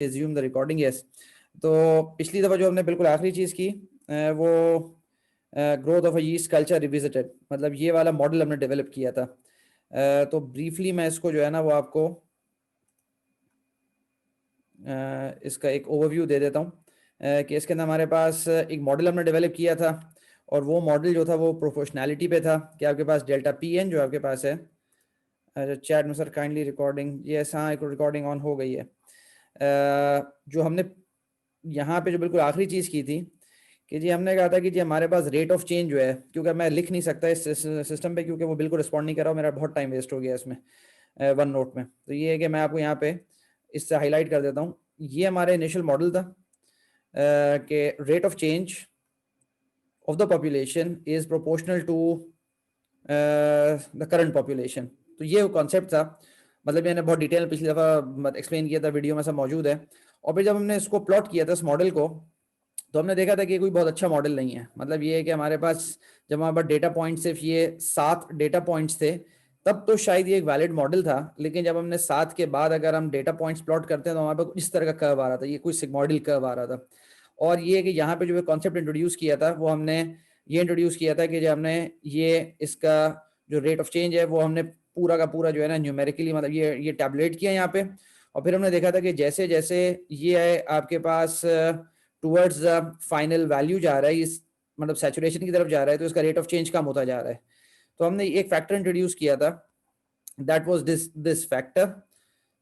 Resume the recording, yes. तो पिछली दफ़ा जो हमने बिल्कुल आखिरी चीज़ की वो growth of a yeast culture revisited, मतलब ये वाला मॉडल हमने डेवलप किया था। तो ब्रीफली मैं इसको जो है ना वो आपको इसका एक ओवरव्यू दे देता हूँ कि इसके अंदर हमारे पास एक मॉडल हमने डेवलप किया था, और वो मॉडल जो था वो प्रोपोर्शनैलिटी पे था कि आपके पास डेल्टा पी एन जो आपके पास है, चैट में सर काइंडली रिकॉर्डिंग, ये हाँ एक रिकॉर्डिंग ऑन हो गई है। जो हमने यहाँ पे जो बिल्कुल आखिरी चीज़ की थी कि जी हमने कहा था कि जी हमारे पास रेट ऑफ चेंज जो है, क्योंकि मैं लिख नहीं सकता इस सिस्टम पे क्योंकि वो बिल्कुल रिस्पॉन्ड नहीं कर रहा, मेरा बहुत टाइम वेस्ट हो गया इसमें वन नोट में। तो ये है कि मैं आपको यहाँ पे इससे हाईलाइट कर देता हूँ। ये हमारा इनिशियल मॉडल था कि rate of change of the population is proportional to the current population। तो ये कॉन्सेप्ट था, मतलब मैंने बहुत डिटेल पिछली दफ़ा एक्सप्लेन किया था, वीडियो में सब मौजूद है। और फिर जब हमने इसको प्लॉट किया था इस मॉडल को, तो हमने देखा था कि कोई बहुत अच्छा मॉडल नहीं है। मतलब ये है कि हमारे पास जब हमारे पास डेटा पॉइंट सिर्फ ये 7 डेटा पॉइंट्स थे, तब तो शायद ये एक वैलिड मॉडल था। लेकिन जब हमने 7 के बाद अगर हम डेटा पॉइंट्स प्लॉट करते हैं तो हमारे पास इस तरह का कर्व आ रहा था, ये कोई सिग्मॉइडल कर्व आ रहा था। और ये कि यहाँ पे जो कॉन्सेप्ट इंट्रोड्यूस किया था वो हमने ये इंट्रोड्यूस किया था कि जब हमने ये इसका जो रेट ऑफ चेंज है वो हमने पूरा का पूरा जो है ना न्यूमेरिकली मतलब ये टैबुलेट किया यहाँ पे। और फिर हमने देखा था कि जैसे जैसे ये आपके पास टूवर्ड्स द फाइनल वैल्यू जा रहा है, इस मतलब सैचुरेशन की तरफ जा रहा है, तो इसका रेट ऑफ चेंज कम होता जा रहा है। तो हमने एक फैक्टर इंट्रोड्यूस किया था, that was this factor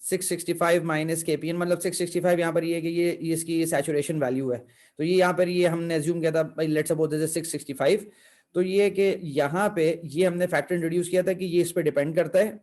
665 minus KPN, मतलब 665 यहाँ पर ये कि ये इसकी सैचुरेशन वैल्यू है। तो ये यहाँ पर ये हमने एज्यूम किया था भाई लेट्स सपोज दिस इज 665। तो ये कि यहाँ पे ये हमने फैक्टर इंट्रोड्यूस किया था कि ये इस पे डिपेंड करता है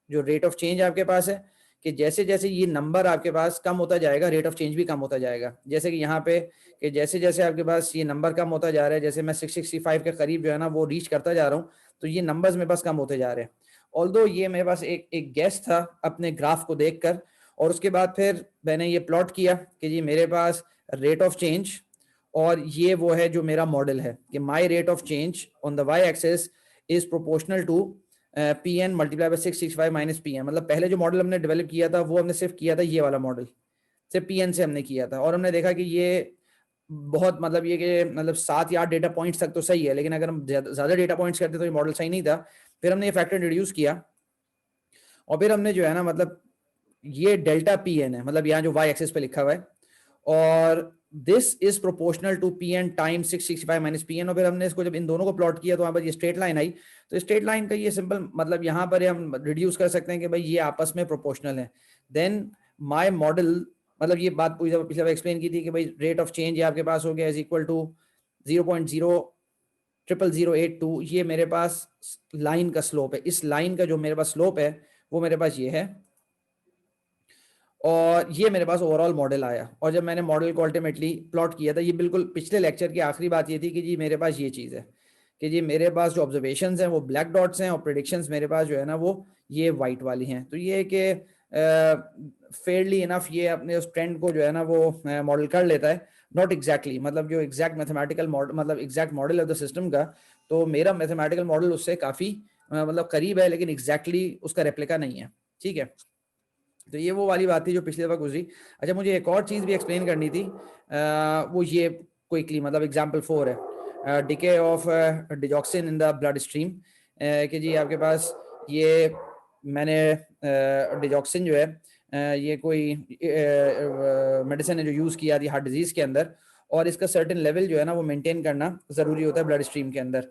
जो रेट ऑफ चेंज आपके पास है, कि जैसे जैसे ये नंबर आपके पास कम होता जाएगा रेट ऑफ चेंज भी कम होता जाएगा। जैसे कि यहाँ पे कि जैसे जैसे आपके पास ये नंबर कम होता जा रहा है, जैसे मैं 665 के करीब जो है ना वो रीच करता जा रहा हूँ, तो ये नंबर्स मेरे पास कम होते जा रहे हैं। ऑल्दो ये मेरे पास एक गेस था अपने ग्राफ को देखकर, और उसके बाद फिर मैंने ये प्लॉट किया कि जी मेरे पास रेट ऑफ चेंज और ये वो है जो मेरा मॉडल है कि my rate of change on the Y axis is proportional to P N multiply by 665 minus P N. मतलब पहले जो मॉडल हमने डेवलप किया था वो हमने सिर्फ किया था ये वाला मॉडल, सिर्फ पी एन से हमने किया था। और हमने देखा कि ये बहुत मतलब ये कि मतलब 7 या 8 डेटा पॉइंट्स तक तो सही है, लेकिन अगर हम ज्यादा डेटा पॉइंट्स करते तो ये मॉडल सही नहीं था। फिर हमने ये फैक्टर इंट्रोड्यूस किया और फिर हमने जो है ना मतलब ये डेल्टा पी एन है, मतलब यहाँ जो वाई एक्सिस पे लिखा हुआ है, और this is proportional to P N time 665 minus P N. और फिर हमने इसको जब इन दोनों को प्लॉट किया तो वहां पर ये स्ट्रेट लाइन आई। तो स्ट्रेट लाइन का ये सिंपल मतलब यहाँ पर हम रिड्यूस कर सकते हैं कि भाई ये आपस में प्रोपोर्शनल है। देन माय मॉडल, मतलब ये बात पूरी पिछले बार एक्सप्लेन की थी कि भाई रेट ऑफ चेंज ये आपके पास हो गया इज इक्वल टू 0.00082। ये मेरे पास लाइन का स्लोप है, इस लाइन का जो मेरे पास स्लोप है वो मेरे पास ये है, और ये मेरे पास ओवरऑल मॉडल आया। और जब मैंने मॉडल को अल्टीमेटली प्लॉट किया था, ये बिल्कुल पिछले लेक्चर की आखिरी बात ये थी कि जी मेरे पास ये चीज़ है कि जी मेरे पास जो ऑब्जर्वेशंस हैं वो ब्लैक डॉट्स हैं और प्रेडिक्शंस मेरे पास जो है ना वो ये वाइट वाली हैं। तो ये कि फेयरली इनफ ये अपने उस ट्रेंड को जो है ना वो मॉडल कर लेता है, नॉट एग्जैक्टली मतलब जो एग्जैक्ट मैथमेटिकल मॉडल मतलब exact model of the system का, तो मेरा मैथमेटिकल मॉडल उससे काफ़ी मतलब करीब है, लेकिन एग्जैक्टली उसका रेप्लिका नहीं है। ठीक है, तो ये वो वाली बात थी जो पिछले दफा गुजरी। अच्छा, मुझे एक और चीज़ भी एक्सप्लेन करनी थी, वो ये क्विकली मतलब एग्जांपल 4 है decay of digoxin in the blood stream, कि जी आपके पास ये मैंने डिजॉक्सिन जो है ये कोई मेडिसिन है जो यूज़ किया थी हार्ट डिजीज़ के अंदर, और इसका सर्टेन लेवल जो है ना वो मेंटेन करना ज़रूरी होता है ब्लड स्ट्रीम के अंदर।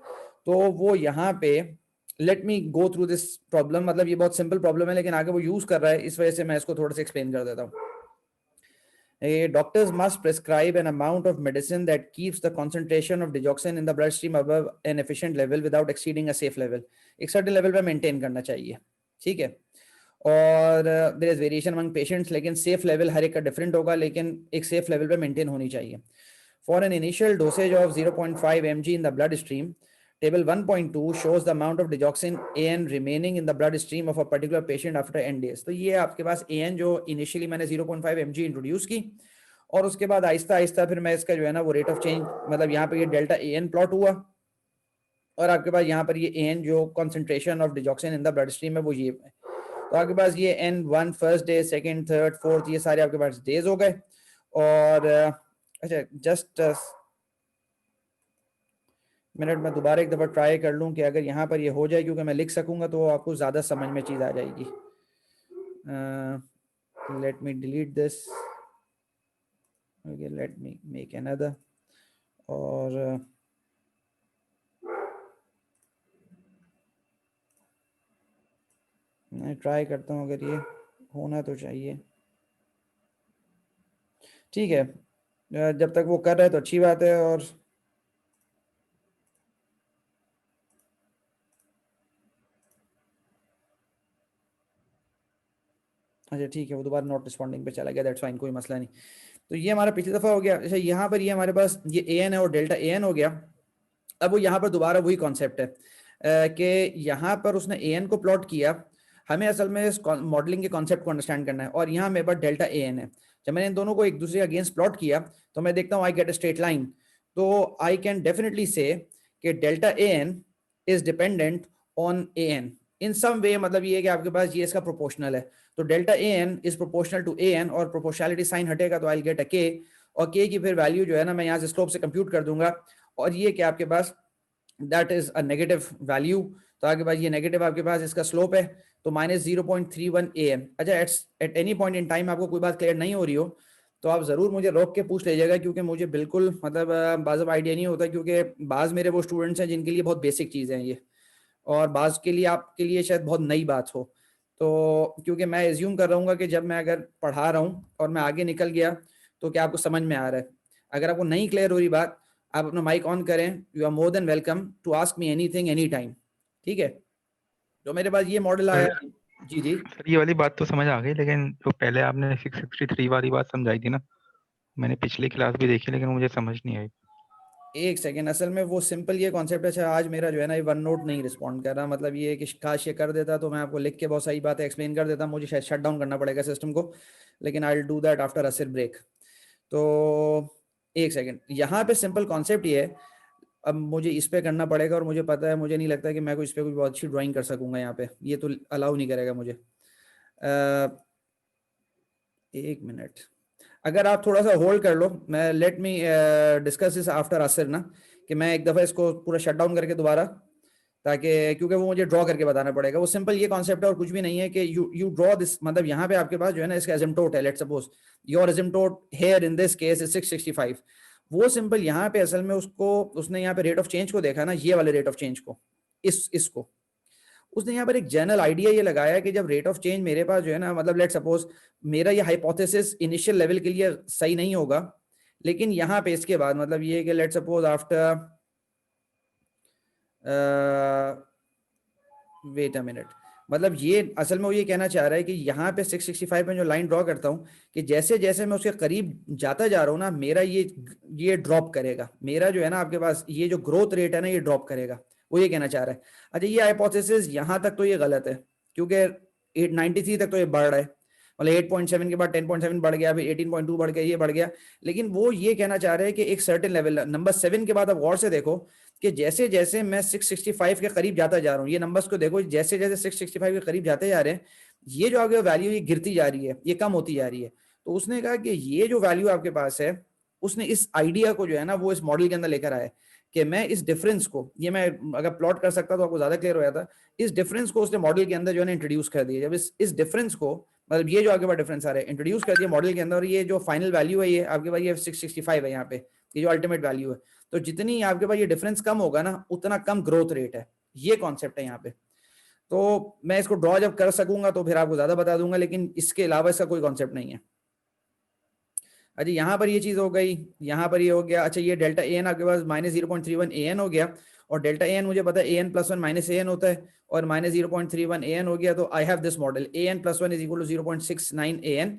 तो वो यहाँ पे let me go through this problem, मतलब ये बहुत सिंपल प्रॉब्लम है लेकिन आगे वो यूज कर रहा है, इस वजह से मैं इसको थोड़ा सा एक्सप्लेन कर देता हूँ। Doctors must prescribe an amount of medicine that keeps the concentration of digoxin in the bloodstream above an efficient level without exceeding a safe level। एक certain level पे maintain करना चाहिए, ठीक है। और there is variation among patients, लेकिन safe level हर एक का different होगा, लेकिन एक safe level पे maintain होनी चाहिए। For an initial dosage of 0.5 mg in the bloodstream, Table 1.2 shows the amount of digoxin AN remaining in the bloodstream of a particular patient after n days। तो ये आपके पास AN जो initially मैंने 0.5 mg introduce की, और उसके बाद आहिस्ता आहिस्ता फिर मैं इसका जो है ना वो रेट ऑफ चेंज मतलब यहाँ पे ये डेल्टा AN प्लॉट हुआ, और आपके पास यहाँ पर ये AN जो concentration of digoxin in the blood stream है वो ये है। तो आपके पास ये N1 first day, second, third, fourth, ये सारे आपके पास डेज हो गए। और अच्छा जस्ट मिनट में दोबारा एक दफ़ा ट्राई कर लूँ कि अगर यहाँ पर ये हो जाए, क्योंकि मैं लिख सकूँगा तो आपको ज़्यादा समझ में चीज़ आ जाएगी। Let me delete this, okay, let me make another. और मैं ट्राई करता हूँ, अगर ये होना तो चाहिए। ठीक है, जब तक वो कर रहा है तो अच्छी बात है। और अच्छा ठीक है, वो दोबारा नॉट रिस्पॉन्डिंग पे चला गया, दैट्स फाइन, कोई मसला नहीं। तो ये हमारा पिछली दफ़ा हो गया। अच्छा यहाँ पर ये हमारे पास ये AN है और डेल्टा AN हो गया। अब वो यहाँ पर दोबारा वही कॉन्सेप्ट है कि यहाँ पर उसने AN को प्लॉट किया। हमें असल में इस मॉडलिंग के कॉन्सेप्ट को अंडरस्टैंड करना है। और यहाँ मेरे पास डेल्टा AN है। जब मैंने इन दोनों को एक दूसरे के अगेंस्ट प्लॉट किया तो मैं देखता हूँ आई गेट अ स्ट्रेट लाइन। तो आई कैन डेफिनेटली से कि delta AN is dependent on AN इन सम वे। मतलब ये है कि आपके पास ये इसका प्रोपोर्शनल है। तो delta AN is proportional to AN, और प्रोपोर्शनलिटी साइन हटेगा तो आई गेट अ K, और K की फिर वैल्यू जो है ना मैं यहाँ से स्लोप से कंप्यूट कर दूंगा। और ये क्या आपके पास that is a negative value. तो आपके पास ये नेगेटिव आपके पास इसका स्लोप है, तो -0.31 AM। अच्छा at any point in time आपको कोई बात क्लियर नहीं हो रही हो तो आप ज़रूर मुझे रोक के पूछ लीजिएगा, क्योंकि मुझे बिल्कुल मतलब बाज़ आइडिया नहीं होता, क्योंकि बाज़ मेरे वो स्टूडेंट्स हैं जिनके लिए बहुत बेसिक चीज़ें हैं ये, और बाज़ के लिए आपके लिए शायद बहुत नई बात हो। तो क्योंकि मैं एज्यूम कर रहा हूँ कि जब मैं अगर पढ़ा रहा हूँ और मैं आगे निकल गया तो क्या आपको समझ में आ रहा है। अगर आपको नहीं क्लियर हो रही बात, आप अपना माइक ऑन करें, you are more than welcome to ask me anything any time. ठीक है, तो मेरे पास ये मॉडल आया। जी जी सर ये वाली बात तो समझ आ गई, लेकिन जो पहले आपने 663 वाली बात समझाई थी ना, मैंने पिछली क्लास भी देखी लेकिन मुझे समझ नहीं आई। एक सेकेंड, असल में वो सिंपल ये कॉन्सेप्ट है। अच्छा आज मेरा जो है ना ये वन नोट नहीं रिस्पॉन्ड कर रहा, मतलब ये कि काश ये कर देता तो मैं आपको लिख के बहुत सारी बातें एक्सप्लेन कर देता, मुझे शायद शट डाउन करना पड़ेगा सिस्टम को, लेकिन I will do that after असर ब्रेक। तो एक सेकेंड, यहाँ पे सिंपल कॉन्सेप्ट ये है। अब मुझे इस पे करना पड़ेगा, और मुझे पता है, मुझे नहीं लगता कि मैं कोई इस पे कोई बहुत अच्छी ड्राइंग कर सकूंगा यहाँ पे, ये तो अलाउ नहीं करेगा मुझे। एक मिनट, अगर आप थोड़ा सा होल्ड कर लो, मैं let me discuss this after असर ना, कि मैं एक दफ़ा इसको पूरा शट डाउन करके दोबारा, ताकि क्योंकि वो मुझे ड्रॉ करके बताना पड़ेगा। वो सिंपल ये कॉन्सेप्ट है और कुछ भी नहीं है कि यू ड्रॉ दिस, मतलब यहाँ पे आपके पास जो है ना इसका एसिम्पटोट है। Let's suppose your asymptote here in this case is 665। वो सिंपल यहाँ पे असल में उसको उसने यहाँ पे रेट ऑफ चेंज को देखा ना, ये वाले रेट ऑफ चेंज को, इसको उसने यहाँ पर एक जनरल आइडिया ये लगाया कि जब रेट ऑफ चेंज मेरे पास जो है ना, मतलब लेट सपोज मेरा ये हाइपोथेसिस इनिशियल लेवल के लिए सही नहीं होगा, लेकिन यहाँ पे इसके बाद मतलब ये कि let suppose after wait a minute, मतलब ये असल में वो ये कहना चाह रहा है कि यहाँ पे 665 में जो लाइन ड्रॉ करता हूँ, कि जैसे जैसे मैं उसके करीब जाता जा रहा हूँ ना, मेरा ये ड्रॉप करेगा, मेरा जो है ना आपके पास ये जो ग्रोथ रेट है ना ये ड्रॉप करेगा, वो ये कहना चाह रहा है। अच्छा ये हाइपोथेसिस यहाँ तक तो ये गलत है, क्योंकि 893 तक तो ये बढ़ रहा है, मतलब 8.7 के बाद 10.7 बढ़ गया, अभी 18.2 बढ़ गया, ये बढ़ गया। लेकिन वो ये कहना चाह रहे हैं कि एक सर्टेन लेवल, नंबर 7 के बाद आप गौर से देखो कि जैसे जैसे मैं 665 के करीब जाता जा रहा हूँ, ये नंबर्स को देखो, जैसे जैसे 665 के करीब जाते जा रहे हैं, ये जो आगे वैल्यू ये गिरती जा रही है, ये कम होती जा रही है। तो उसने कहा कि ये जो वैल्यू आपके पास है, उसने इस आइडिया को जो है ना वो इस मॉडल के अंदर लेकर आया कि मैं इस डिफरेंस को, ये मैं अगर प्लॉट कर सकता तो आपको ज्यादा क्लियर हो जाता, इस डिफरेंस को उसने मॉडल के अंदर जो है ना इंट्रोड्यूस कर दिया। जब इस डिफरेंस को, मतलब ये जो आपके पास डिफरेंस आ रहा है, इंट्रोड्यूस कर दिया मॉडल के अंदर, और ये जो फाइनल वैल्यू है ये आपके पास ये 665 है यहाँ पे, ये जो अल्टीमेट वैल्यू है। तो जितनी आपके पास ये डिफरेंस कम होगा ना, उतना कम ग्रोथ रेट है, ये कॉन्सेप्ट है यहाँ पे। तो मैं इसको ड्रॉ जब कर सकूंगा तो फिर आपको ज्यादा बता दूंगा, लेकिन इसके अलावा इसका कोई कॉन्सेप्ट नहीं है। अच्छा यहाँ पर ये चीज हो गई, यहाँ पर ये हो गया। अच्छा ये डेल्टा AN आपके पास -0.31 AN हो गया, और डेल्टा AN मुझे पता है AN + 1 -AN होता है, और -0.31 AN हो गया। तो आई have this model AN + 1 = 0.69 AN,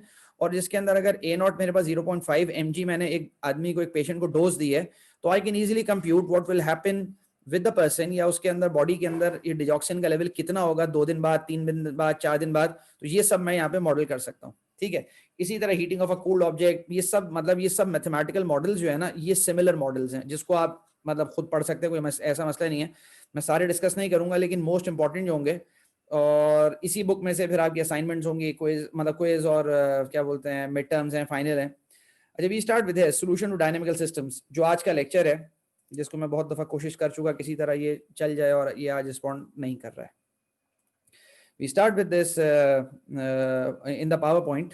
और जिसके अंदर अगर A0 मेरे पास 0.5 mg मैंने एक आदमी को, एक पेशेंट को डोज दी है, तो I can easily compute what will happen with the person, या उसके अंदर बॉडी के अंदर ये डिजॉक्सिन का लेवल कितना होगा 2 दिन बाद, 3 दिन बाद, 4 दिन बाद। तो ये सब मैं यहाँ पे मॉडल कर सकता हूँ। ठीक है, इसी तरह heating of a cooled object, ये सब मतलब ये सब मैथमेटिकल मॉडल्स जो है ना, ये सिमिलर मॉडल्स हैं, जिसको आप मतलब खुद पढ़ सकते हैं, कोई ऐसा मसला नहीं है। मैं सारे डिस्कस नहीं करूंगा, लेकिन मोस्ट इंपॉर्टेंट जो होंगे और इसी बुक में से फिर आपकी असाइनमेंट्स होंगी, क्विज मतलब क्विज और क्या बोलते हैं मिड टर्म्स हैं, फाइनल हैं। अच्छा, we start with solution to dynamical systems, जो आज का लेक्चर है, जिसको मैं बहुत दफ़ा कोशिश कर चुका किसी तरह ये चल जाए और ये आज रिस्पॉन्ड नहीं कर रहा है। We start with this in the PowerPoint.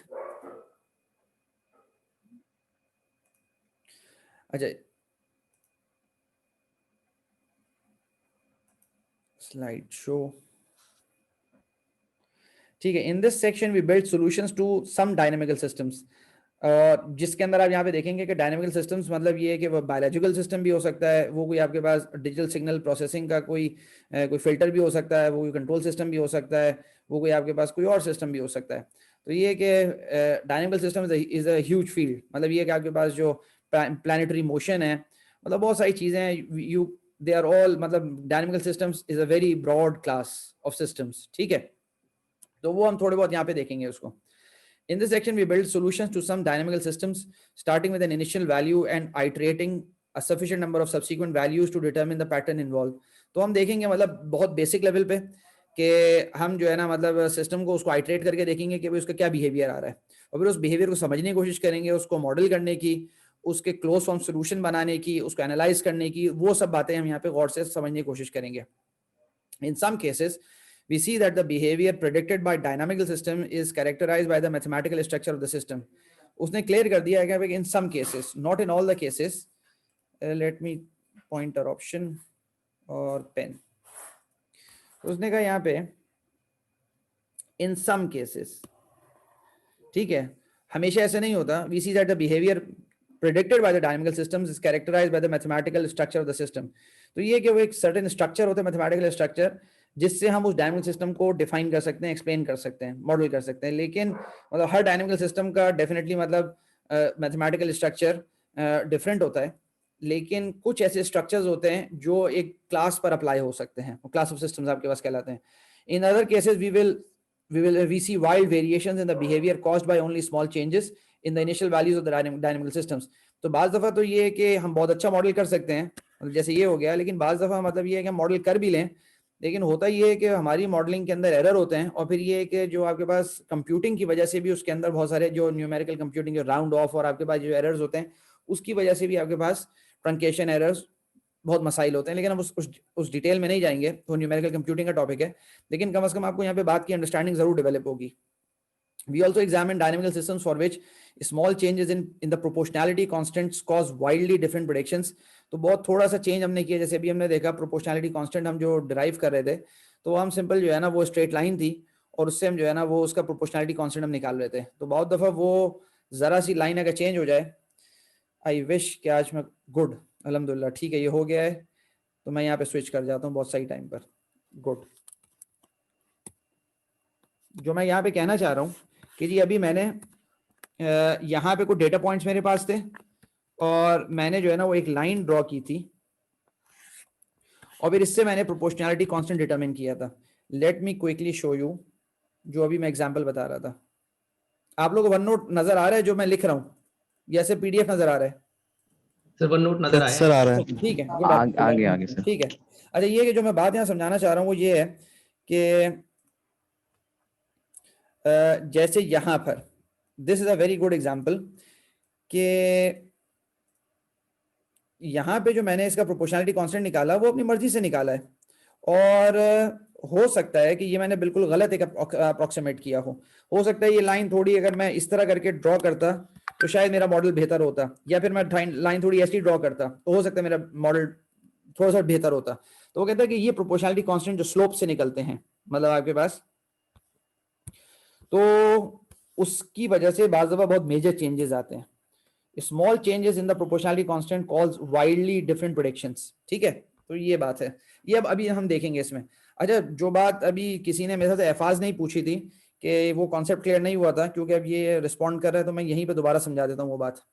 अच्छा, स्लाइड शो, ठीक है। In this section we build solutions to some dynamical systems, जिसके अंदर आप यहाँ पे देखेंगे कि डायनेमिकल सिस्टम्स मतलब ये है कि वो बायोलॉजिकल सिस्टम भी हो सकता है, वो कोई आपके पास डिजिटल सिग्नल प्रोसेसिंग का कोई फिल्टर भी हो सकता है, वो कोई कंट्रोल सिस्टम भी हो सकता है, वो कोई आपके पास कोई और सिस्टम भी हो सकता है। तो ये कि dynamical system is a huge field, मतलब ये कि आपके पास जो प्लानिटरी मोशन है, मतलब बहुत सारी चीज़ें हैं, यू दे आर ऑल, मतलब dynamical systems is a very broad class of systems, ठीक है। तो वो हम थोड़े बहुत यहाँ पे देखेंगे उसको। In this section, we build solutions to some dynamical systems, starting with an initial value and iterating a sufficient number of subsequent values to determine the pattern involved. तो हम देखेंगे मतलब बहुत बेसिक लेवल पे कि हम जो है ना मतलब सिस्टम को उसको आइटरेट करके देखेंगे कि भाई उसका क्या बिहेवियर आ रहा है, और फिर उस बिहेवियर को समझने की कोशिश करेंगे, उसको मॉडल करने की, उसके क्लोज फॉर्म सोल्यूशन बनाने की, उसको एनालाइज करने की, वो सब बातें हम यहाँ पे गौर से समझने की कोशिश करेंगे। In some cases, we see that the behavior predicted by dynamical system is characterized by the mathematical structure of the system. उसने क्लियर कर दिया है कि in some cases, not in all the cases. Let me point our option और pen. उसने कहा यहाँ पे in some cases, ठीक है, हमेशा ऐसे नहीं होता। We see that the behavior predicted by the dynamical systems is characterized by the mathematical structure of the system. तो ये कि वो एक सर्टेन स्ट्रक्चर होता है, मैथमेटिकल स्ट्रक्चर, जिससे हम उस डायनेमिकल सिस्टम को डिफाइन कर सकते हैं, एक्सप्लेन कर सकते हैं, मॉडल कर सकते हैं। लेकिन मतलब हर डायनेमिकल सिस्टम का डेफिनेटली मतलब मैथमेटिकल स्ट्रक्चर डिफरेंट होता है, लेकिन कुछ ऐसे स्ट्रक्चर्स होते हैं जो एक क्लास पर अप्लाई हो सकते हैं, क्लास ऑफ सिस्टम्स आपके पास कहलाते हैं। In other cases we see wild variations in the behavior caused by only small changes in the initial values of the dynamical systems. तो बाज दफा तो ये है कि हम बहुत अच्छा मॉडल कर सकते हैं, जैसे ये हो गया, लेकिन बाज दफा मतलब ये है कि हम मॉडल कर भी लें, लेकिन होता ये है कि हमारी मॉडलिंग के अंदर एरर होते हैं, और फिर ये है कि जो आपके पास कंप्यूटिंग की वजह से भी उसके अंदर बहुत सारे जो न्यूमेरिकल कंप्यूटिंग, जो राउंड ऑफ और आपके पास जो एरर्स होते हैं, उसकी वजह से भी आपके पास ट्रंकेशन एरर्स बहुत मसाइल होते हैं। लेकिन हम उस डिटेल में नहीं जाएंगे, तो न्यूमेरिकल कंप्यूटिंग का टॉपिक है, लेकिन कम से कम आपको यहाँ पे बात की अंडरस्टैंडिंग जरूर डेवलप होगी। We also examine dynamical systems for which small changes in the proportionality constants cause wildly different predictions. तो बहुत थोड़ा सा चेंज हमने किया, जैसे अभी हमने देखा प्रोपोर्शनैलिटी कांस्टेंट हम जो डिराइव कर रहे थे, तो हम सिंपल जो है ना वो स्ट्रेट लाइन थी, और उससे हम जो है ना वो उसका प्रोपोर्शनैलिटी कांस्टेंट हम निकाल रहे थे। तो बहुत दफा वो जरा सी लाइन अगर चेंज हो जाए, आई विश कि आज मैं गुड, अल्हम्दुलिल्लाह ठीक है, ये हो गया है, तो मैं यहाँ पे स्विच कर जाता हूँ बहुत सही टाइम पर। गुड। जो मैं यहाँ पे कहना चाह रहा हूँ कि जी अभी मैंने यहाँ पे कुछ डेटा पॉइंट्स मेरे पास थे, और मैंने जो है ना वो एक लाइन ड्रॉ की थी, और फिर इससे मैंने प्रोपोर्शनैलिटी कांस्टेंट डिटरमिन किया था। Let me quickly show you, जो अभी मैं एग्जांपल बता रहा था। आप लोगों को वन नोट नजर आ रहा है जो मैं लिख रहा हूँ, या सिर्फ पीडीएफ नजर आ रहा है? सर वन नोट नजर आया सर आ रहा है। ठीक है, आगे आगे सर। ठीक है। अच्छा, ये कि जो मैं बात यहाँ समझाना चाह रहा हूँ वो ये है कि जैसे यहाँ पर this is a very good example, कि यहाँ पे जो मैंने इसका प्रोपोर्शनैलिटी कांस्टेंट निकाला वो अपनी मर्जी से निकाला है, और हो सकता है कि ये मैंने बिल्कुल गलत एक अप्रोक्सीमेट किया हो सकता है ये लाइन थोड़ी अगर मैं इस तरह करके ड्रॉ करता तो शायद मेरा मॉडल बेहतर होता, या फिर मैं लाइन थोड़ी ऐसी ड्रॉ करता तो हो सकता है मेरा मॉडल थोड़ा सा बेहतर होता। तो वो कहता है कि ये प्रोपोर्शनैलिटी कांस्टेंट जो स्लोप से निकलते हैं, मतलब आपके पास, तो उसकी वजह से बाज़ दफा बहुत मेजर चेंजेस आते हैं। Small changes in the proportionality constant calls widely different predictions, ठीक है। तो ये बात है, ये अब अभी हम देखेंगे इसमें। अच्छा, जो बात अभी किसी ने मेरे साथ एफाज नहीं पूछी थी कि वो कॉन्सेप्ट क्लियर नहीं हुआ था, क्योंकि अब ये रिस्पॉन्ड कर रहा है, तो मैं यहीं पे दोबारा समझा देता हूँ वो बात,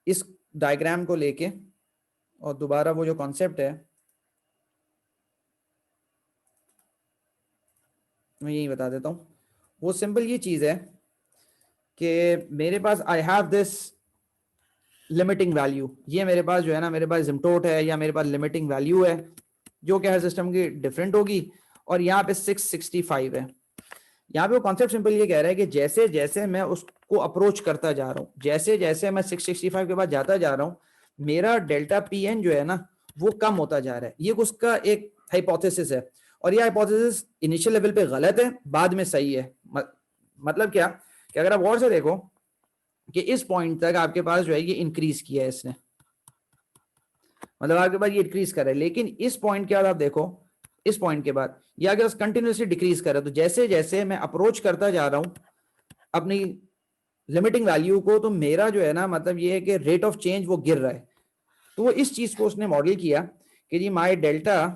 इस डायग्राम को लेके, और दोबारा वो जो कॉन्सेप्ट है मैं यही बता देता हूँ। वो सिंपल ये चीज है कि मेरे पास I have this limiting value, ये मेरे पास जो है ना, मेरे पास एसिम्प्टोट है या मेरे पास लिमिटिंग वैल्यू है, जो कि हर सिस्टम की डिफरेंट होगी, और यहाँ पे 665 है। यहाँ पे वो कॉन्सेप्ट सिंपल ये कह रहा है कि जैसे जैसे मैं उसको अप्रोच करता जा रहा हूँ, जैसे जैसे मैं 665 के बाद जाता जा रहा हूँ, मेरा डेल्टा पी एन जो है ना वो कम होता जा रहा है। ये उसका एक हाइपोथेसिस है, और ये हाइपोथेसिस इनिशियल लेवल पे गलत है, बाद में सही है। मतलब क्या कि अगर आप और से देखो कि इस पॉइंट तक आपके पास जो है ये इंक्रीज किया है इसने, मतलब आपके पास ये इंक्रीज कर रहा है, लेकिन इस पॉइंट के बाद आप देखो, इस पॉइंट के बाद ये आगे कंटिन्यूसली डिक्रीज कर रहा है। तो जैसे जैसे मैं अप्रोच करता जा रहा हूं अपनी लिमिटिंग वैल्यू को, तो मेरा जो है ना मतलब ये है कि रेट ऑफ चेंज वो गिर रहा है। तो वो इस चीज को उसने मॉडल किया कि जी my delta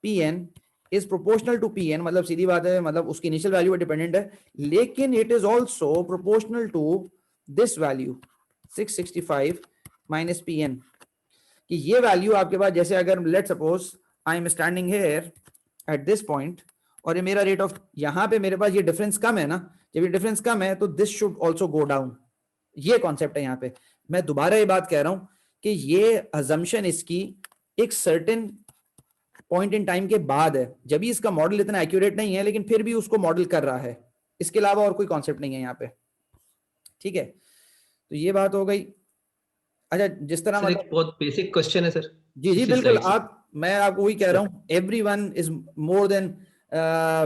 P N is proportional to P N, मतलब सीधी बात है, मतलब उसकी इनिशियल वैल्यू पर डिपेंडेंट है, लेकिन it is also proportional to this value 665 minus P N, कि ये वैल्यू आपके पास, जैसे अगर let suppose I am standing here at this point और ये मेरा रेट ऑफ, यहां पे मेरे पास ये डिफरेंस कम है ना, जब ये डिफरेंस कम है तो this should also go down. ये कॉन्सेप्ट है यहाँ पे। मैं दोबारा ये बात कह रहा हूं कि ये अजम्पशन इसकी एक सर्टेन पॉइंट इन टाइम के बाद है, जब भी इसका मॉडल इतना एक्यूरेट नहीं है, लेकिन फिर भी उसको मॉडल कर रहा है। इसके अलावा और कोई कॉन्सेप्ट नहीं है यहाँ पे, ठीक है। तो ये बात हो गई। अच्छा, जिस तरह सर एक मतलब बहुत बेसिक क्वेश्चन है सर। जी जी इसी बिल्कुल, slide से। मैं आपको वही कह रहा हूँ, everyone is more than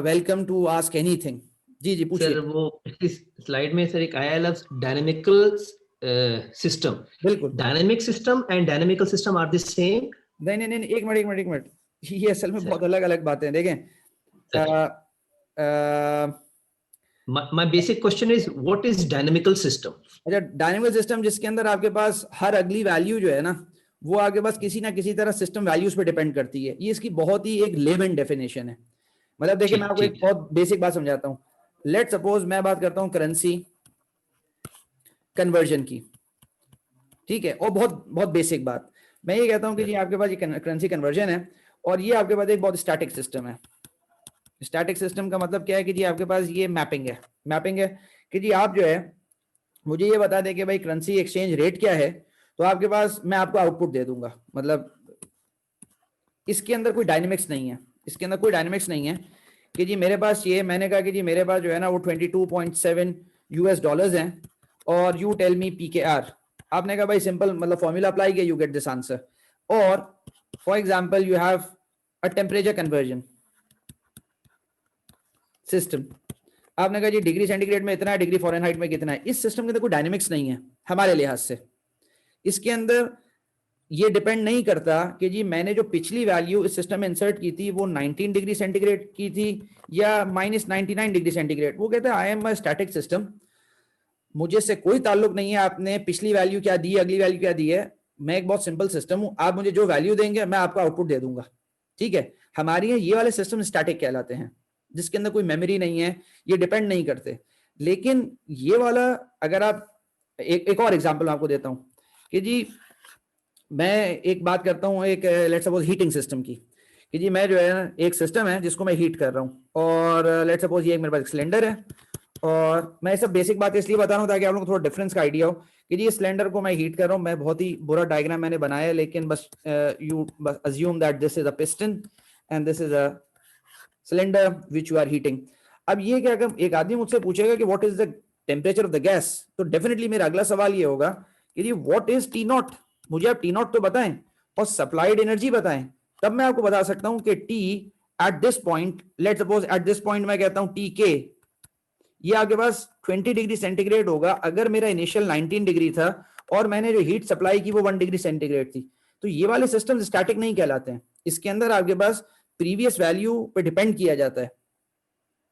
welcome to ask anything. जी जी पूछिए। सर वो इस स्लाइड में सर एक आया लफ्ज डायनेमिकल सिस्टम। बिल्कुल, dynamic system and dynamical system are the same. नहीं नहीं नहीं, एक मिनट, ये असल में सर बहुत अलग अलग बातें हैं। देखें, my basic question is what is dynamical system? अच्छा, डायनेमिक सिस्टम जिसके अंदर आपके पास हर अगली वैल्यू जो है ना वो आपके पास किसी ना किसी तरह सिस्टम वैल्यूज पे डिपेंड करती है। ये इसकी बहुत ही एक लेमन डेफिनेशन है। मतलब देखिए, मैं ठीक आपको एक ठीक बहुत बेसिक बात समझाता हूँ। लेट सपोज मैं बात करता हूँ करेंसी कन्वर्जन की, ठीक है, और बहुत बहुत बेसिक बात, मैं ये कहता हूँ कि जी आपके पास ये करेंसी कन्वर्जन है और ये आपके पास एक बहुत स्टैटिक सिस्टम है। स्टैटिक सिस्टम का मतलब क्या है कि जी आपके पास ये मैपिंग है, मैपिंग है कि जी आप जो है मुझे ये बता दें कि भाई करेंसी एक्सचेंज रेट क्या है, तो आपके पास मैं आपको आउटपुट दे दूंगा। मतलब इसके अंदर कोई डायनेमिक्स नहीं है, इसके अंदर कोई डायनेमिक्स नहीं है कि जी मेरे पास ये, मैंने कहा कि जी मेरे पास जो है ना वो 22.7 यूएस डॉलर्स हैं और यू टेल मी पी के आर। आपने कहा भाई सिंपल, मतलब फॉर्मूला अप्लाई किया, यू गेट दिस आंसर। और for example you have a temperature conversion system, आपने कहा जी डिग्री सेंटीग्रेड में इतना है, डिग्री फ़ारेनहाइट में कितना है। इस सिस्टम के अंदर कोई डायनेमिक्स नहीं है हमारे लिहाज से। इसके अंदर ये डिपेंड नहीं करता कि जी मैंने जो पिछली वैल्यू इस सिस्टम में इंसर्ट की थी वो 19 डिग्री सेंटीग्रेड की थी या -99 डिग्री सेंटीग्रेड। वो कहता है I am a static system, मुझे से कोई ताल्लुक नहीं है आपने पिछली वैल्यू क्या दी, अगली वैल्यू क्या दी है। मैं एक बहुत सिंपल सिस्टम हूं, आप मुझे जो वैल्यू देंगे मैं आपको आउटपुट दे दूंगा, ठीक है। हमारे यहाँ ये वाले सिस्टम स्टैटिक कहलाते हैं, जिसके अंदर कोई मेमोरी नहीं है, ये डिपेंड नहीं करते। लेकिन ये वाला, अगर आप एक और एग्जांपल आपको देता हूं कि जी मैं एक बात करता हूं, एक लेट्स सपोज हीटिंग सिस्टम की, कि जी मैं जो है एक सिस्टम है जिसको मैं हीट कर रहा हूं, और लेट्स सपोज ये मेरे पास सिलेंडर है, और मैं सब बेसिक बात इसलिए बता रहा हूं ताकि आप लोगों को थोड़ा डिफरेंस का आइडिया हो कि जी सिलेंडर को मैं हीट कर रहा हूं। मैं बहुत ही बुरा डायग्राम मैंने बनाया है, लेकिन बस you assume that this is a piston and this is a cylinder which you are heating. अब ये क्या, अगर एक आदमी मुझसे पूछेगा कि what is the temperature of the gas, तो डेफिनेटली मेरा अगला सवाल ये होगा कि जी व्हाट इज टी नॉट, मुझे आप टी नॉट तो बताएं और सप्लाइड एनर्जी बताएं, तब मैं आपको बता सकता हूं कि T eight this point, let suppose eight this point मैं कहता हूं टी के, ये आपके पास 20 डिग्री सेंटीग्रेड होगा अगर मेरा इनिशियल 19 डिग्री था और मैंने जो हीट सप्लाई की वो 1 डिग्री सेंटीग्रेड थी। तो ये वाले सिस्टम स्टैटिक नहीं कहलाते हैं, इसके अंदर आपके पास प्रीवियस वैल्यू पे डिपेंड किया जाता है।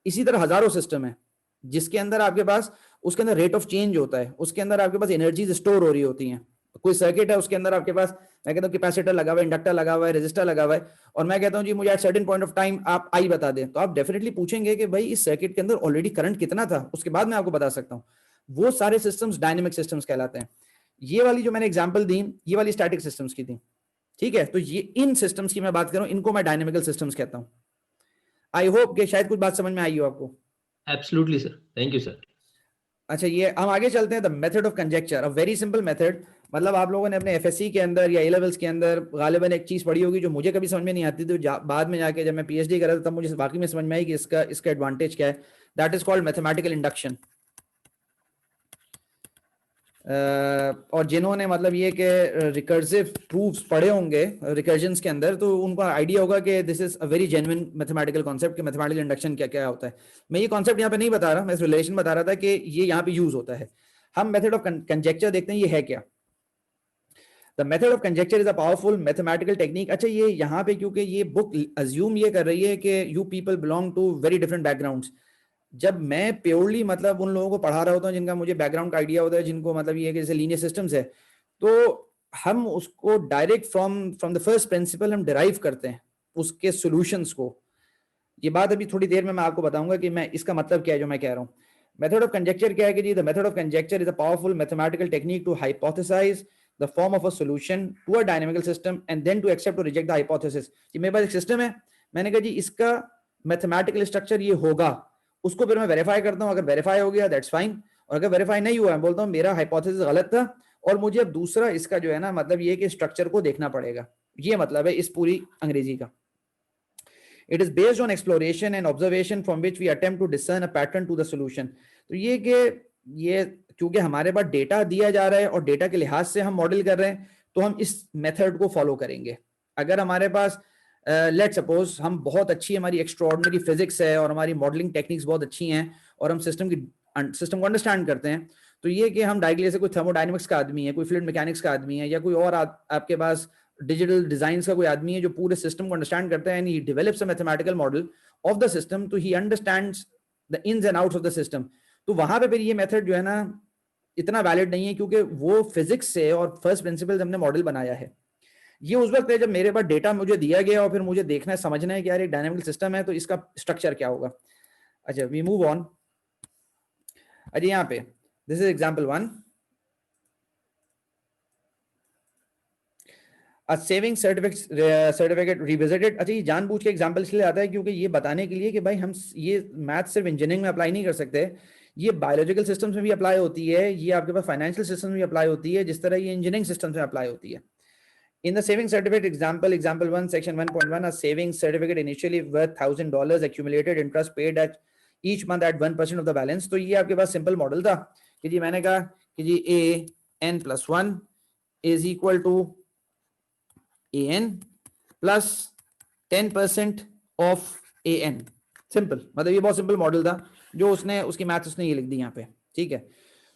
इसी तरह हजारों सिस्टम है जिसके अंदर आपके पास, उसके अंदर रेट ऑफ चेंज होता है, उसके अंदर आपके पास एनर्जीज स्टोर हो रही होती हैं। कोई सर्किट है, उसके अंदर आपके पास, मैं कहता हूँ कैपेसिटर लगा हुआ है, इंडक्टर लगा हुआ है, रेजिस्टर लगा हुआ है, और मैं कहता हूँ जी मुझे at certain point of time आप आई बता दें, तो आप डेफिनेटली पूछेंगे कि भाई इस सर्किट के अंदर ऑलरेडी करंट कितना था, उसके बाद मैं आपको बता सकता हूँ। वो सारे सिस्टम्स डायनेमिक सिस्टम्स कहलाते हैं। ये वाली जो मैंने एग्जाम्पल दी, ये वाली स्टैटिक सिस्टम्स की थी, ठीक है। तो ये इन सिस्टम्स की मैं बात करूं, इनको मैं डायनेमिकल सिस्टम्स कहता हूं। आई होप कि शायद कुछ बात समझ में आई हो आपको। Absolutely sir, thank you sir. अच्छा, ये हम आगे चलते हैं। The method of conjecture, a very simple method, मतलब आप लोगों ने अपने एफएससी के अंदर या ए लेवल्स के अंदर गालिबन एक चीज पढ़ी होगी जो मुझे कभी समझ में नहीं आती थी, तो बाद में जाके जब मैं पीएचडी कर रहा था तब मुझे वाकई में समझ में आई कि इसका एडवांटेज क्या है। That is called mathematical induction. और जिन्होंने मतलब ये कि रिकर्सिव प्रूफ्स पढ़े होंगे रिकर्जन्स के अंदर, तो उनको आइडिया होगा कि this is a very genuine mathematical concept कि मैथमेटिकल इंडक्शन क्या क्या होता है। मैं ये कॉन्सेप्ट यहाँ पे नहीं बता रहा, मैं इस रिलेशन बता रहा था कि ये यहाँ पे यूज होता है। हम मेथड ऑफ कंजेक्चर देखते हैं, ये है क्या। The method of conjecture is a powerful mathematical technique. अच्छा, ये यहाँ पे क्योंकि ये बुक अज्यूम ये कर रही है कि you people belong to very different backgrounds. जब मैं प्योरली मतलब उन लोगों को पढ़ा रहा होता हूँ जिनका मुझे बैकग्राउंड का आइडिया होता है, जिनको मतलब ये कि जैसे लीनियर सिस्टम्स है, तो हम उसको direct from the first principle हम डिराइव करते हैं उसके सॉल्यूशंस को। ये बात अभी थोड़ी देर में मैं आपको बताऊंगा कि मैं इसका मतलब क्या है जो मैं कह रहा हूँ। मेथड ऑफ कंजेक्चर क्या है कि जी the method of conjecture is a powerful mathematical technique to hypothesize the form of a solution to a dynamical system and then to accept or reject the hypothesis. कि मेरे पास एक system है, मैंने कहा जी इसका मैथमेटिकल स्ट्रक्चर ये होगा, उसको फिर मैं वेरीफाई करता हूँ, अगर वेरीफाई हो गया दैट्स फाइन, और अगर वेरीफाई नहीं हुआ मैं बोलता हूँ मेरा हाइपोथेसिस गलत था और मुझे अब दूसरा इसका जो है ना मतलब ये कि स्ट्रक्चर को देखना पड़ेगा। ये मतलब है इस पूरी अंग्रेजी का। It is based on exploration and observation from which we attempt to discern a pattern to the solution। तो ये कि ये क्योंकि हमारे पास डेटा दिया जा रहा है और डेटा के लिहाज से हम मॉडल कर रहे हैं, तो हम इस मेथड को फॉलो करेंगे। अगर हमारे पास लेट सपोज हम बहुत अच्छी हमारी एक्स्ट्राऑर्डिनरी फिजिक्स है और हमारी मॉडलिंग टेक्निक्स बहुत अच्छी हैं और हम सिस्टम को अंडरस्टैंड करते हैं, तो ये कि हम डायरेक्टली से कोई थर्मोडायनेमिक्स का आदमी है, कोई फ्लूइड मैकेनिक्स का आदमी है, या कोई और आपके पास डिजिटल डिजाइन का कोई आदमी है जो पूरे सिस्टम को अंडरस्टैंड करता है, and he develops a mathematical model of the system, तो he understands the ins and outs of the system. तो वहां पे फिर ये मेथड जो है ना इतना वैलिड नहीं है, क्योंकि वो फिजिक्स से और फर्स्ट प्रिंसिपल हमने मॉडल बनाया है। ये उस वक्त है जब मेरे पास डेटा मुझे दिया गया और फिर मुझे देखना है, समझना है कि यार एक डायनामिकल सिस्टम है तो इसका स्ट्रक्चर क्या होगा। अच्छा, वी मूव ऑन। अच्छा, यहाँ पे this is example 1। Saving certificate revisited. अच्छा, ये जानबूझ के एग्जांपल इसलिए आता है क्योंकि ये बताने के लिए कि भाई हम ये मैथ सिर्फ इंजीनियरिंग में अप्लाई नहीं कर सकते, ये बायोलॉजिकल सिस्टम्स में भी अप्लाई होती है, ये आपके पास फाइनेंशियल सिस्टम में भी अप्लाई होती है, जिस तरह ये इंजीनियरिंग सिस्टम्स में अप्लाई होती है। In the saving certificate example 1, section 1.1, a savings certificate initially worth $1,000, accumulated interest paid at each month at 1% of the balance। तो ये आपके पास सिंपल मॉडल था कि जी मैंने कहा कि जी an+1 is equal to an plus 10% of an। Simple, मतलब ये बहुत सिंपल मॉडल था जो उसने उसकी मैथ उसने ये लिख दी यहाँ पे। ठीक है,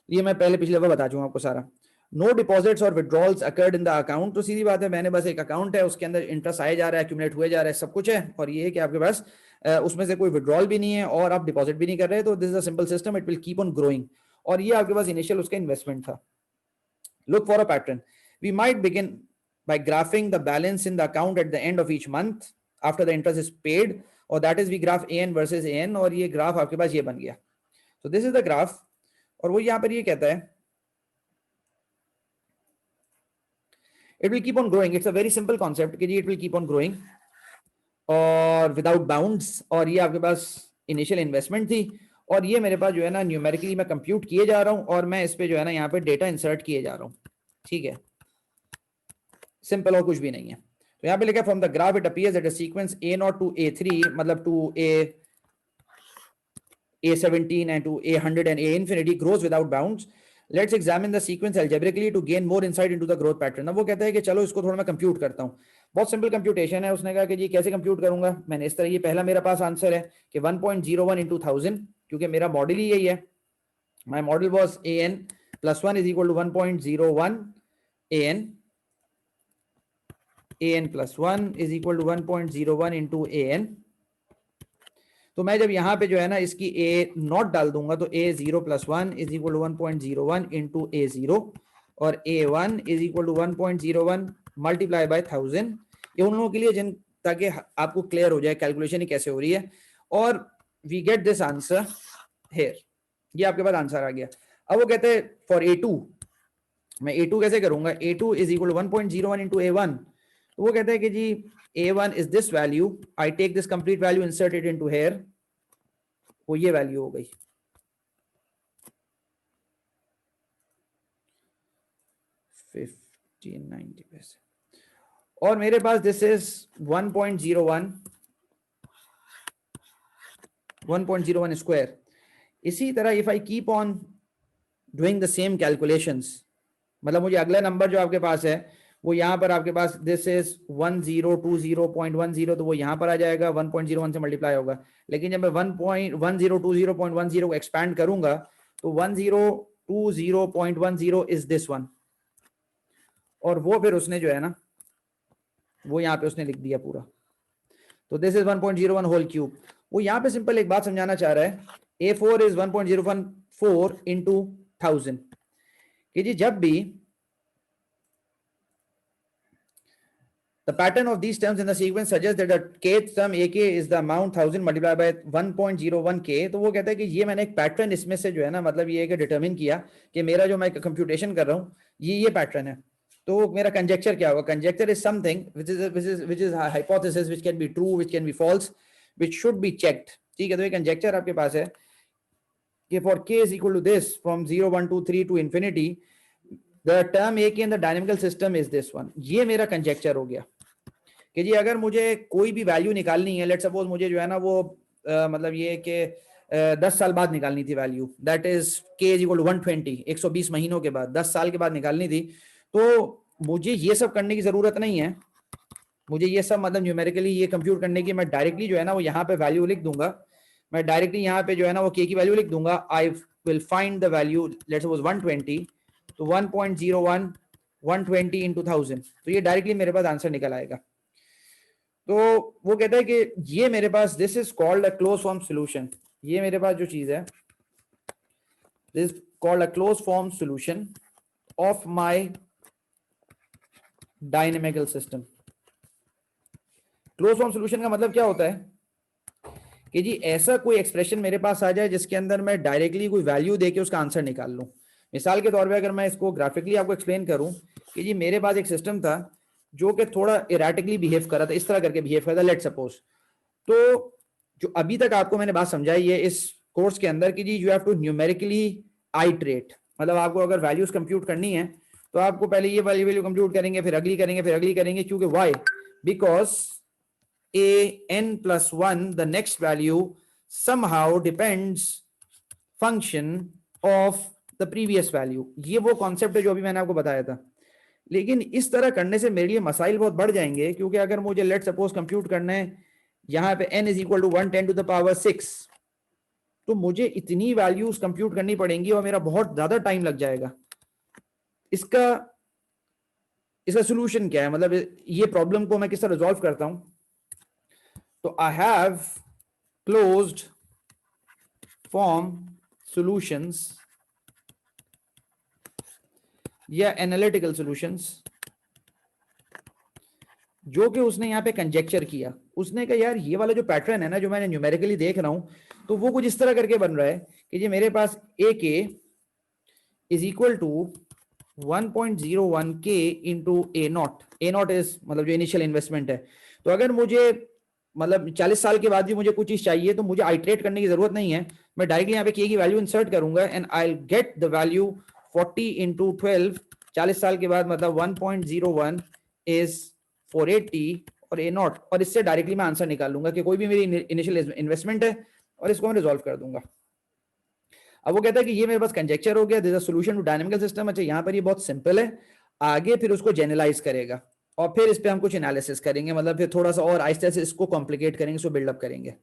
ये मैं पहले पिछले दफा बता चुका आपको सारा। नो डिपॉजिट्स और withdrawals occurred in the account. तो सीधी बात है, मैंने बस एक अकाउंट है, उसके अंदर इंटरेस्ट आया जा रहा है, एक्यूमुलेट हुए जा रहा है, सब कुछ है, और ये है कि आपके पास उसमें से कोई विड्रॉल भी नहीं है और आप डिपॉजिट भी नहीं कर रहे, तो this is a simple system, it will keep on growing. और ये आपके पास इनिशियल उसका इन्वेस्टमेंट था। Look for a pattern. We might begin by graphing the balance in the account at the end of each month after the interest is paid, और that is we graph N versus N, और ये graph आपके पास ये बन गया। तो this is the graph, और वो यहाँ पर ये कहता है it will keep on growing। it's a very simple concept कि जी it will keep on growing और without bounds, और ये आपके पास initial investment थी, और ये मेरे पास जो है ना न्यूमेरिकली मैं कंप्यूट किए जा रहा हूँ और मैं इस पे जो है ना यहाँ पे डेटा इंसर्ट किए जा रहा हूँ। ठीक है, सिंपल और कुछ भी नहीं है। तो यहाँ पे लिखा from the graph it appears that a sequence A0 to A3, मतलब to A17 and to A100 and A infinity grows without bounds। Let's examine the sequence algebraically to gain more insight into the growth pattern। अब वो कहता है कि चलो इसको थोड़ा मैं कंप्यूट करता हूँ। बहुत सिंपल कंप्यूटेशन है। उसने कहा कि जी कैसे कंप्यूट करूंगा, मैंने इस तरह, ये पहला मेरे पास आंसर है कि 1.01 into 1000, क्योंकि मेरा मॉडल ही यही है। My model was an+1 is equal to 1.01 an+1 is equal to 1.01 into an। तो मैं जब यहाँ पे जो है ना इसकी A0 डाल दूंगा तो A0+1 is equal to 1.01 into A0, और A1 is equal to 1.01 multiply by 1000। ये उन लोगों के लिए जिन, ताकि आपको क्लियर हो जाए कैलकुलेशन ही कैसे हो रही है, और we get this answer here. ये आपके पास आंसर आ गया। अब वो कहते हैं फॉर A2, मैं A2 कैसे करूंगा, A2 is equal to 1.01 into A1। तो वो कहता है कि जी A1 is this value, I take this complete value, insert it into here, वो ये वैल्यू हो गई। 1590 पैसे, और मेरे पास दिस इज 1.01 स्क्वायर। इसी तरह if I keep on doing the same calculations, मतलब मुझे अगला नंबर जो आपके पास है वो यहाँ पर आपके पास दिस इज 1020.10, तो वो यहाँ पर आ जाएगा, 1.01 से मल्टीप्लाई होगा। लेकिन जब मैं 1.1020.10 को एक्सपैंड करूंगा तो 1020.10 इज दिस वन, और वो फिर उसने जो है ना वो यहाँ पे उसने लिख दिया पूरा, तो दिस इज 1.01 होल क्यूब। वो यहाँ पे सिंपल एक बात समझाना चाह रहा है, A4 इज 1.014 इंटू 1000, कि जी जब भी the pattern of these terms in the sequence suggests that the kth term AK is the amount 1000 multiplied by 1.01k, तो वो कहता है कि ये मैंने एक पैटर्न इसमें से जो है ना, मतलब ये कि डिटरमिन किया कि मेरा जो मैं कंप्यूटेशन कर रहा हूँ ये पैटर्न है। तो मेरा कंजेक्चर क्या होगा? Conjecture is something which is hypothesis which can be true, which can be false, which should be checked। ठीक है, तो ये कंजेक्चर आपके पास है कि for k is equal to this from 0 1 2 3 to infinity the term AK in the dynamical system is this one। ये मेरा कंजेक्चर हो गया कि जी अगर मुझे कोई भी वैल्यू निकालनी है, लेट्स सपोज मुझे जो है ना वो मतलब ये कि 10 साल बाद निकालनी थी value, that is k is equal to 120, 120 महीनों के बाद, 10 साल के बाद निकालनी थी, तो मुझे ये सब करने की जरूरत नहीं है। मुझे ये सब मतलब न्यूमेरिकली ये कंप्यूट करने की, मैं डायरेक्टली जो है ना वो यहाँ पे वैल्यू लिख दूंगा, मैं डायरेक्टली यहाँ पे जो है ना वो k की वैल्यू लिख दूंगा। I will find the value, let's suppose 120, तो 1.01 120 इंटू 1000, तो ये डायरेक्टली मेरे पास आंसर निकल आएगा। तो वो कहता है कि ये मेरे पास this is called a close form solution. ये मेरे पास जो चीज है this called a close form solution of my dynamical system. Close form solution का मतलब क्या होता है कि जी ऐसा कोई एक्सप्रेशन मेरे पास आ जाए जिसके अंदर मैं डायरेक्टली कोई वैल्यू देके उसका आंसर निकाल लूं। मिसाल के तौर पे अगर मैं इसको ग्राफिकली आपको एक्सप्लेन करूं कि जी मेरे पास एक सिस्टम था जो कि थोड़ा इरेटिकली बिहेव कर रहा था, इस तरह करके बिहेव कर रहा था, लेट्स सपोज। तो जो अभी तक आपको मैंने बात समझाई है इस कोर्स के अंदर कि जी you have to numerically iterate, मतलब आपको अगर वैल्यूज कंप्यूट करनी है तो आपको पहले ये वाली वैल्यू कंप्यूट करेंगे, फिर अगली करेंगे, फिर अगली करेंगे। क्योंकि why? Because an+1 the next value somehow depends function of the previous value। ये वो कॉन्सेप्ट है जो अभी मैंने आपको बताया था। लेकिन इस तरह करने से मेरे लिए मसाइल बहुत बढ़ जाएंगे, क्योंकि अगर मुझे लेट सपोज कंप्यूट करना है यहाँ पे n इज इक्वल टू 110⁶, तो मुझे इतनी वैल्यूज कंप्यूट करनी पड़ेंगी और मेरा बहुत ज्यादा टाइम लग जाएगा। इसका सोल्यूशन क्या है? मतलब ये प्रॉब्लम को मैं किस तरह रिजॉल्व करता हूं? तो I have closed form solutions या एनालिटिकल सॉल्यूशंस, जो कि उसने यहाँ पे कंजेक्चर किया। उसने कहा यार ये वाला जो पैटर्न है ना जो मैंने न्यूमेरिकली देख रहा हूं, तो वो कुछ इस तरह करके बन रहा है कि जी मेरे पास AK is equal to 1.01k इंटू A0। A0 इज मतलब जो इनिशियल इन्वेस्टमेंट है। तो अगर मुझे मतलब 40 साल के बाद भी मुझे कुछ चीज चाहिए तो मुझे आइट्रेट करने की जरूरत नहीं है, मैं डायरेक्टली यहाँ पे k की वैल्यू इंसर्ट करूंगा and I will get the value 40 into 12। 40 साल के बाद मतलब 1.01 इज 480 और A0, और इससे डायरेक्टली मैं आंसर निकाल लूंगा कि कोई भी मेरी इनिशियल इन्वेस्टमेंट है और इसको मैं रिजॉल्व कर दूंगा। अब वो कहता है कि ये मेरे पास कंजेक्चर हो गया, this is solution to dynamical system. अच्छा यहाँ पर ये बहुत सिंपल है, आगे फिर उसको जनरलाइज करेगा और फिर इस पे हम कुछ एनालिसिस करेंगे, मतलब फिर थोड़ा सा और आहिस्ते से इसको कॉम्प्लिकेट करेंगे, इसको बिल्डअप करेंगे।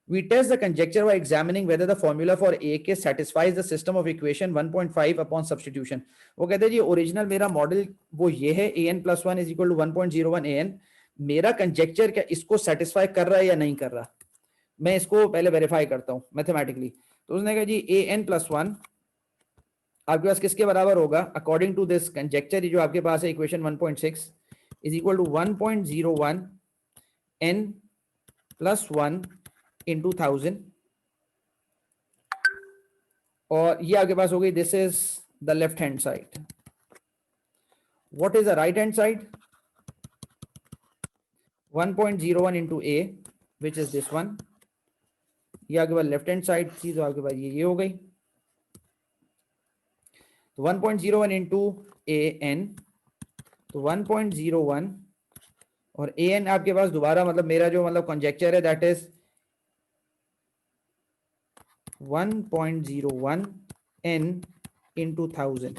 We test the conjecture by examining whether the formula for AK satisfies the system of equation 1.5 upon substitution। वो कहते हैं जी ओरिजिनल मेरा मॉडल वो ये है an+1 is equal to 1.01 an। मेरा कंजेक्चर क्या इसको सेटिस्फाई कर रहा है या नहीं कर रहा, मैं इसको पहले वेरीफाई करता हूँ मैथमेटिकली। तो उसने कहा जी an+1 आपके पास किसके बराबर होगा अकॉर्डिंग टू दिस कंजेक्चर, जो आपके पास है equation 1.6 is equal to 1.01 n+1 into 1000, और ये आपके पास हो गई this is the left hand side. What is the right hand side? 1.01 into a which is this one। ये आपके पास लेफ्ट हैंड साइड थी, तो आपके पास ये हो गई। तो 1.01 इंटू an, तो 1.01 और an आपके पास दोबारा मतलब मेरा जो मतलब कंजेक्चर है that is 1.01 n into 1000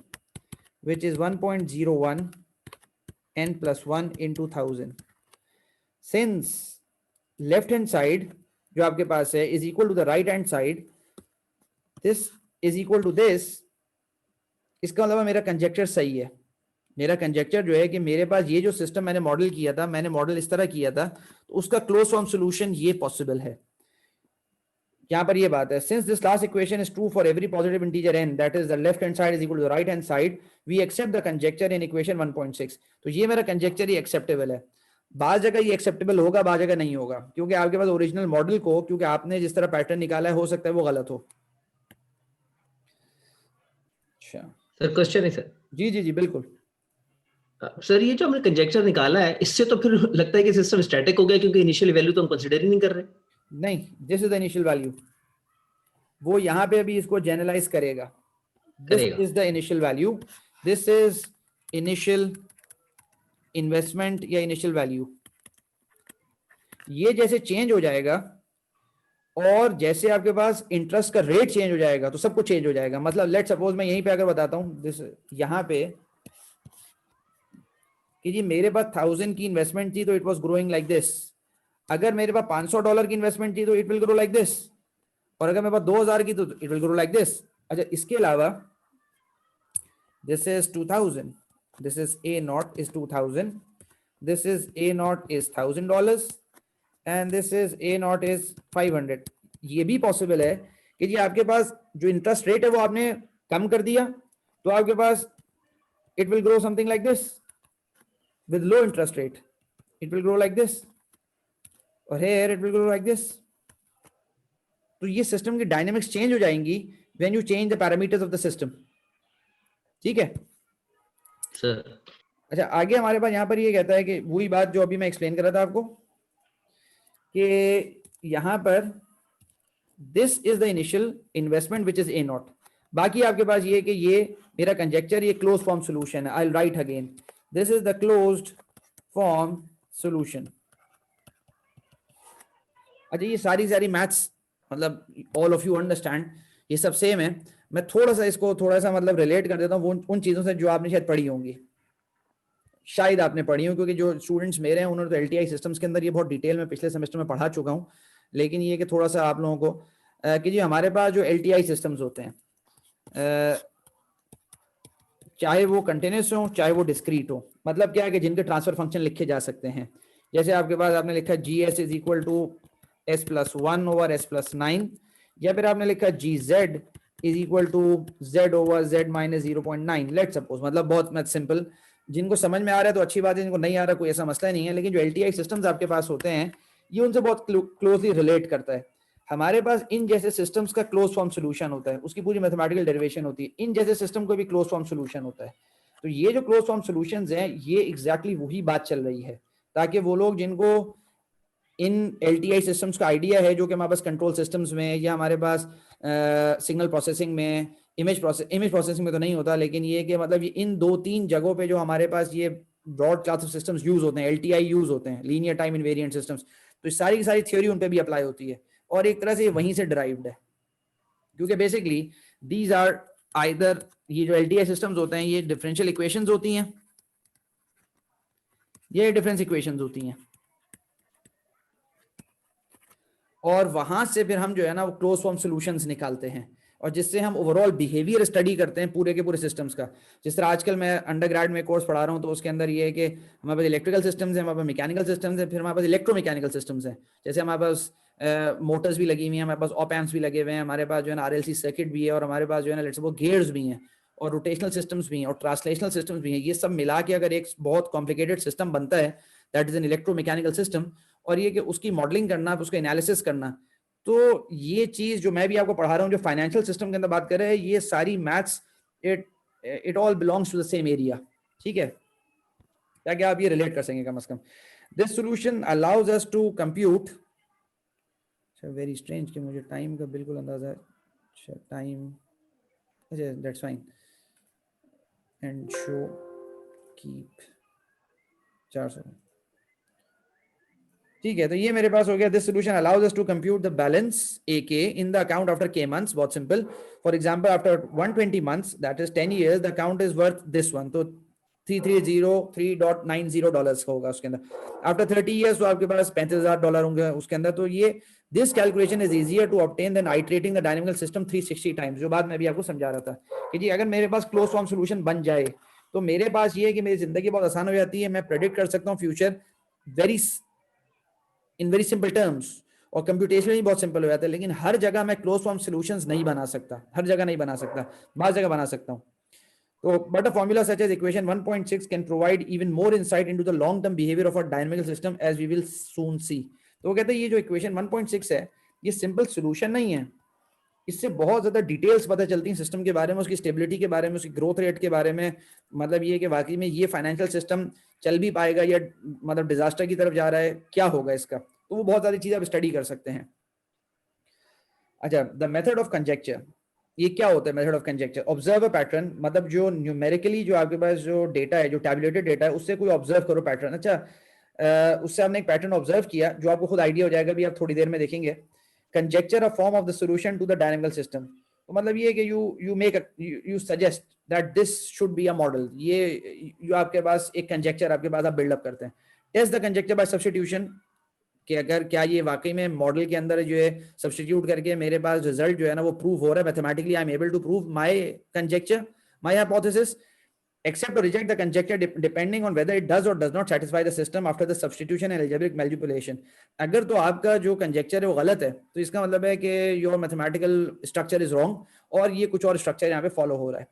which is 1.01 n plus 1 into 1000. Since left hand side जो आपके पास है is equal to the right hand side, this is equal to this, इसका मतलब मेरा कंजेक्चर सही है। मेरा कंजेक्चर जो है कि मेरे पास ये जो सिस्टम मैंने मॉडल किया था, मैंने मॉडल इस तरह किया था, तो उसका क्लोज फॉर्म सॉल्यूशन ये पॉसिबल है। यहाँ पर ये बात है, since this last equation is true for every positive integer n that is the left hand side is equal to the right hand side, we accept the conjecture in equation 1.6। तो ये मेरा conjecture ही acceptable है। बाज जगह ये acceptable होगा, बाज जगह नहीं होगा, क्योंकि आपके पास ओरिजिनल मॉडल को, क्योंकि आपने जिस तरह पैटर्न निकाला है हो सकता है वो गलत हो। अच्छा सर क्वेश्चन है सर। जी जी जी बिल्कुल। सर ये जो हमने कंजेक्चर निकाला है, इससे तो फिर लगता है कि सिस्टम स्टैटिक हो गया, क्योंकि इनिशियल वैल्यू तो हम कंसीडर ही नहीं कर रहे। नहीं, this is the initial value, वो यहाँ पे अभी इसको जनरलाइज करेगा। This is the initial value, this is initial investment या इनिशियल वैल्यू। ये जैसे चेंज हो जाएगा और जैसे आपके पास इंटरेस्ट का रेट चेंज हो जाएगा तो सब कुछ चेंज हो जाएगा। मतलब लेट सपोज मैं यहीं पे अगर बताता हूं दिस, यहाँ पे कि जी मेरे पास 1000 की इन्वेस्टमेंट थी तो it was growing like this. अगर मेरे पास $500 की इन्वेस्टमेंट थी तो it will grow like this, और अगर मेरे पास 2000 की तो it will grow like this. अच्छा, इसके अलावा this is 2000, this is A not is 2000, this is A not is $1000 and this is A not is 500। ये भी पॉसिबल है कि जी आपके पास जो इंटरेस्ट रेट है वो आपने कम कर दिया, तो आपके पास it will grow something like this. with low interest rate it will grow like this, or here it will grow like this. तो ये सिस्टम की डायनेमिक्स चेंज हो जाएंगी when you change the parameters of the system। ठीक है sir. अच्छा, आगे हमारे पास यहाँ पर ये कहता है कि वही बात जो अभी मैं एक्सप्लेन कर रहा था आपको कि यहाँ पर this is the initial investment which is A not. बाकी आपके पास ये कि ये मेरा कंजेक्चर ये क्लोज फॉर्म सोल्यूशन है। I will write again, this is the closed form solution। अच्छा, ये सारी मैथ्स मतलब ऑल ऑफ यू अंडरस्टैंड, ये सब सेम है। मैं थोड़ा सा इसको थोड़ा सा मतलब रिलेट कर देता हूँ उन चीजों से जो आपने शायद पढ़ी होंगी, शायद आपने पढ़ी हो, क्योंकि जो स्टूडेंट्स मेरे हैं उन्होंने तो LTI सिस्टम्स के अंदर ये बहुत डिटेल में पिछले सेमेस्टर में पढ़ा चुका हूँ। लेकिन ये कि थोड़ा सा आप लोगों को कि जी हमारे पास जो LTI सिस्टम्स होते हैं, चाहे वो कंटिन्यूस हो चाहे वो डिस्क्रीट हो, मतलब क्या है कि जिनके ट्रांसफर फंक्शन लिखे जा सकते हैं। जैसे आपके पास आपने लिखा GS is equal to S+1 over S+9, या फिर आपने लिखा GZ is equal to Z over Z minus 0.9 let suppose. मतलब बहुत सिंपल, जिनको समझ में आ रहा है तो अच्छी बात है, जिनको नहीं आ रहा कोई ऐसा मसला नहीं है। लेकिन जो LTI सिस्टम्स आपके पास होते हैं ये उनसे बहुत क्लोजली रिलेट करता है। हमारे पास इन जैसे सिस्टम्स का क्लोज फॉर्म सॉल्यूशन होता है, उसकी पूरी मैथमेटिकल डेरिवेशन होती है। इन जैसे सिस्टम को भी क्लोज फॉर्म सॉल्यूशन होता है। तो ये जो क्लोज फॉर्म सॉल्यूशंस हैं ये एग्जैक्टली वही बात चल रही है, ताकि वो लोग जिनको इन LTI सिस्टम्स का आइडिया है, जो कि हमारे पास कंट्रोल सिस्टम्स में या हमारे पास सिग्नल प्रोसेसिंग में, इमेज प्रोसेसिंग में तो नहीं होता, लेकिन ये कि मतलब ये इन 2-3 जगहों पे जो हमारे पास ये broad class of systems use होते हैं, LTI यूज होते हैं, लीनियर टाइम इनवेरिएंट सिस्टम्स, तो सारी की सारी थ्योरी उन पे भी अप्लाई होती है और एक तरह से वहीं से डिराइव्ड है। क्योंकि बेसिकली दीज आर आइदर, ये जो LTI सिस्टम्स होते हैं ये डिफरेंशियल इक्वेशंस होती हैं, ये डिफरेंस इक्वेशंस होती हैं, और वहां से फिर हम जो है ना वो क्लोज फॉर्म सॉल्यूशंस निकालते हैं, और जिससे हम ओवरऑल बिहेवियर स्टडी करते हैं पूरे के पूरे सिस्टम्स का। जिस तरह आजकल मैं अंडरग्रेड में कोर्स पढ़ा रहा हूँ तो उसके अंदर ये है कि हमारे पास इलेक्ट्रिकल सिस्टम्स हैं, हमारे पास मैकेनिकल सिस्टम्स हैं, फिर हमारे पास इलेक्ट्रोमैकेनिकल सिस्टम्स हैं। जैसे हमारे पास मोटर्स भी लगी हुई हैं, हमारे पास ऑप एम्प्स भी लगे हुए हैं, हमारे पास जो है ना RLC सर्किट भी है, और हमारे पास जो है ना लेट्स सपोज गियर्स भी हैं, और रोटेशनल सिस्टम्स भी हैं, और ट्रांसलेशनल सिस्टम्स भी हैं। ये सब मिला के अगर एक बहुत कॉम्प्लिकेटेड सिस्टम बनता है that is an electromechanical system, और ये कि उसकी मॉडलिंग करना, उसका एनालिसिस करना, तो ये चीज जो मैं भी आपको पढ़ा रहा हूँ जो फाइनेंशियल सिस्टम के अंदर बात कर रहे हैं, ये सारी maths it all belongs to the same area. ठीक है, ताकि आप ये रिलेट कर सकें कम से कम। This solution allows us to compute, very strange कि मुझे टाइम का बिल्कुल अंदाजा है। अच्छा टाइम, अच्छा that's fine. And show keep 400। ठीक है, तो ये मेरे पास हो गया। This solution allows us to compute the balance AK in the account after K months. बहुत सिंपल। For example after 120 months that is 10 years the account is worth this one, तो $3,303.90 होगा उसके अंदर। आफ्टर 30 इयर्स तो आपके पास $35,000 होंगे उसके अंदर। तो ये this calculation is easier to obtain than iterating the dynamical system 360 times, जो बात मैं भी आपको समझा रहा था कि जी अगर मेरे पास क्लोज फॉर्म सोल्यूशन बन जाए तो मेरे पास ये है कि मेरी जिंदगी बहुत आसान हो जाती है। मैं प्रेडिक्ट कर सकता हूँ future very in very simple terms, और कंप्यूटेशनली बहुत सिंपल हो जाता है। लेकिन हर जगह मैं क्लोज फॉर्म सॉल्यूशंस नहीं बना सकता, हर जगह नहीं बना सकता, बाहर जगह बना सकता हूं। तो but a formula such as equation 1.6 can provide even more insight into the long term behavior of a dynamical system as we will soon see। तो वो कहते हैं ये जो इक्वेशन 1.6 है ये सिंपल सॉल्यूशन नहीं है, इससे बहुत ज्यादा डिटेल्स पता चलती हैं सिस्टम के बारे में, उसकी स्टेबिलिटी के बारे में, उसकी ग्रोथ रेट के बारे में। मतलब ये कि वाकई में ये फाइनेंशियल सिस्टम चल भी पाएगा या मतलब डिजास्टर की तरफ जा रहा है, क्या होगा इसका। तो वो बहुत सारी चीजें आप स्टडी कर सकते हैं। अच्छा, द मेथड ऑफ कंजेक्चर, ये क्या होता है method of conjecture? Observe a pattern, मतलब जो न्यूमेरिकली जो आपके पास जो डेटा है, जो टैबुलेटेड डेटा है, उससे कोई ऑब्जर्व करो पैटर्न। अच्छा, उससे आपने एक पैटर्न ऑब्जर्व किया जो आपको खुद आइडिया हो जाएगा, भी आप थोड़ी देर में देखेंगे। Conjecture a form of the solution to the dynamical system, तो मतलब ये है कि you suggest that this should be a model. ये आपके पास एक कंजेक्चर आपके पास आप बिल्डअप करते हैं। Test the conjecture by substitution, कि अगर क्या ये वाकई में मॉडल के अंदर जो है सब्स्टिट्यूट करके मेरे पास रिजल्ट जो है ना वो प्रूव हो रहा है mathematically, I am able to prove my conjecture, my hypothesis. Accept or reject the conjecture depending on whether it does or does not satisfy the system after the substitution and algebraic manipulation। अगर तो आपका जो conjecture है वो गलत है तो इसका मतलब है कि your mathematical structure is wrong और ये कुछ और स्ट्रक्चर यहाँ पे फॉलो हो रहा है।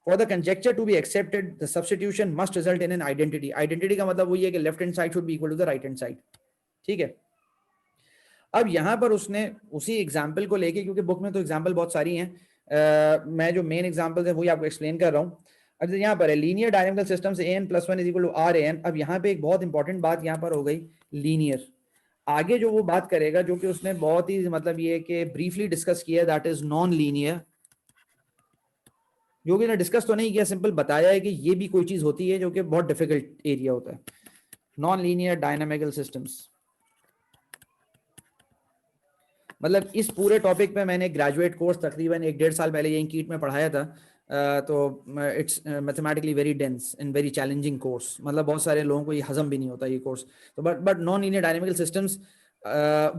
For the conjecture to be accepted, the substitution must result in an identity। Identity का मतलब वही है कि left hand side should be equal to the right hand side। ठीक है, अब यहां पर उसने उसी एग्जाम्पल को लेके, क्योंकि बुक में तो एग्जाम्पल बहुत सारी हैं, मैं जो मेन एग्जाम्पल है वही आपको एक्सप्लेन कर रहा हूं। अब यहाँ पर है लीनियर डायनामिकल सिस्टम से an+1 is equal to RAN। अब यहाँ पे एक बहुत इंपॉर्टेंट बात यहाँ पर हो गई, लीनियर। आगे जो वो बात करेगा जो कि उसने बहुत ही मतलब ये कि ब्रीफली डिस्कस किया, दैट इज नॉन लीनियर। जो कि ना डिस्कस तो नहीं किया, सिंपल बताया है कि ये भी कोई चीज होती है जो कि बहुत डिफिकल्ट एरिया होता है, नॉन लीनियर डायनामिकल सिस्टम्स। मतलब इस पूरे टॉपिक पे मैंने ग्रेजुएट कोर्स तकरीबन 1-1.5 साल पहले यही कीट में पढ़ाया था। तो it's mathematically very dense and very challenging course, मतलब बहुत सारे लोगों को ये हजम भी नहीं होता ये कोर्स। तो but non linear dynamical systems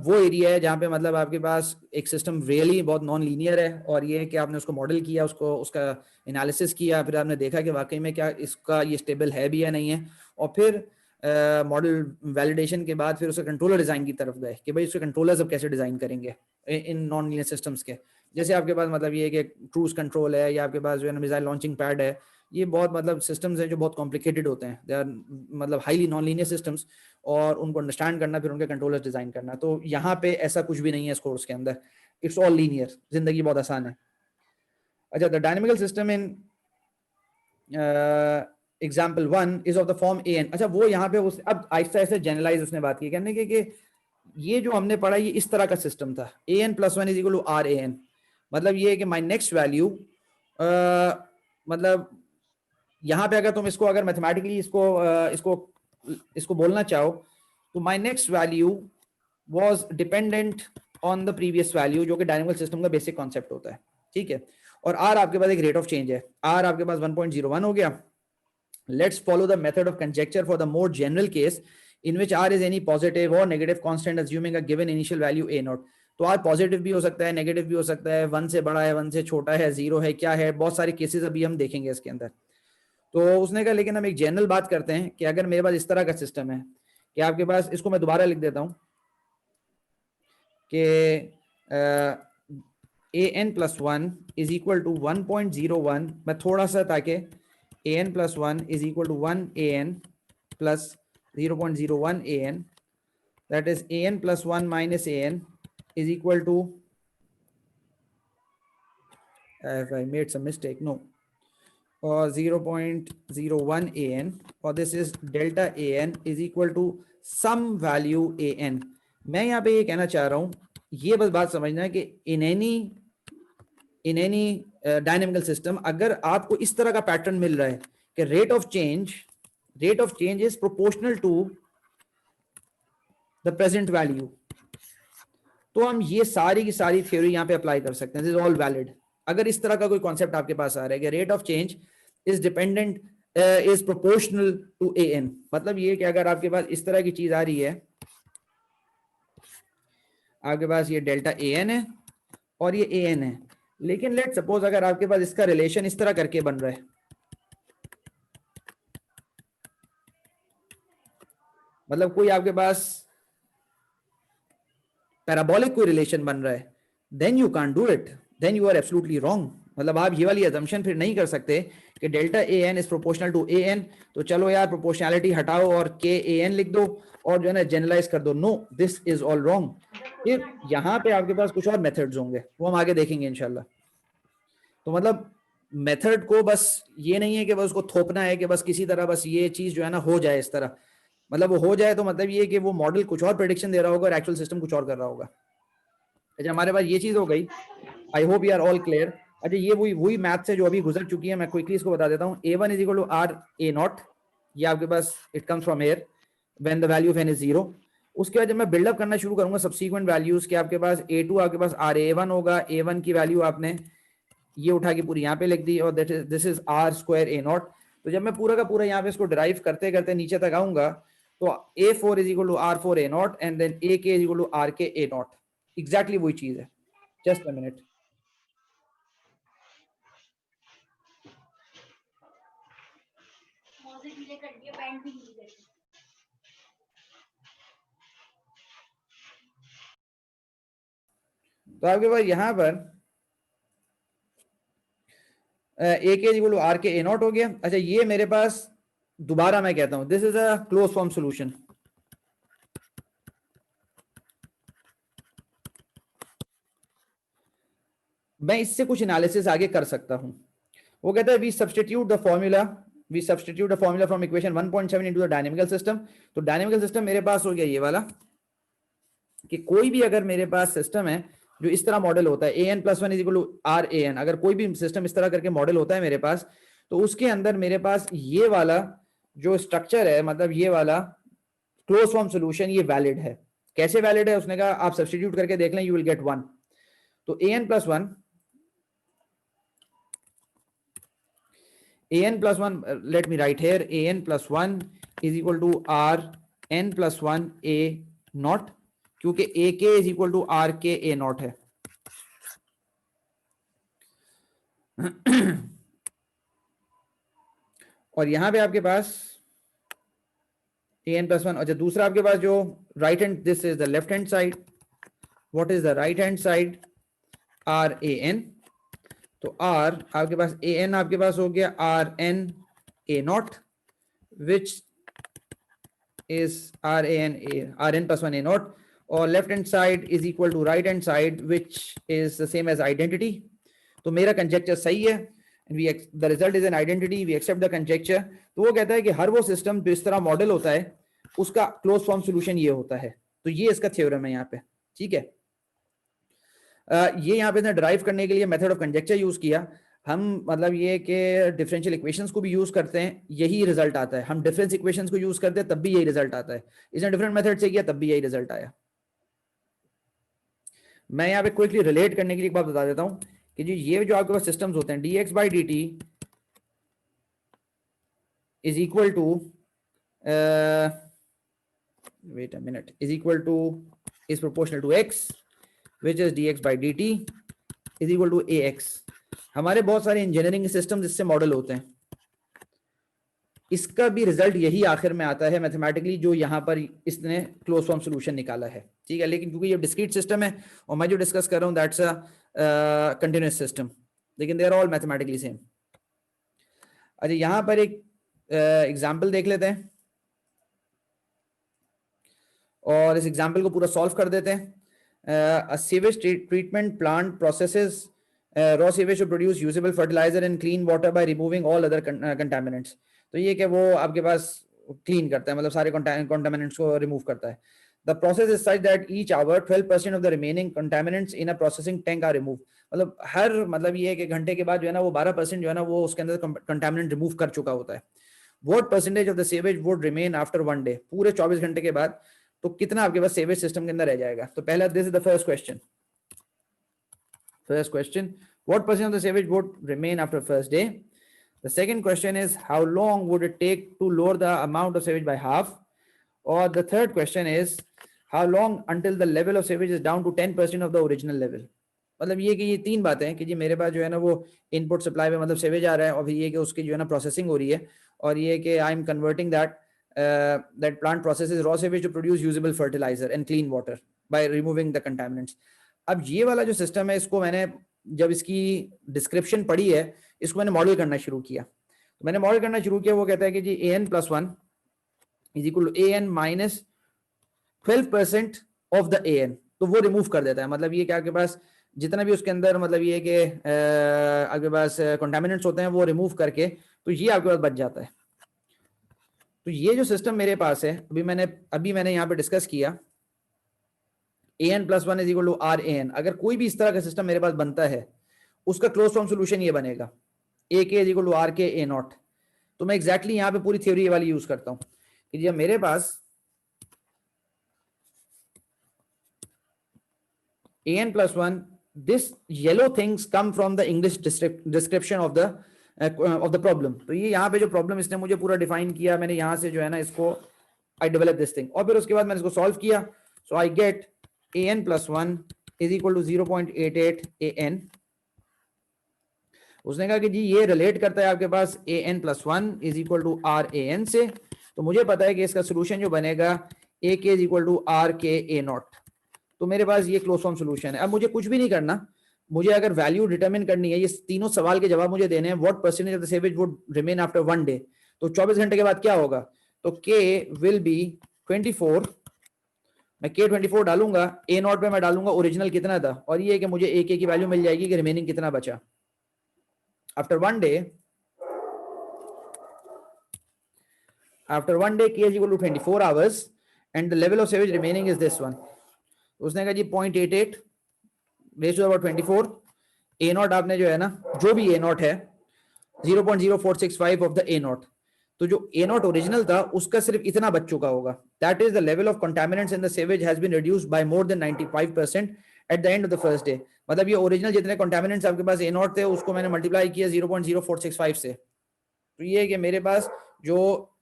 वो एरिया है जहाँ पे मतलब आपके पास एक सिस्टम रियली बहुत नॉन लीनियर है, और ये है कि आपने उसको मॉडल किया, उसको उसका एनालिसिस किया, फिर आपने देखा कि वाकई में क्या इसका ये स्टेबल है भी या नहीं है, और फिर मॉडल वैलिडेशन के बाद फिर उसके कंट्रोलर डिजाइन की तरफ गए कि भाई उसके कंट्रोलर्स अब कैसे डिजाइन करेंगे इन नॉन लीनियर सिस्टम्स के। जैसे आपके पास मतलब ये है कि क्रूज कंट्रोल है, या आपके पास जो है ना मिसाइल लॉन्चिंग पैड है, ये बहुत मतलब सिस्टम्स हैं जो बहुत कॉम्प्लिकेटेड होते हैं, दे आर मतलब हाईली नॉन लीनियर सिस्टम्स, और उनको अंडरस्टैंड करना, फिर उनके कंट्रोलर्स डिजाइन करना। तो यहाँ पे ऐसा कुछ भी नहीं है इस कोर्स के अंदर, इट्स ऑल लीनियर, जिंदगी बहुत आसान है। अच्छा, the dynamical system in example 1 is of the form an। अच्छा, वो यहाँ पे उस अब आहिस्ता आहिस्ता जनरलाइज उसने बात की, कहने के कि ये जो हमने पढ़ा ये इस तरह का सिस्टम था, an+1 is equal to RAN। मतलब ये है कि माई नेक्स्ट वैल्यू, मतलब यहाँ पे अगर तुम इसको अगर मैथमेटिकली इसको बोलना चाहो तो माई next value was dependent on the previous value, जो कि डायनामिकल सिस्टम का बेसिक कॉन्सेप्ट होता है। ठीक है, और R आपके पास एक रेट ऑफ चेंज है, R आपके पास 1.01 हो गया। Let's follow the method of conjecture for the more general case in which R is any positive or negative constant assuming a given initial value A0। तो R positive भी हो सकता है, negative भी हो सकता है, 1 से बड़ा है, 1 से छोटा है, 0 है, क्या है, बहुत सारे केसेस अभी हम देखेंगे इसके अंदर। तो उसने कहा लेकिन हम एक जनरल बात करते हैं कि अगर मेरे पास इस तरह का सिस्टम है कि आपके पास, इसको मैं दोबारा लिख देता हूं कि an+1 इज इक्वल टू 1.01, मैं थोड़ा सा ताकि an+1 is equal to 1 an plus 0.01 an, that is an+1 minus an is equal to, if I made some mistake, no, 0.01 an, or this is delta an is equal to some value an। मैं यहाँ पे ये कहना चाह रहा हूँ, ये बस बात समझना है कि in any डायनेमिकल सिस्टम अगर आपको इस तरह का पैटर्न मिल रहा है कि rate of change is proportional to the present value, तो हम ये सारी की सारी थ्योरी यहाँ पे अप्लाई कर सकते हैं. This is all valid. अगर इस तरह का कोई कॉन्सेप्ट आपके पास आ रहा है कि rate of change is dependent is proportional to A N, मतलब ये कि अगर आपके पास इस तरह की चीज आ रही है, आपके पास ये डेल्टा ए एन है और ये ए एन है, लेकिन लेट सपोज अगर आपके पास इसका रिलेशन इस तरह करके बन रहा है, मतलब कोई आपके पास पैराबोलिक कोई रिलेशन बन रहा है, then you can't do it, then you are absolutely wrong. मतलब आप ये वाली असम्पशन फिर नहीं कर सकते कि delta A N is proportional to A N, तो चलो यार प्रोपोर्शनैलिटी हटाओ और के ए एन लिख दो और जो है ना जनरलाइज कर दो. No, this is all wrong. फिर यहाँ पे आपके पास कुछ और मेथड्स होंगे, वो हम आगे देखेंगे इंशाल्लाह. तो मतलब मेथड को बस ये नहीं है कि बस उसको थोपना है कि बस किसी तरह बस ये चीज जो है ना हो जाए इस तरह, मतलब वो हो जाए तो मतलब ये कि वो मॉडल कुछ और प्रेडिक्शन दे रहा होगा और एक्चुअल सिस्टम कुछ और कर रहा होगा. अच्छा, हमारे पास ये चीज हो गई. I hope you are all clear. अच्छा, ये वही मैथ से जो अभी गुजर चुकी है, मैं क्विकली इसको बता देता हूँ. A1 is equal to R A not, ये आपके पास it comes from here when the value of n is 0. उसके बाद जब मैं बिल्डअप करना शुरू करूंगा सब्सीक्वेंट वैल्यूज के, आपके पास A2 आपके पास आर A1 होगा. A1 की वैल्यू आपने ये उठा के पूरी यहाँ पे लिख दी और this is R square A naught. तो जब मैं पूरा का पूरा यहाँ पे इसको डिराइव करते करते नीचे तक आऊंगा तो A4 is equal to R4 A nought and then AK is equal to RK A nought. Exactly वही चीज है. Just a minute. तो आपके पास यहां पर ए के equal to R K A not हो गया. अच्छा, ये मेरे पास दोबारा मैं कहता हूं this is a close form solution. मैं इससे कुछ एनालिसिस आगे कर सकता हूं. वो कहता है we substitute the formula from equation 1.7 into the dynamical system. तो डायनेमिकल सिस्टम मेरे पास हो गया ये वाला कि कोई भी अगर मेरे पास सिस्टम है जो इस तरह मॉडल होता है an+1 is equal to R A N, अगर कोई भी सिस्टम इस तरह करके मॉडल होता है मेरे पास, तो उसके अंदर मेरे पास ये वाला जो स्ट्रक्चर है, मतलब ये वाला क्लोज फॉर्म सॉल्यूशन, ये वैलिड है. कैसे वैलिड है? उसने कहा आप सब्स्टिट्यूट करके देख लें, यू विल गेट 1. तो an+1 let me write here an+1 is equal to rn+1 a nought, क्योंकि AK is equal to RK A nought है. और यहां पे आपके पास an+1. अच्छा, दूसरा आपके पास जो right hand, this is the left hand side. What is the right hand side? RAN. तो R आपके पास AN आपके पास हो गया RN A not, which is RN+1 A not, और left hand side is equal to right hand side which is the same as identity. तो मेरा conjecture सही है, the result is an identity, we accept the conjecture. तो वो कहता है कि हर वो सिस्टम जो इस तरह मॉडल होता है उसका क्लोज फॉर्म सॉल्यूशन ये होता है. तो ये इसका थ्योरम है यहाँ पे. ठीक है, ये यहाँ पे डिराइव करने के लिए मेथड ऑफ कंजेक्चर यूज किया हम. मतलब ये कि डिफरेंशियल इक्वेशंस को भी यूज करते हैं, यही रिजल्ट आता है. हम डिफरेंस इक्वेशंस को यूज करते हैं तब भी यही रिजल्ट आता है. इसने डिफरेंट मेथड से किया तब भी यही रिजल्ट आया. मैं यहाँ पे क्विकली रिलेट करने के लिए एक बात बता देता हूं कि जी ये जो आपके पास सिस्टम्स होते हैं dx/dt is equal to wait a minute is equal to is proportional to x which is dx/dt is equal to ax. हमारे बहुत सारे इंजीनियरिंग सिस्टम्स इससे मॉडल होते हैं. इसका भी रिजल्ट यही आखिर में आता है मैथमेटिकली, जो यहाँ पर इसने क्लोज फॉर्म सॉल्यूशन निकाला है. ठीक है, लेकिन क्योंकि ये डिस्क्रीट सिस्टम है और मैं जो डिस्कस कर रहा हूँ दैट्स अ कंटिन्यूअस सिस्टम, लेकिन they are all mathematically same. अच्छा, यहाँ पर एक एग्जाम्पल देख लेते हैं और इस एग्जाम्पल को पूरा सॉल्व कर देते हैं. A sewage treatment plant processes raw sewage to produce usable fertilizer and clean water by removing all other contaminants. तो ये कि वो आपके पास क्लीन करता है, मतलब सारे contaminants को रिमूव करता है. The process is such that each hour 12% of the remaining contaminants in a processing tank are removed. मतलब हर मतलब ये है कि घंटे के बाद जो है ना वो 12% जो है ना वो उसके अंदर कंटामिनेंट रिमूव कर चुका होता है। What percentage of the sewage would remain after 1 day, पूरे 24 घंटे के बाद तो कितना आपके पास सेवेज सिस्टम के अंदर रह जाएगा। तो पहला, this is the first question, what percent of the sewage would remain after first day. The second question is how long would it take to lower the amount of sewage by half, or the third question is how long until the level of sewage is down to 10% of the original level. मतलब ये कि ये तीन बातें हैं कि जी मेरे पास जो है ना वो इनपुट सप्लाई में मतलब सेवेज आ रहा है और फिर ये कि उसकी जो है ना प्रोसेसिंग हो रही है और ये कि I am converting that plant processes raw sewage to produce usable fertiliser and clean water by removing the contaminants. अब ये वाला जो सिस्टम है इसको मैंने जब इसकी डिस्क्रिप्शन पढ़ी है इसको मैंने मॉडल करना शुरू किया। तो मैंने मॉडल करना शुरू किया, वो कहता है कि जी an+1 is equal to an minus 12% of the an, तो वो रिमूव कर देता है। मतलब ये कि आपके पास जितना भी उसके अंदर मतलब ये कि आपके पास कंटामिनेंट्स होते हैं वो रिमूव करके तो ये आपके पास बच जाता है। तो ये जो सिस्टम मेरे पास है अभी मैंने यहाँ पे डिस्कस किया an+1 is equal to RAN। अगर कोई भी इस तरह का सिस्टम मेरे पास बनता है उसका क्लोज फॉर्म सोल्यूशन ये बनेगा AK is equal to RK A0। तो मैं एग्जैक्टली यहाँ पे पूरी थ्योरी वाली यूज करता हूँ कि जब मेरे पास an+1, this yellow things come from the English description of the problem। तो ये यहाँ पे जो प्रॉब्लम इसने मुझे पूरा डिफाइन किया, मैंने यहाँ से जो है ना इसको आई डेवलप दिस थिंग और फिर उसके बाद मैंने इसको सॉल्व किया। So I get an+1 is equal to 0.88 an। उसने कहा कि जी ये रिलेट करता है आपके पास an+1 is equal to RAN से, तो मुझे पता है कि इसका सोल्यूशन जो बनेगा AK is equal to RK A0। तो मेरे पास ये क्लोज फॉर्म सोल्यूशन है। अब मुझे कुछ भी नहीं करना, मुझे अगर वैल्यू डिटरमिन करनी है, ये तीनों सवाल के जवाब मुझे देने हैं। What percentage of the sewage would remain after 1 day, तो 24 घंटे के बाद क्या होगा, तो K विल बी 24। मैं K24 डालूंगा, A0 पे मैं डालूंगा ओरिजिनल कितना था और ये कि मुझे AK की वैल्यू मिल जाएगी कि रिमेनिंग कितना बचा after 1 day. After 1 day K is equal to 24 hours and the level of sewage remaining is this one। उसने कहा जी 0.88 रेस टू अबाउट 24। A0 आपने जो है ना जो भी A0 है 0.0465 ऑफ द A0, तो जो A0 ओरिजिनल था उसका सिर्फ इतना बच चुका होगा। That is the level of contaminants in the sewage has been reduced by more than 95% at the end of the first day. मतलब ये ओरिजिनल जितने कंटामिनेंट्स आपके पास A0 थे उसको मैंने मल्टीप्लाई किया 0.0465 से। तो ये है कि मेरे पास जो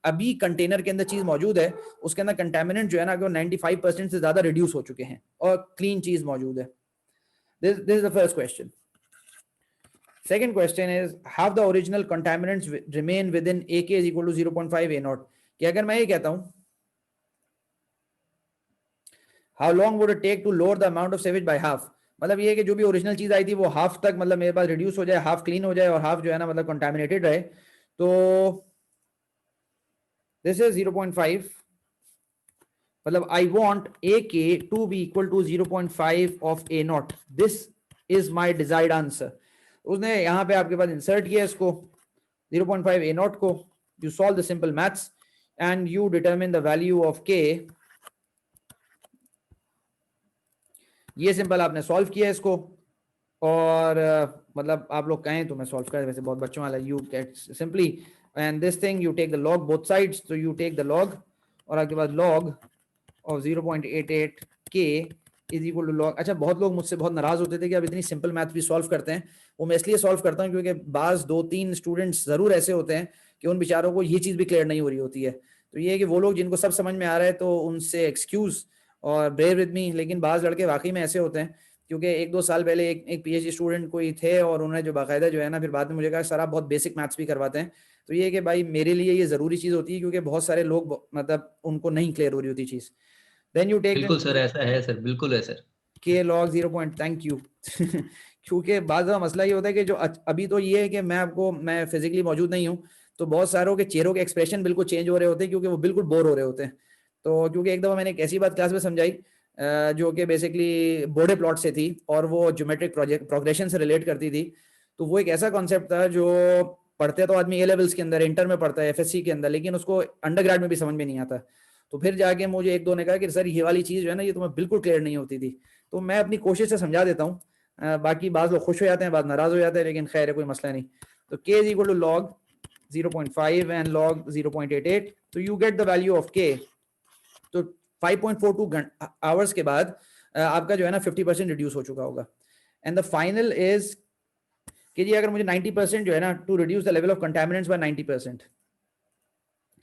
अभी कंटेनर के अंदर चीज मौजूद है उसके अंदर कंटामिनेंट जो है ना वो 95% से ज्यादा रिड्यूस हो चुके हैं और क्लीन चीज मौजूद है। This is the first question. Second question is have the original contaminants remain within AK is equal to 0.5 A0। कि अगर मैं ये कहता हूं how long would it take to lower the amount of sewage by half, मतलब ये है कि जो भी ओरिजिनल चीज आई थी वो हाफ तक मतलब मेरे पास रिड्यूस हो जाए, हाफ क्लीन हो जाए और हाफ जो है ना मतलब कंटामिनेटेड रहे। तो this is 0.5, मतलब I want AK to be equal to 0.5 of A0। This is my desired answer। उसने यहाँ पे आपके पास इंसर्ट किया इसको 0.5 A0 को। You solve the simple maths and you determine the value of K। ये सिंपल आपने सॉल्व किया इसको और मतलब आप लोग कहें तो मैं सॉल्व कर, वैसे बहुत बच्चों वाला you get simply and this thing you take the log both sides, so you take the log और आपके पास log of 0.88 K is equal to log। अच्छा, बहुत लोग मुझसे बहुत नाराज होते थे कि अब इतनी सिंपल मैथ भी सॉल्व करते हैं। वो मैं इसलिए सॉल्व करता हूँ क्योंकि बाज 2-3 स्टूडेंट्स जरूर ऐसे होते हैं कि उन बेचारों को ये चीज भी क्लियर नहीं हो रही होती है। तो ये है कि वो लोग जिनको सब समझ में आ रहा है तो उनसे एक्सक्यूज और बेयर विद मी, लेकिन बाज लड़के वाकई में ऐसे होते हैं। क्योंकि 1-2 साल पहले एक PhD स्टूडेंट कोई थे और उन्होंने जो बाकायदा जो है ना फिर बाद में मुझे कहा सर आप बहुत बेसिक मैथ्स भी करवाते हैं। तो ये है कि भाई मेरे लिए ये जरूरी चीज होती है क्योंकि बहुत सारे लोग मतलब उनको नहीं क्लियर हो रही होती चीज। Then you take बिल्कुल सर, ऐसा है सर, बिल्कुल है sir. K log 0. Thank you। क्योंकि बाद मसला ये होता है कि जो अभी तो ये है कि मैं फिजिकली मौजूद नहीं हूँ तो बहुत सारों के चेहरों के एक्सप्रेशन बिल्कुल चेंज हो रहे होते हैं क्योंकि वो बिल्कुल बोर हो रहे होते हैं। तो क्योंकि एक दफा मैंने एक ऐसी बात क्लास में समझाई जो कि बेसिकली बोर्डे प्लॉट से थी और वो ज्योमेट्रिक प्रोग्रेशन से रिलेट करती थी। तो वो एक ऐसा कॉन्सेप्ट था जो पढ़ते तो आदमी A लेवल्स के अंदर, इंटर में पढ़ता है, FSC के अंदर, लेकिन उसको अंडर ग्रेड में भी समझ में नहीं आता। तो फिर जाके मुझे 1-2 ने कहा कि सर ये वाली चीज जो है ना ये तुम्हें बिल्कुल क्लियर नहीं होती थी। तो मैं अपनी कोशिश से समझा देता हूँ बाकी बाज लोग खुश हो जाते हैं, बाद नाराज हो जाते हैं, लेकिन खैर है, कोई मसला नहीं। तो k is equal to log 0.5 and log 0.88, तो you get the value of k। तो 5.42 आवर्स के बाद आपका जो है ना 50% रिड्यूस हो चुका होगा। एंड द फाइनल इज कि जी अगर मुझे 90% जो है ना to reduce the level of contaminants by 90%,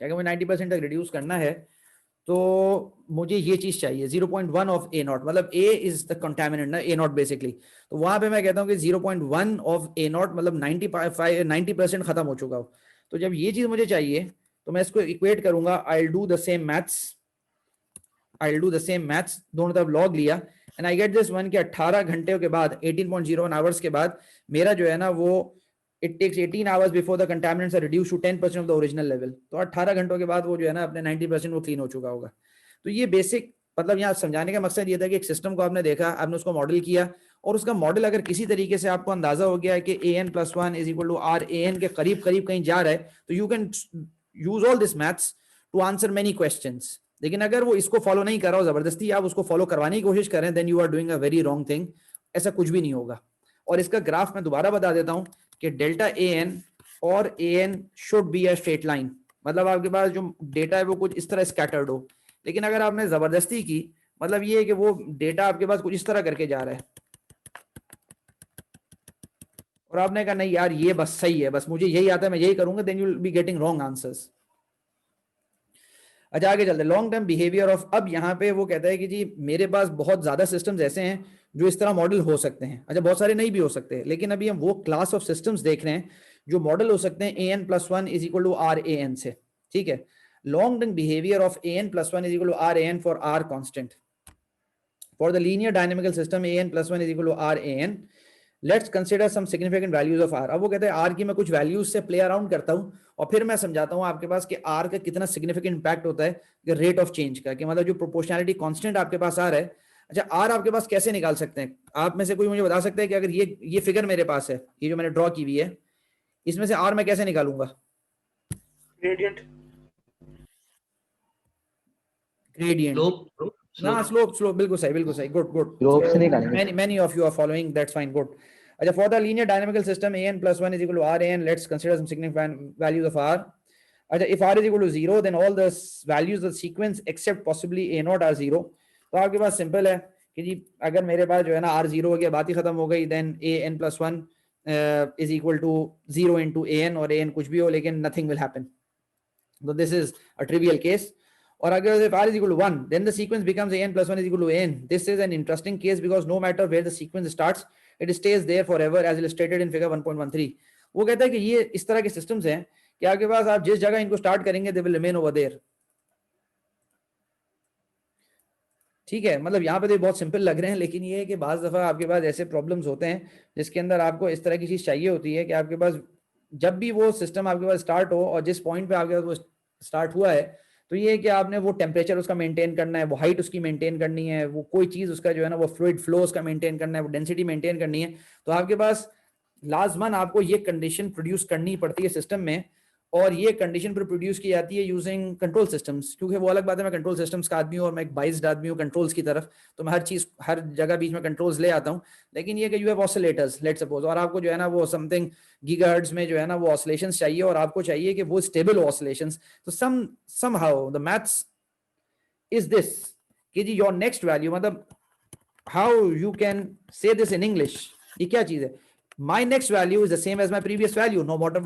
अगर मुझे 90% तक रिड्यूस करना है तो मुझे ये चीज चाहिए 0.1 ऑफ ए नॉट, मतलब ए इज द कंटामिनेंट ना, ए नॉट बेसिकली। तो वहां पे मैं कहता हूँ कि 0.1 ऑफ ए नॉट मतलब 90% खत्म हो चुका हो। तो जब ये चीज मुझे चाहिए तो मैं इसको इक्वेट करूंगा, I do the same maths, दोनों तरफ लॉग लिया, and I get this one कि 18 घंटे के बाद 18.01 आवर्स के बाद मेरा जो है ना वो it takes 18 hours before the contaminants are reduce to 10% of the original level. तो 18 घंटों के बाद वो जो है ना अपने 90% वो क्लीन हो चुका होगा। तो ये बेसिक मतलब यहाँ समझाने का मकसद ये था कि एक सिस्टम को आपने देखा, आपने उसको मॉडल किया, और उसका मॉडल अगर किसी तरीके से आपको अंदाजा हो गया है कि an+1 is equal to RAN के करीब करीब कहीं जा रहा है, तो you can use all this maths to answer many questions. लेकिन अगर वो इसको फॉलो नहीं कर रहा हो, जबरदस्ती आप उसको फॉलो करवाने की कोशिश करें, then you are doing a very wrong thing. ऐसा कुछ भी नहीं होगा। और इसका ग्राफ मैं दोबारा बता देता हूं कि डेल्टा AN और AN should be a straight line, मतलब आपके पास जो डेटा है वो कुछ इस तरह स्कैटर्ड हो। लेकिन अगर आपने जबरदस्ती की, मतलब ये है कि वो डेटा आपके पास कुछ इस तरह करके जा रहा है और आपने कहा नहीं यार ये बस सही है, बस मुझे यही आता है, मैं यही करूंगा, then you will be getting wrong answers. अच्छा आगे चलते, लॉन्ग टर्म बिहेवियर ऑफ। अब यहाँ पे वो कहता है कि जी मेरे पास बहुत ज्यादा सिस्टम्स ऐसे हैं जो इस तरह मॉडल हो सकते हैं। अच्छा बहुत सारे नहीं भी हो सकते, लेकिन अभी हम वो क्लास ऑफ सिस्टम्स देख रहे हैं जो मॉडल हो सकते हैं an+1 is equal to RAN से। ठीक है, long term behaviour of an+1 is equal to RAN for R constant. For the linear dynamical system an+1 is equal to RAN, let's consider some significant values of R। अब वो कहते हैं R की मैं कुछ वैल्यूज से play around करता हूं और फिर मैं समझाता हूं आपके पास कि R का कितना सिग्निफिकेंट इंपैक्ट होता है रेट ऑफ चेंज का, कि मतलब जो प्रोपोर्शनैलिटी कांस्टेंट आपके पास आ रहा है। अच्छा R आपके पास कैसे निकाल सकते हैं? आप में से कोई मुझे बता सकता है कि अगर ये फिगर मेरे पास है, ये जो मैंने ड्रॉ की हुई है, इसमें से R मैं कैसे निकालूंगा? ग्रेडियंट ना स्लोप बिल्कुल सही, गुड। स्लोप से निकालेंगे। Many of you are following, that's fine, good. अच्छा, for the linear dynamical system an+1 is equal to RAN, let's consider some significant values of R. अच्छा, if R is equal to 0, then all the values of the sequence except possibly A0 are 0. तो आपके पास simple है कि जी अगर मेरे पास जो है ना R 0 हो गया, बात ही खत्म हो गई, then an+1 is equal to 0 into an, और an कुछ भी हो लेकिन nothing will happen. So this is a trivial case. और अगर if R is equal to 1, then the sequence becomes an+1 is equal to an. This is an interesting case because no matter where the sequence starts, it stays there forever as illustrated in figure 1.13. वो कहता है कि ये इस तरह के systems हैं कि आपके पास आप जिस जगह इनको स्टार्ट करेंगे they will remain over there. ठीक है, मतलब यहाँ पे तो बहुत सिंपल लग रहे हैं, लेकिन ये है कि बाज दफा आपके पास ऐसे प्रॉब्लम्स होते हैं जिसके अंदर आपको इस तरह की चीज चाहिए होती है कि आपके पास जब भी वो सिस्टम आपके पास स्टार्ट हो और जिस पॉइंट पे आपके पास वो स्टार्ट हुआ है, तो ये है कि आपने वो टेम्परेचर उसका मेंटेन करना है, वो हाइट उसकी मेंटेन करनी है, वो कोई चीज उसका जो है ना वो फ्लूइड फ्लो उसका मेंटेन करना है, वो डेंसिटी मेंटेन करनी है। तो आपके पास लाजमन आपको ये कंडीशन प्रोड्यूस करनी पड़ती है सिस्टम में, और ये कंडीशन पर प्रोड्यूस की जाती है यूजिंग कंट्रोल सिस्टम्स। क्योंकि वो अलग बात है मैं कंट्रोल सिस्टम्स का आदमी हूँ और मैं एक बाइस्ड आदमी हूँ कंट्रोल्स की तरफ, तो मैं हर चीज हर जगह बीच में कंट्रोल्स ले आता हूँ। लेकिन ये कि you have oscillators let's suppose, और आपको जो है ना वो समथिंग गीगाहर्ट्ज में जो है ना वो ऑसिलेशंस चाहिए, और आपको चाहिए कि वो स्टेबल ऑसिलेशंस। तो somehow the maths is this कि जी योर नेक्स्ट वैल्यू, मतलब how you can say this in English, ये क्या चीज है? My next value is the same as my previous value no matter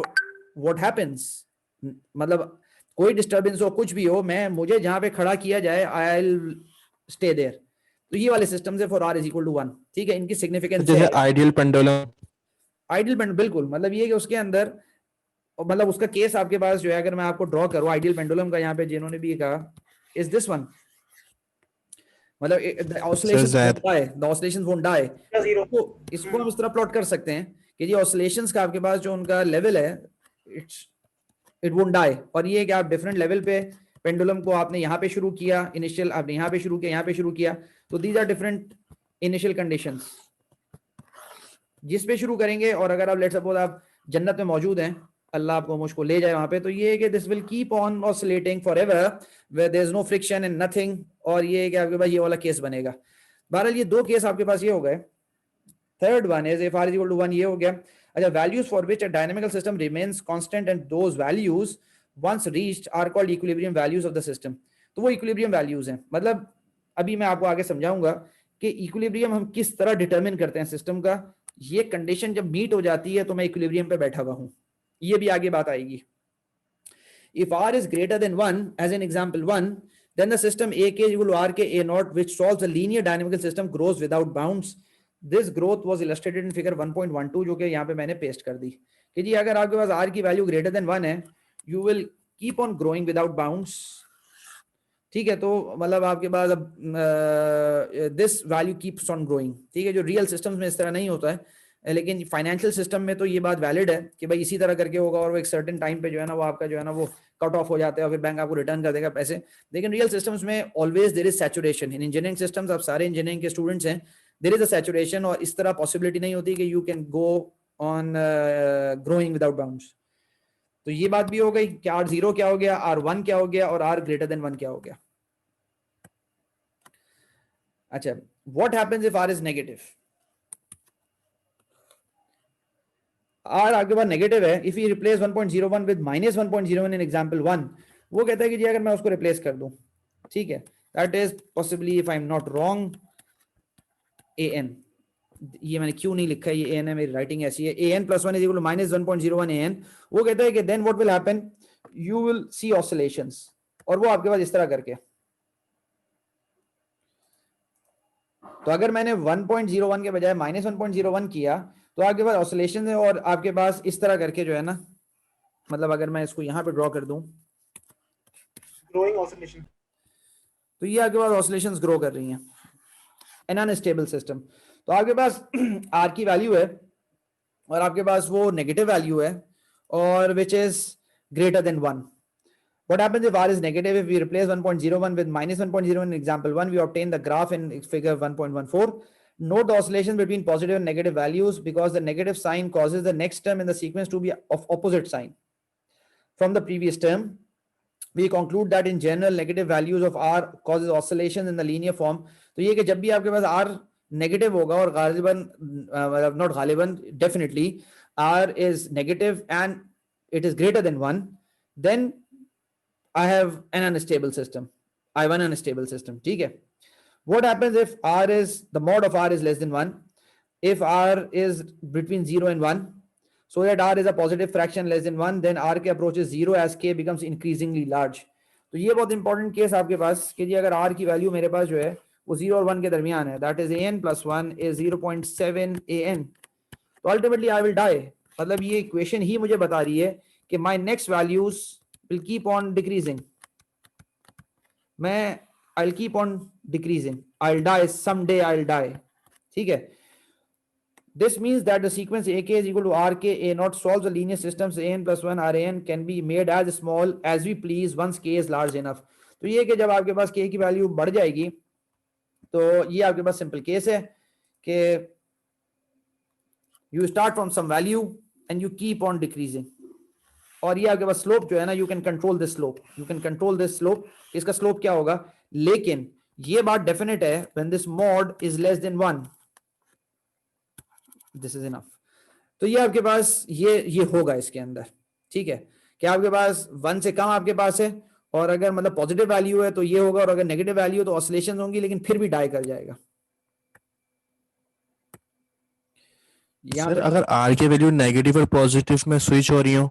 what happens. मतलब कोई डिस्टर्बेंस हो कुछ भी हो, मैं मुझे जहां पे खड़ा किया जाए आई विल स्टे देयर। तो ये वाले सिस्टम से for R is equal to 1। ठीक है, इनकी सिग्निफिकेंस जैसे आइडियल पेंडुलम, बिल्कुल, मतलब ये कि उसके अंदर मतलब उसका केस आपके पास जो है, अगर मैं आपको ड्रॉ करूं आइडियल पेंडुलम का, यहाँ पे जिन्होंने भी कहा इज दिस वन, मतलब द ऑसिलेशंस वोंट डाई। तो इसको हम इस तरह प्लॉट कर सकते हैं कि जी ऑसिलेशंस का आपके पास जो उनका लेवल है इट वोंट डाई। और ये कि आप डिफरेंट लेवल पे पेंडुलम को आपने यहाँ पे शुरू किया इनिशियल, आपने यहाँ पे शुरू किया, यहाँ पे शुरू किया, तो these are different initial conditions जिस पे शुरू करेंगे। और अगर आप लेट्स सपोज आप जन्नत में मौजूद हैं, अल्लाह आपको मुझको ले जाए वहां पे, तो ये है कि this will keep on oscillating forever where there is no friction and nothing. और ये है कि आपके पास ये वाला केस बनेगा। बहरहाल ये दो केस आपके पास ये हो गए third one is if r is equal to 1, ये हो गया। अच्छा, values for which a dynamical system remains constant and those values once reached are called equilibrium values of the system। तो वो equilibrium values हैं। मतलब अभी मैं आपको आगे समझाऊंगा कि equilibrium हम किस तरह डिटरमिन करते हैं सिस्टम का। ये कंडीशन जब मीट हो जाती है तो मैं इक्विलिब्रियम पे बैठा हुआ हूं, ये भी आगे बात आएगी। If r is greater than 1, as in example 1, then the system ak is equal to rk a naught, which solves a linear dynamical system, grows without bounds। This growth was illustrated in figure 1.12, जो कि यहाँ पे मैंने paste कर दी कि जी अगर आपके पास r की वैल्यू ग्रेटर देन 1 है, you will keep on growing without bounds। ठीक है, तो मतलब आपके पास अब this value keeps on growing. ठीक है, जो रियल सिस्टम्स में इस तरह नहीं होता है, लेकिन फाइनेंशियल सिस्टम में तो ये बात वैलिड है कि भाई इसी तरह करके होगा और वो एक सर्टेन टाइम पे जो है ना वो आपका जो है ना वो कट ऑफ हो जाता है और फिर बैंक आपको रिटर्न कर देगा पैसे। लेकिन रियल सिस्टम्स में always there is saturation. In engineering systems, आप सारे इंजीनियरिंग के स्टूडेंट्स हैं, देयर इज अ सैचुरेशन, और इस तरह पॉसिबिलिटी नहीं होती कि you can go on growing without bounds. तो ये बात भी हो गई कि R0 क्या हो गया, R1 क्या हो गया और R ग्रेटर देन 1 क्या हो गया। अच्छा, what happens if R is negative? R आपके पास नेगेटिव है। If you replace 1.01 with -1.01 in example 1, वो कहता है कि जी अगर मैं उसको रिप्लेस कर दूं, ठीक है, that is possibly, if I am not wrong, an। ये मैंने क्यों नहीं लिखा है, ये an है, मेरी राइटिंग ऐसी है। an + 1 = -1.01 an। वो कहता है कि then what will happen, you will see oscillations, और वो आपके पास इस तरह करके। तो अगर मैंने 1.01 के बजाय -1.01 किया तो आपके पास ऑसिलेशन है, और आपके पास इस तरह करके जो है ना, मतलब अगर मैं इसको यहां पे ड्रॉ कर दूं, ग्रोइंग ऑसिलेशन, तो ये आपके पास ऑसिलेशंस ग्रो कर रही हैं, एन अनस्टेबल सिस्टम। तो आपके पास आर की वैल्यू है और आपके पास वो नेगेटिव वैल्यू है, और which is greater than 1। What happens if R is negative? If we replace 1.01 with -1.01 in example 1, we obtain the graph in figure 1.14. Note the oscillation between positive and negative values, because the negative sign causes the next term in the sequence to be of opposite sign from the previous term. We conclude that in general negative values of R causes oscillations in the linear form. तो ये कि जब भी आपके पास R negative होगा, और गालिबन not गालिबन definitely R is negative and it is greater than 1, then I have an unstable system. I have an unstable system. ठीक है. What happens if R is, the mod of R is less than 1? If R is between 0 and 1, so that R is a positive fraction less than 1, then R k approaches 0 as k becomes increasingly large. तो ये बहुत important case आपके पास कि जी अगर R की value मेरे पास जो है वो 0 और 1 के दरमियान है, that is an + 1 is 0.7 an, तो ultimately I will die। मतलब ये इक्वेशन ही मुझे बता रही है कि my next values will keep on decreasing। मैं I'll keep on decreasing, I'll die someday, I'll die। ठीक है, this means that the sequence ak is equal to rk a naught solves the linear systems an + 1 ran can be made as small as we please once k is large enough। तो ये कि जब आपके पास k की value बढ़ जाएगी तो ये आपके पास सिंपल केस है कि you start from some value and you keep on decreasing, और ये आपके पास स्लोप जो है ना, you can control this slope, you can control this slope. इसका स्लोप क्या होगा, लेकिन ये बात डेफिनेट है, when this mod is less than 1, this is enough. तो ये आपके पास ये होगा इसके अंदर। ठीक है, कि आपके पास 1 से कम आपके पास है, और अगर मतलब पॉजिटिव वैल्यू है तो ये होगा, और अगर नेगेटिव वैल्यू है तो ऑसिलेशन होंगी, लेकिन फिर भी डाई कर जाएगा। सर अगर आर की वैल्यू नेगेटिव और पॉजिटिव में स्विच हो रही हो,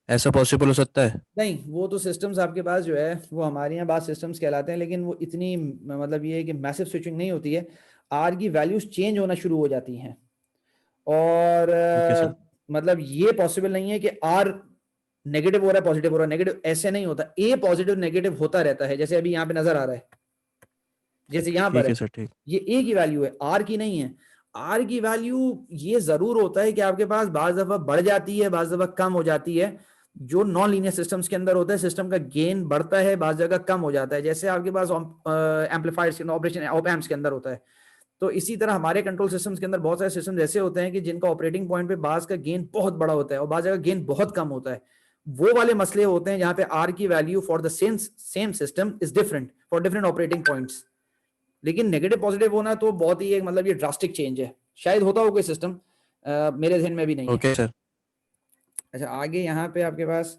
ऐसा पॉसिबल हो सकता है? नहीं, वो तो सिस्टम्स आपके पास जो है वो हमारे यहाँ बात सिस्टम्स कहलाते हैं, लेकिन वो इतनी मतलब ये है कि मैसिव स्विचिंग नहीं होती है। आर की वैल्यूज चेंज होना शुरू हो जाती हैं, और मतलब ये पॉसिबल नहीं है कि आर नेगेटिव हो रहा है पॉजिटिव हो रहा है, नेगेटिव ऐसे नहीं होता। ए पॉजिटिव नेगेटिव होता रहता है, जैसे अभी यहाँ पे नजर आ रहा है, जैसे यहाँ पर है, ये ए की वैल्यू है, आर की नहीं है। आर की वैल्यू ये जरूर होता है कि आपके पास बाज दफा बढ़ जाती है, बाज दफा कम हो जाती है। जो नॉन लीनियर सिस्टम्स के अंदर होता है, सिस्टम का गेन बढ़ता है, बाज जगह कम हो जाता है, जैसे आपके पास एम्पलीफायर्स के ऑपरेशन ऑप एम्प्स के अंदर होता है। तो इसी तरह हमारे कंट्रोल सिस्टम्स के अंदर बहुत सारे सिस्टम ऐसे होते हैं कि जिनका ऑपरेटिंग पॉइंट पे बाज का गेन बहुत बड़ा होता है और बाज जगह गेन बहुत कम होता है। वो वाले मसले होते हैं जहां पे आर की value for the same system is different for different operating points. लेकिन नेगेटिव पॉजिटिव होना तो बहुत ही एक मतलब ये ड्रास्टिक चेंज है शायद होता हो कोई सिस्टम, मेरे जहन में भी नहीं है। Okay sir. अच्छा आगे यहाँ पे आपके पास,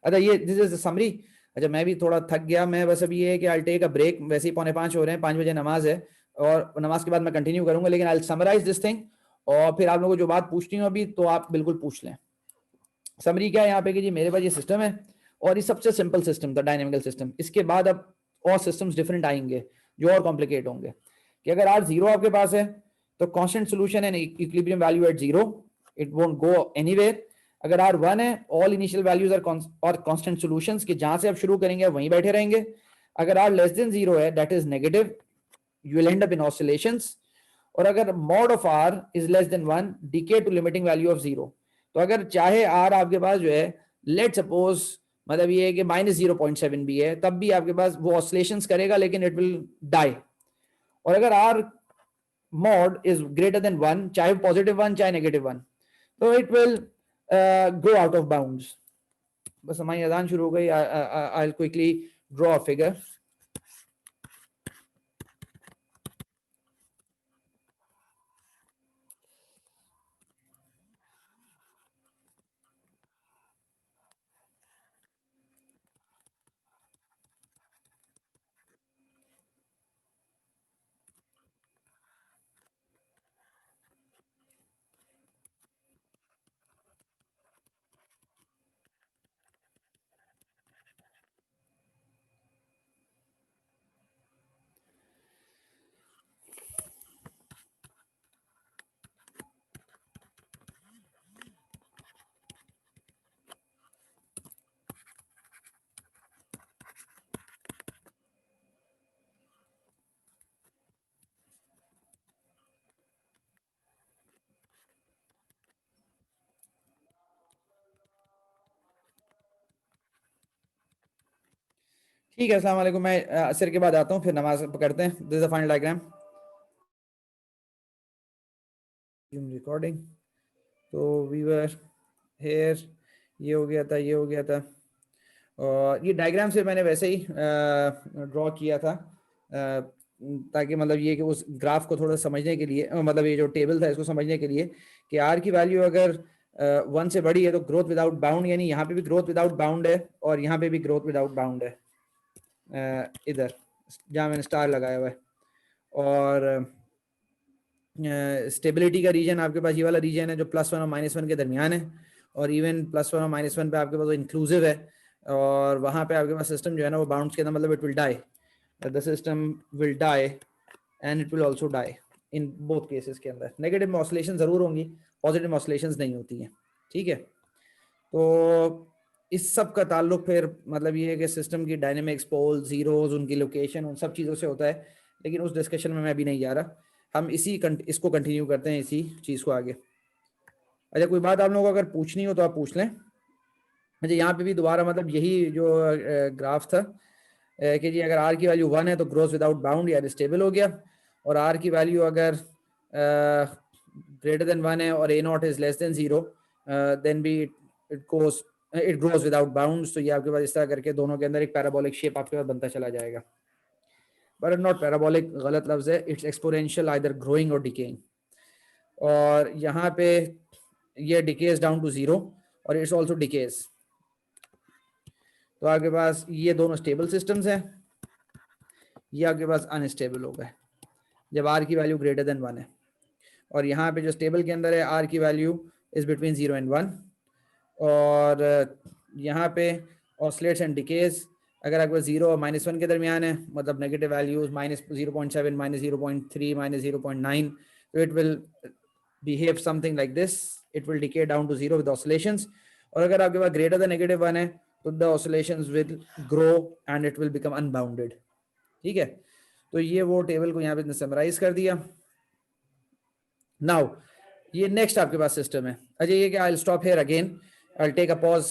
अच्छा ये दिस इज समरी। अच्छा मैं भी थोड़ा थक गया, मैं बस अभी ये है कि आई टेक अ ब्रेक, वैसे ही 4:45 हो रहे हैं, 5 बजे नमाज है और नमाज के बाद मैं कंटिन्यू करूंगा, लेकिन आई समराइज दिस थिंग और फिर आप लोगों को जो बात पूछनी हो अभी तो आप बिल्कुल पूछ लें। समरी क्या है यहाँ पे कि जी मेरे पास ये सिस्टम है और ये सबसे सिंपल सिस्टम था, डायनेमिकल सिस्टम। इसके बाद अब और सिस्टम्स डिफरेंट आएंगे जो और कॉम्प्लिकेट होंगे कि अगर R 0 आपके पास है तो constant solution and equilibrium value at 0, it won't go anywhere. अगर R 1 है, ऑल इनिशियल वैल्यूज आर और कांस्टेंट सॉल्यूशंस कि जहां से आप शुरू करेंगे वहीं बैठे रहेंगे। अगर R लेस देन 0 है, that is negative, you will end up in oscillations. और अगर mod of R is less than 1, decay to limiting value of 0। तो अगर चाहे R आपके पास जो है लेट सपोज मतलब ये है कि -0.7 भी है, तब भी आपके पास वो ऑसिलेशंस करेगा लेकिन इट विल डाई। और अगर R mod is greater than 1, चाहे +1 चाहे -1, तो it will go out of bounds। बस हमारी अजान शुरू हो गई, I'll quickly draw a figure। ठीक है, अस्सलाम वालेकुम। मैं असर के बाद आता हूँ, फिर नमाज पकड़ते हैं। This is the final diagram recording. तो वी वर हेयर, ये हो गया था, ये हो गया था, और ये डायग्राम से मैंने वैसे ही ड्रॉ किया था ताकि मतलब ये कि उस ग्राफ को थोड़ा समझने के लिए, मतलब ये जो टेबल था इसको समझने के लिए कि R की वैल्यू अगर 1 से बड़ी है तो ग्रोथ विदाउट बाउंड, यानी यहाँ पे भी ग्रोथ विदाउट बाउंड है और यहाँ पे भी ग्रोथ विदाउट बाउंड है, इधर जहाँ मैंने स्टार लगाया हुआ है। और स्टेबिलिटी का रीजन आपके पास ये वाला रीजन है जो +1 और -1 के दरमियान है, और इवन +1 और -1 पे आपके पास वो इंक्लूसिव है, और वहाँ पे आपके पास सिस्टम जो है ना वो बाउंड्स के अंदर, मतलब it will die, the system will die and it will also die in both cases के अंदर। नेगेटिव में ऑसिलेशन जरूर होंगी, पॉजिटिव में ऑसिलेशंस नहीं होती हैं। ठीक है, तो इस सब का ताल्लुक फिर मतलब ये है कि सिस्टम की डायनेमिक्स, पोल, जीरोज, उनकी लोकेशन, उन सब चीज़ों से होता है, लेकिन उस डिस्कशन में मैं अभी नहीं जा रहा। हम इसको कंटिन्यू करते हैं, इसी चीज़ को आगे। अच्छा कोई बात आप लोगों को अगर पूछनी हो तो आप पूछ लें। अच्छा यहाँ पे भी दोबारा मतलब यही जो ग्राफ था कि जी अगर R की वैल्यू 1 है तो ग्रोथ विदाउट बाउंड यानी स्टेबल हो गया, और R की वैल्यू अगर ग्रेटर देन 1 है और A0 is less than 0, then भी इट ग्रोज विदाउट बाउंड्स। तो ये आपके पास इस तरह करके दोनों के अंदर एक पैराबोलिक शेप आपके पास बनता चला जाएगा, बट नॉट पैराबोलिक, गलत लफ्ज है, इट्स एक्सपोनेंशियल, आइदर ग्रोइंग और डिकेइंग। और यहाँ पे ये डिकेज डाउन टू 0 और इट्स आल्सो डिकेज। तो आपके पास ये दोनों स्टेबल सिस्टम्स हैं, ये आपके पास अनस्टेबल हो गए जब R की वैल्यू ग्रेटर देन 1 है। और यहाँ पे जो स्टेबल के अंदर है R की वैल्यू इज बिटवीन 0 एंड 1, और यहाँ पे ऑसिलेट्स एंड डिकेज अगर आपको 0 और -1 के दरमियान है, मतलब नेगेटिव वैल्यूज -0.7, -0.3, -0.9, तो it will behave something like this, it will decay down to 0 with oscillations. और अगर आपके पास ग्रेटर देन -1 है तो the oscillations will grow and it will become unbounded. ठीक है, तो ये वो टेबल को यहाँ पे समराइज कर दिया। नाउ ये नेक्स्ट आपके पास सिस्टम है। अच्छा ये कि I will stop here again, I will take a pause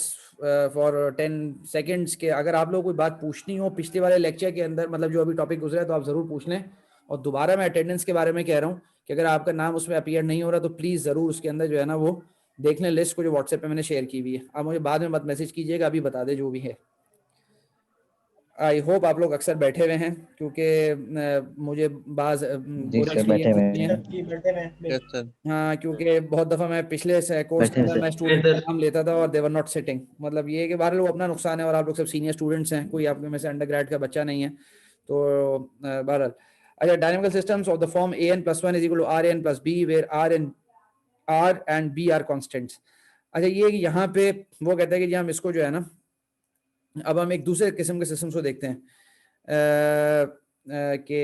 for 10 seconds के अगर आप लोग कोई बात पूछनी हो पिछले वाले लेक्चर के अंदर, मतलब जो अभी टॉपिक गुजरा है, तो आप जरूर पूछ लें। और दोबारा मैं अटेंडेंस के बारे में कह रहा हूँ कि अगर आपका नाम उसमें अपीयर नहीं हो रहा तो प्लीज़ ज़रूर उसके अंदर जो है ना वो देख लें लिस्ट को जो व्हाट्सएप पे मैंने शेयर की हुई है। आप मुझे बाद में मत मैसेज कीजिएगा, अभी बता दें जो भी है। आई होप आप लोग अक्सर बैठे हुए हैं, क्योंकि मुझे बाज जी बुरे सर, बैठे एक्सपीरियंस हुए होते हैं। हैं। कि बैठे हैं यस सर। हाँ, क्योंकि बहुत दफा मैं पिछले कोर्स के बैठे हैं अंदर सर। मैं स्टूडेंट का इधर नाम लेता था और दे वर नॉट सिटिंग। मतलब ये है कि बहरहाल वो अपना नुकसान है, और आप लोग सब सीनियर स्टूडेंट्स हैं, कोई आप में से अंडरग्रेड का बच्चा नहीं है, तो बहरहाल। अच्छा, dynamical systems of the form an+1 is equal to rn+b where r and b are constants. अच्छा, ये यहाँ पे वो कहता है कि जी हम इसको जो है ना, अब हम एक दूसरे किस्म के सिस्टम्स को देखते हैं कि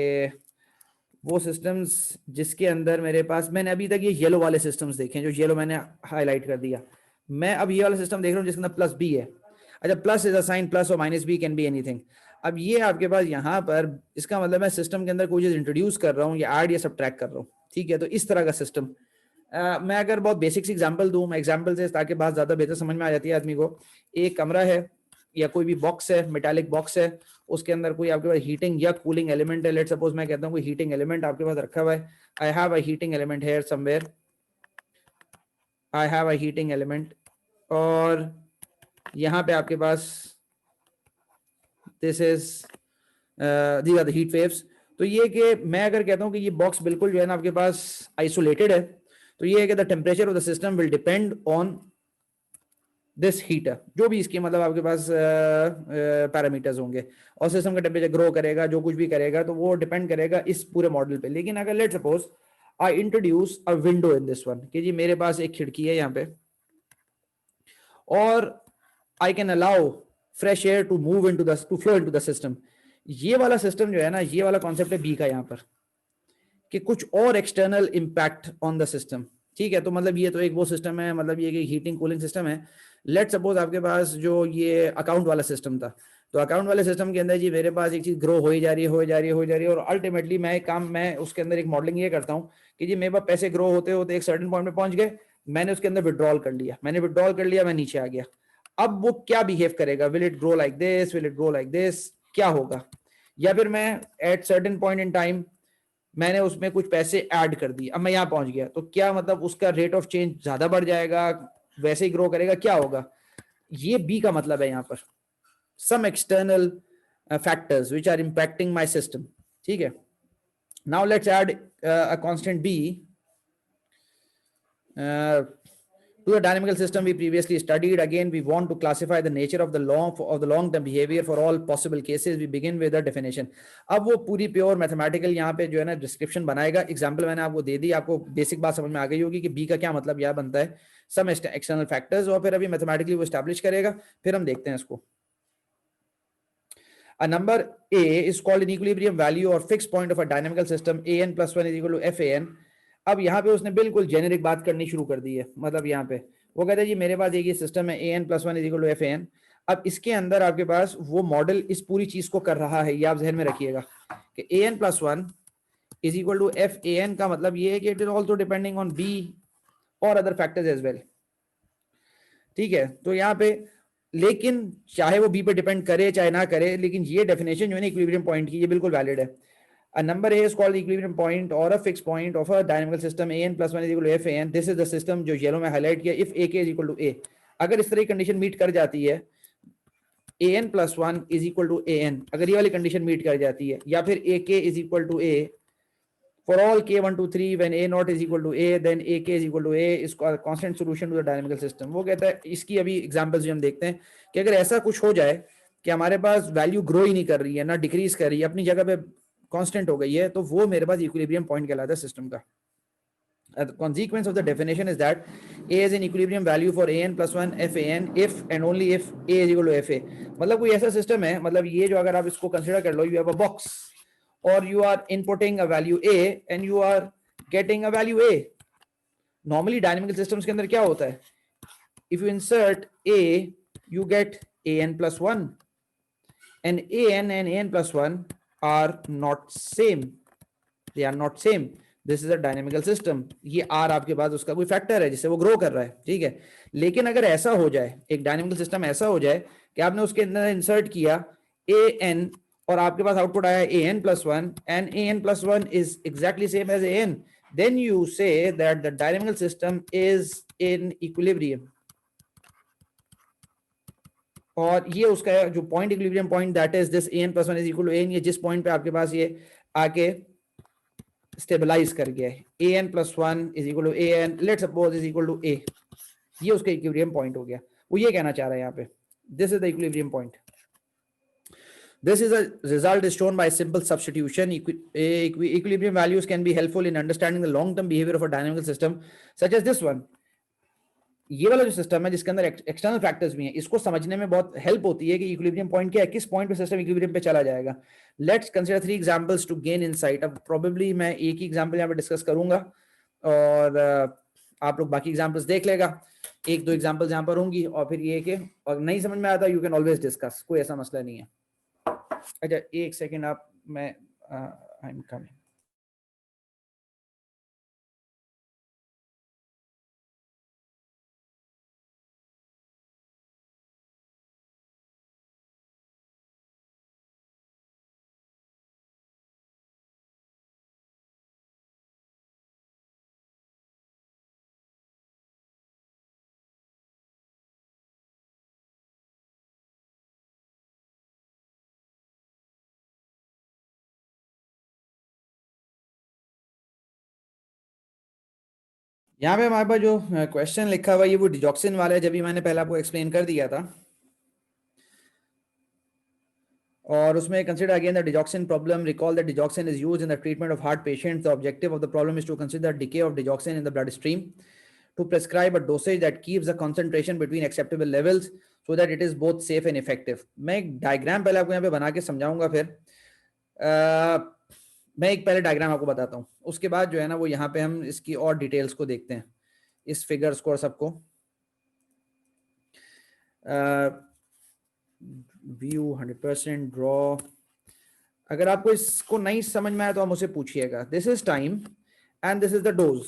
वो सिस्टम्स जिसके अंदर मेरे पास, मैंने अभी तक ये येलो वाले सिस्टम्स देखे हैं, जो येलो मैंने हाईलाइट कर दिया। मैं अब ये वाला सिस्टम देख रहा हूँ जिसके अंदर प्लस बी है। अच्छा, plus is a sign, plus or minus B can be anything. अब ये आपके पास यहाँ पर, इसका मतलब मैं सिस्टम के अंदर कोई चीज इंट्रोड्यूस कर रहा हूँ या ऐड या सब्ट्रैक्ट कर रहा हूँ, ठीक है। तो इस तरह का सिस्टम मैं अगर बहुत बेसिक एग्जांपल दूं, मैं एग्जांपल से, ताकि बात ज्यादा बेहतर समझ में आ जाती है आदमी को। एक कमरा है या कोई भी बॉक्स है, मेटालिक बॉक्स है, उसके अंदर कोई आपके पास हीटिंग या कूलिंग एलिमेंट है। लेट्स सपोज मैं कहता हूँ कोई हीटिंग एलिमेंट आपके पास रखा हुआ है। I have a heating element here somewhere, I have a heating element, और यहाँ पे आपके पास this is these are the heat waves. तो ये कि मैं अगर कहता हूँ कि ये बॉक्स बिल्कुल जो है ना आपके पास आइसोलेटेड है, तो ये है कि the temperature of the system will depend on this heater, जो भी इसके मतलब आपके पास पैरामीटर्स होंगे, और सिस्टम का टेम्परेचर ग्रो करेगा, जो कुछ भी करेगा, तो वो डिपेंड करेगा इस पूरे मॉडल पे। लेकिन अगर let's suppose I introduce a window in this one, कि जी मेरे पास एक खिड़की है यहाँ पे, और I can allow fresh air to move into the to flow into the system. ये वाला सिस्टम जो है ना, ये वाला कॉन्सेप्ट है बी का यहाँ पर, कि कुछ और external impact on the system, ठीक है। तो मतलब ये तो एक वो सिस्टम है, मतलब ये कि हीटिंग कूलिंग सिस्टम है। लेट सपोज आपके पास जो ये अकाउंट वाला सिस्टम था, तो अकाउंट वाले सिस्टम के अंदर जी मेरे पास एक चीज ग्रो हो ही जा रही है, हो जा रही है, हो जा रही है, और अल्टीमेटली मैं उसके अंदर एक मॉडलिंग ये करता हूँ कि जी मेरे पास पैसे ग्रो होते होते एक सर्टेन पॉइंट पे पहुंच गए, मैंने उसके अंदर विड्रॉल कर लिया, मैं नीचे आ गया। अब वो क्या बिहेव करेगा, will it grow like this, will it grow like this, क्या होगा। या फिर मैं at certain point in time मैंने उसमें कुछ पैसे ऐड कर दिए, अब मैं यहाँ पहुंच गया, तो क्या मतलब उसका रेट ऑफ चेंज ज्यादा बढ़ जाएगा, वैसे ही ग्रो करेगा, क्या होगा। ये बी का मतलब है यहाँ पर, some external factors which are impacting my system, ठीक है। Now let's add a constant B to the dynamical system we previously studied. Again, we want to classify the nature of the long-term behavior for all possible cases. We begin with the definition. अब वो पूरी pure mathematical यहाँ पे जो है ना description बनाएगा। Example मैंने आपको दे दी, आपको बेसिक बात समझ में आ गई होगी कि बी का क्या मतलब यह बनता है, सम एक्सटर्नल फैक्टर्स, और फिर अभी मैथमेटिकली वो एस्टैब्लिश करेगा, फिर हम देखते हैं इसको। A number A is called an equilibrium value or fixed point of a dynamical system. an+1 is equal to FAN. अब यहाँ पे उसने बिल्कुल जेनेरिक बात करनी शुरू कर दी है। मतलब यहाँ पे वो कहता है जी मेरे पास एक ये सिस्टम है an+1 is equal to FAN। अब इसके अंदर आपके पास वो मॉडल इस पूरी चीज को कर रहा है, ये आप जहन में रखिएगा कि an+1 is equal to FAN का मतलब ये है कि it is also depending on B और अदर फैक्टर्स एज वेल, ठीक है। तो यहाँ पे लेकिन चाहे वो बी पे डिपेंड करे चाहे ना करे, लेकिन ये डेफिनेशन जो है ना इक्विलिब्रियम पॉइंट की, ये बिल्कुल वैलिड है। A number A is called the equilibrium point or a fixed point of a dynamical system. an+1 is equal to FAN. This is the system जो येलो में हाईलाइट किया, if AK is equal to A। अगर इस तरह की condition meet कर जाती है, an+1 is equal to AN, अगर ये वाली कंडीशन मीट कर जाती है, या फिर AK is equal to A for all k1 to 3 when A not is equal to A, then AK is equal to A is a constant solution to the dynamical system। वो कहता है, इसकी अभी एग्जांपल्स भी हम देखते हैं कि अगर ऐसा कुछ हो जाए कि हमारे पास वैल्यू ग्रो ही नहीं कर रही है ना डिक्रीज कर रही है, अपनी जगह पे कांस्टेंट हो गई है, तो वो मेरे पास इक्विलिब्रियम पॉइंट कहलाता है सिस्टम का। The consequence of the definition is that A is an equilibrium value for an+1 FAN if and only if A is equal to FA। मतलब कोई ऐसा सिस्टम है, मतलब ये जो अगर आप इसको कंसीडर कर लो, यू हैव अ बॉक्स और you are inputting a value A and you are getting a value A। Normally dynamical systems के अंदर क्या होता है, if you insert A you get an+1 and an and an+1 are not same, they are not same। This is a dynamical system. ये are आपके पास उसका कोई factor है जिससे वो ग्रो कर रहा है, ठीक है। लेकिन अगर ऐसा हो जाए, एक डायनेमिकल सिस्टम ऐसा हो जाए कि आपने उसके अंदर इंसर्ट किया an और आपके पास आउटपुट आया an+1 and an+1 is exactly same as an, then you say that the dynamical system is in equilibrium। और ये उसका जो point equilibrium point that is this an + 1 = an, ये जिस पॉइंट पे आपके पास ये आके स्टेबलाइज कर गया है, an + 1 = an, let's suppose = a, ये उसका इक्विलिब्रियम पॉइंट हो गया। वो ये कहना चाह रहा है यहाँ पे, this is the equilibrium point. This is a result is shown by simple substitution. Equilibrium values can be helpful in understanding the long-term behavior of a dynamical system, such as this one. ये वाला जो system है जिसके अंदर external factors भी हैं, इसको समझने में बहुत हेल्प होती है कि इक्विलिब्रियम पॉइंट क्या है, किस पॉइंट पे सिस्टम इक्विलिब्रियम पे चला जाएगा। Let's consider 3 examples to gain insight. अब प्रोबेबली मैं एक ही एग्जांपल यहाँ पे डिस्कस करूंगा और आप लोग बाकी एग्जांपल्स देख लेगा। 1-2 एग्जांपल्स यहाँ पर होंगी और फिर ये कि और नहीं समझ में आता, यू कैन ऑलवेज डिस्कस, कोई ऐसा मसला नहीं है। अच्छा एक सेकेंड आप, मैं आई एम कमिंग। यहाँ पे हमारे पास जो क्वेश्चन लिखा हुआ है ये वो डिजॉक्सिन वाला है, जब भी मैंने पहले आपको एक्सप्लेन कर दिया था। और उसमें consider again the digoxin problem, recall that digoxin is used in the treatment of heart patients. The objective of the problem is to consider decay of digoxin in the blood stream to prescribe a dosage that keeps the concentration between acceptable levels so that it is both safe and effective. मैं एक diagram पहले आपको यहाँ पे बना के समझाऊंगा, फिर मैं एक पहले डायग्राम आपको बताता हूँ, उसके बाद जो है ना वो यहाँ पे हम इसकी और डिटेल्स को देखते हैं, इस फिगर्स को और सबको। View 100% draw. अगर आपको इसको नहीं समझ में आया तो आप मुझसे पूछिएगा। This is time and this is the dose.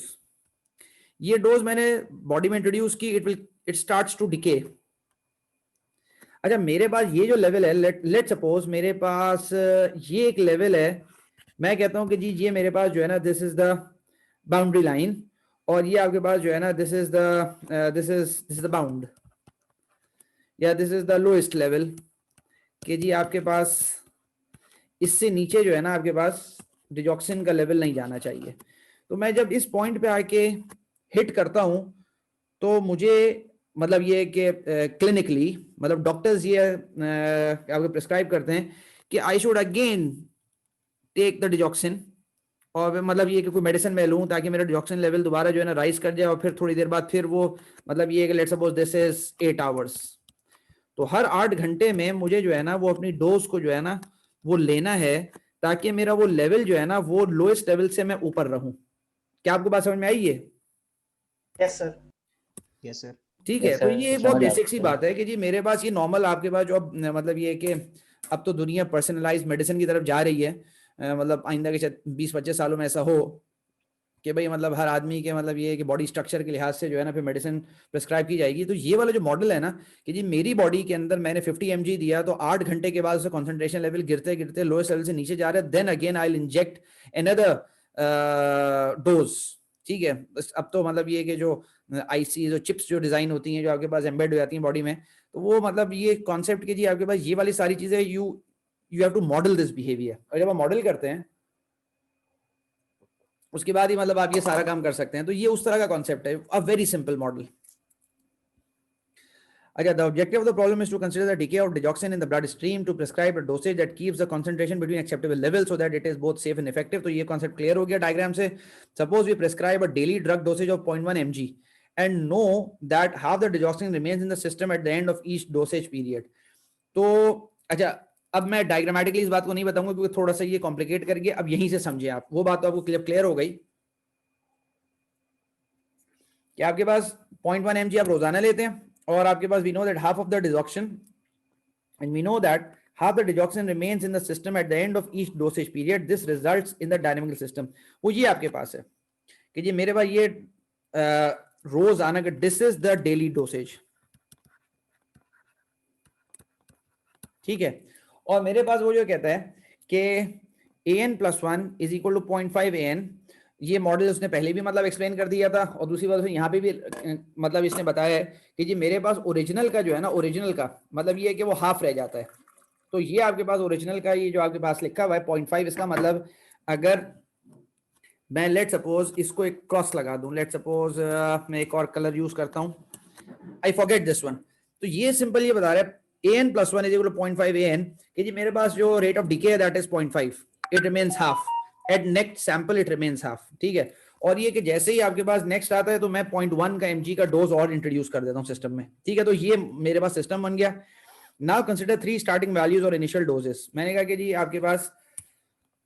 ये डोज मैंने बॉडी में इंट्रोड्यूस की, इट स्टार्ट्स टू डिके। अच्छा मेरे पास ये जो लेवल है, लेट सपोज मेरे पास ये एक लेवल है, मैं कहता हूं कि जी ये मेरे पास जो है ना this is the boundary line, और ये आपके पास जो है ना दिस इज द बाउंड, या this is the lowest level, कि जी आपके पास इससे नीचे जो है ना आपके पास डिजॉक्सिन का लेवल नहीं जाना चाहिए। तो मैं जब इस पॉइंट पे आके हिट करता हूं तो मुझे मतलब ये कि क्लिनिकली मतलब डॉक्टर्स ये आपको प्रिस्क्राइब करते हैं कि I should again take the digoxin, और मतलब ये कि कोई मेडिसिन मैं लूं ताकि मेरा डिजॉक्सिन लेवल दोबारा जो है ना राइज कर जाए, और फिर थोड़ी देर बाद फिर वो मतलब ये कि let's suppose this is 8 hours, तो हर 8 घंटे में मुझे जो है ना वो अपनी डोज को जो है ना वो लेना है ताकि मेरा वो लेवल जो है ना वो लोएस्ट लेवल से मैं ऊपर रहूं। क्या आपको बात समझ में आई है? Yes sir. Yes sir. ठीक है, तो ये बहुत बेसिक सी बात है कि जी मेरे पास ये नॉर्मल आपके पास जो अब मतलब ये कि अब तो दुनिया पर्सनलाइज्ड मेडिसिन की तरफ जा रही है, मतलब आइंदा के 20-25 सालों में ऐसा हो कि भाई मतलब हर आदमी के मतलब ये कि बॉडी स्ट्रक्चर के लिहाज से जो है ना फिर मेडिसिन प्रिस्क्राइब की जाएगी। तो ये वाला जो मॉडल है ना कि जी मेरी बॉडी के अंदर मैंने 50 mg दिया, तो 8 घंटे के बाद उसका कॉन्सेंट्रेशन लेवल गिरते गिरते लोएस्ट लेवल से नीचे जा रहा है, then again I will inject another dose. ठीक है, अब तो मतलब ये कि जो आईसी जो चिप्स जो डिजाइन होती हैं जो आपके पास एम्बेड हो जाती हैं बॉडी में, तो वो मतलब ये कॉन्सेप्ट के जी आपके पास ये वाली सारी चीजें you have to model this behaviour, और जब आप मॉडल करते हैं उसके बाद ही मतलब आप ये सारा काम कर सकते हैं। तो ये उस तरह का कॉन्सेप्ट है, अ वेरी सिंपल मॉडल। अच्छा, the objective of the problem is to consider the decay of digoxin in the blood stream to prescribe a dosage that keeps the concentration between acceptable levels so that it is both safe and effective. तो ये concept clear हो गया diagram से। Suppose we prescribe a daily drug dosage of 0.1 mg and know that half the digoxin remains in the system at the end of each dosage period. तो अच्छा अब मैं diagrammatically इस बात को नहीं बताऊंगा क्योंकि थोड़ा सा ये कॉम्प्लिकेट करके, अब यहीं से समझिए आप, वो बात तो आपको क्लियर हो गई कि आपके पास 0.1 mg आप रोजाना लेते हैं, और आपके पास we know that half of the digoxin and we know that half the digoxin remains in the system at the end of each dosage period. This results in the dynamical system. वो ये आपके पास है कि जी मेरे पास ये रोज आना का this is the daily dosage, ठीक है, और मेरे पास वो जो कहता है कि an + 1 = 0.5 an ये मॉडल उसने पहले भी मतलब एक्सप्लेन कर दिया था, और दूसरी बात यहाँ पे भी मतलब इसने बताया है कि जी मेरे पास ओरिजिनल का जो है ना, ओरिजिनल का मतलब ये है कि वो हाफ रह जाता है। तो ये आपके पास ओरिजिनल का ये जो आपके पास लिखा हुआ है 0.5, इसका मतलब अगर मैं लेट सपोज इसको एक क्रॉस लगा दूं, लेट सपोज मैं एक और कलर यूज करता हूं, आई फॉरगेट दिस वन। तो ये सिंपल ये बता रहा है an + 1 = 0.5 an कि जी मेरे पास जो रेट ऑफ डिके है that is 0.5, it remains half at next sample, it remains half, ठीक है। और ये कि जैसे ही आपके पास नेक्स्ट आता है तो मैं 0.1 का mg का डोज और इंट्रोड्यूस कर देता हूं सिस्टम में, ठीक है। तो ये मेरे पास सिस्टम बन गया। नाउ कंसीडर 3 स्टार्टिंग वैल्यूज और इनिशियल डोजेस। मैंने कहा कि जी आपके पास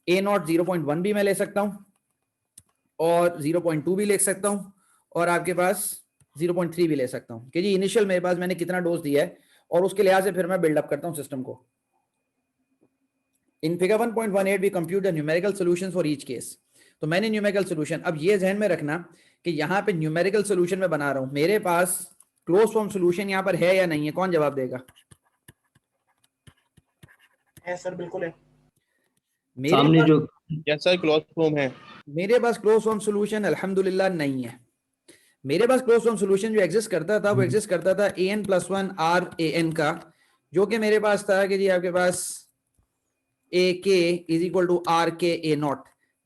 a0 0.1 भी मैं ले सकता हूं, और 0.2 भी ले सकता हूं, और आपके पास 0.3 भी ले सकता हूं कि जी इनिशियल मेरे पास मैंने कितना डोज दिया है, और उसके लिहाज से फिर मैं बिल्डअप करता हूं सिस्टम को। In figure 1.18 we compute the numerical solutions for each case. तो मैंने न्यूमेरिकल सॉल्यूशन, अब ये ध्यान में रखना कि यहां पे न्यूमेरिकल सॉल्यूशन में बना रहा हूं, मेरे पास क्लोज फॉर्म सॉल्यूशन यहां पर है या नहीं है, कौन जवाब देगा? है सर, बिल्कुल है। मेरे सामने पास, जो यस सर क्लोज फॉर्म है। मेरे पास क्लोज फॉर्म सॉल्यूशन अल्हम्दुलिल्लाह नहीं है। मेरे पास क्लोज फॉर्म सॉल्यूशन जो एग्जिस्ट करता था वो एग्जिस्ट करता था an + 1 RAN का, जो कि मेरे पास था कि जी आपके पास AK = RKA0।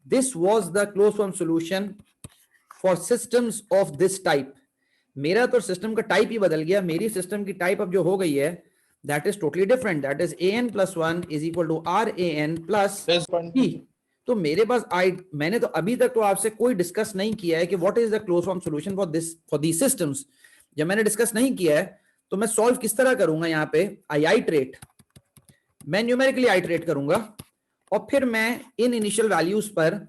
This was the close form solution for systems of this type. मेरा तो सिस्टम का टाइप ही बदल गया, मेरी सिस्टम की टाइप अब जो हो गई है that is totally different, that is an + 1 = RAN + B। तो मेरे पास मैंने तो अभी तक तो आपसे कोई डिस्कस नहीं किया है कि what is the close form solution for these systems. जब मैंने डिस्कस नहीं किया है तो मैं सॉल्व किस तरह करूंगा? यहाँ पे आई आइट्रेट, मैं न्यूमेरिकली आइट्रेट करूंगा, और फिर मैं इन इनिशियल वैल्यूज पर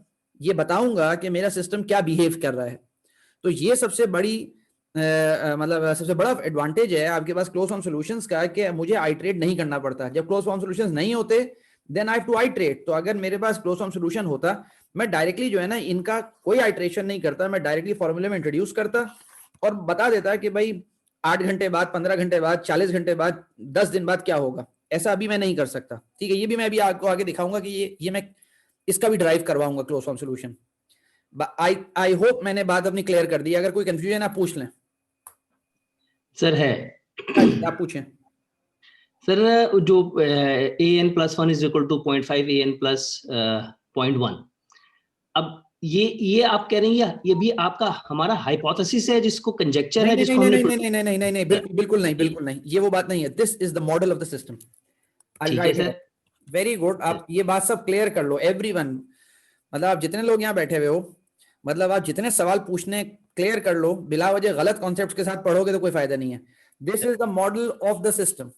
ये बताऊंगा कि मेरा सिस्टम क्या बिहेव कर रहा है। तो ये सबसे बड़ी मतलब सबसे बड़ा एडवांटेज है आपके पास क्लोज फॉर्म सॉल्यूशंस का, कि मुझे आइट्रेट नहीं करना पड़ता। जब क्लोज फॉर्म सॉल्यूशंस नहीं होते then I have to iterate. तो अगर मेरे पास क्लोज फॉर्म सॉल्यूशन होता, मैं डायरेक्टली जो है ना इनका कोई आइट्रेशन नहीं करता, मैं डायरेक्टली फॉर्मूले में इंट्रोड्यूस करता और बता देता कि भाई 8 घंटे बाद, 15 घंटे बाद, 40 घंटे बाद, 10 दिन बाद क्या होगा। ऐसा अभी मैं नहीं कर सकता, ठीक है। ये भी मैं अभी आपको आगे दिखाऊंगा कि ये मैं इसका भी ड्राइव करवाऊंगा close form solution. I hope मैंने बात अपनी क्लियर कर दी। अगर कोई कंफ्यूजन आप पूछ लें। सर है आप पूछें सर, जो an + 1 = 0.5 an + 0.1, अब ये आप कह रहे हैं या ये भी आपका हमारा हाइपोथेसिस है जिसको कंजेक्चर है जिसको हमने नहीं, बिल्कुल नहीं, ये वो बात नहीं है। This is the model of the system. ठीक है सर, वेरी गुड। आप ये बात सब क्लियर कर लो एवरीवन, मतलब आप जितने लोग यहाँ बैठे हुए हो, मतलब आप जितने सवाल पूछने क्लियर कर लो, बिला वजह गलत कॉन्सेप्ट्स के साथ पढ़ोगे तो कोई फायदा नहीं है। This is the model of the system.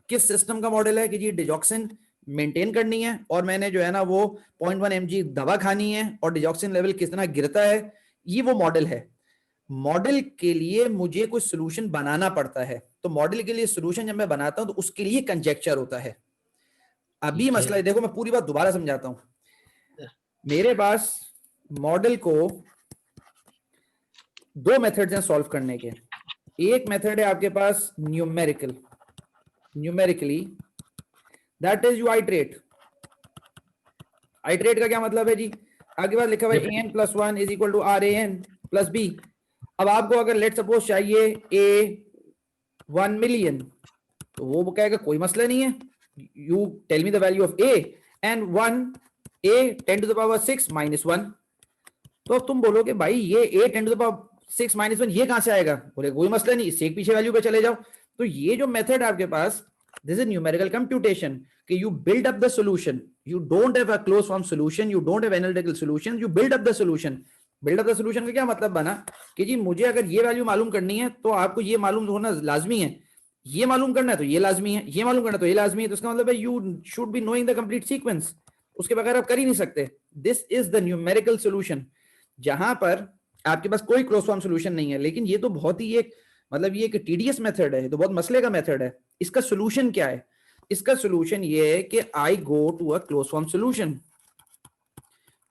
किस सिस्टम का मॉडल है कि जी डिजॉक्सिन मेंटेन करनी है, और मैंने जो है ना वो 0.1 mg दवा खानी है, और डिजॉक्सिन लेवल कितना गिरता है, ये वो मॉडल है। मॉडल के लिए मुझे कोई सोल्यूशन बनाना पड़ता है, तो मॉडल के लिए सोल्यूशन जब मैं बनाता हूं तो उसके लिए कंजेक्चर होता है। अभी मसला है, देखो मैं पूरी बात दोबारा समझाता हूं। मेरे पास मॉडल को 2 मेथड्स हैं सॉल्व करने के। एक मेथड है आपके पास numerically, that is you iterate. Iterate का क्या मतलब है जी? आपके पास लिखा हुआ है an + 1 = RAN + B। अब आपको अगर लेट सपोज चाहिए a 1 मिलियन, तो वो कहेगा कोई मसला नहीं है, you tell me the value of a and 1 a 10⁻6 - 1। तो अब तुम बोलोगे भाई ये a 10⁻6 - 1 ये कहां से आएगा? बोले कोई मसला नहीं, इससे एक पीछे वैल्यू पे चले जाओ। तो ये जो मेथड है आपके पास, दिस इज न्यूमेरिकल कंप्यूटेशन, कि you build up the solution, you don't have a closed form solution, you don't have analytical solution, you build up the solution। build up the solution का क्या मतलब बना कि जी मुझे अगर ये वैल्यू मालूम करनी है तो आपको ये मालूम होना लाजमी है, ये मालूम करना है तो ये लाजमी है, ये मालूम करना है तो ये लाजमी है। तो इसका मतलब है you should be knowing the complete sequence, उसके बगैर आप कर ही नहीं सकते। This is the numerical solution, जहां पर आपके पास कोई क्लोज फॉर्म सोल्यूशन नहीं है। लेकिन ये तो बहुत ही एक मतलब ये एक टीडियस मेथड है, तो बहुत मसले का मेथड है। इसका सोल्यूशन क्या है? इसका सोल्यूशन ये है कि I go to a close form solution.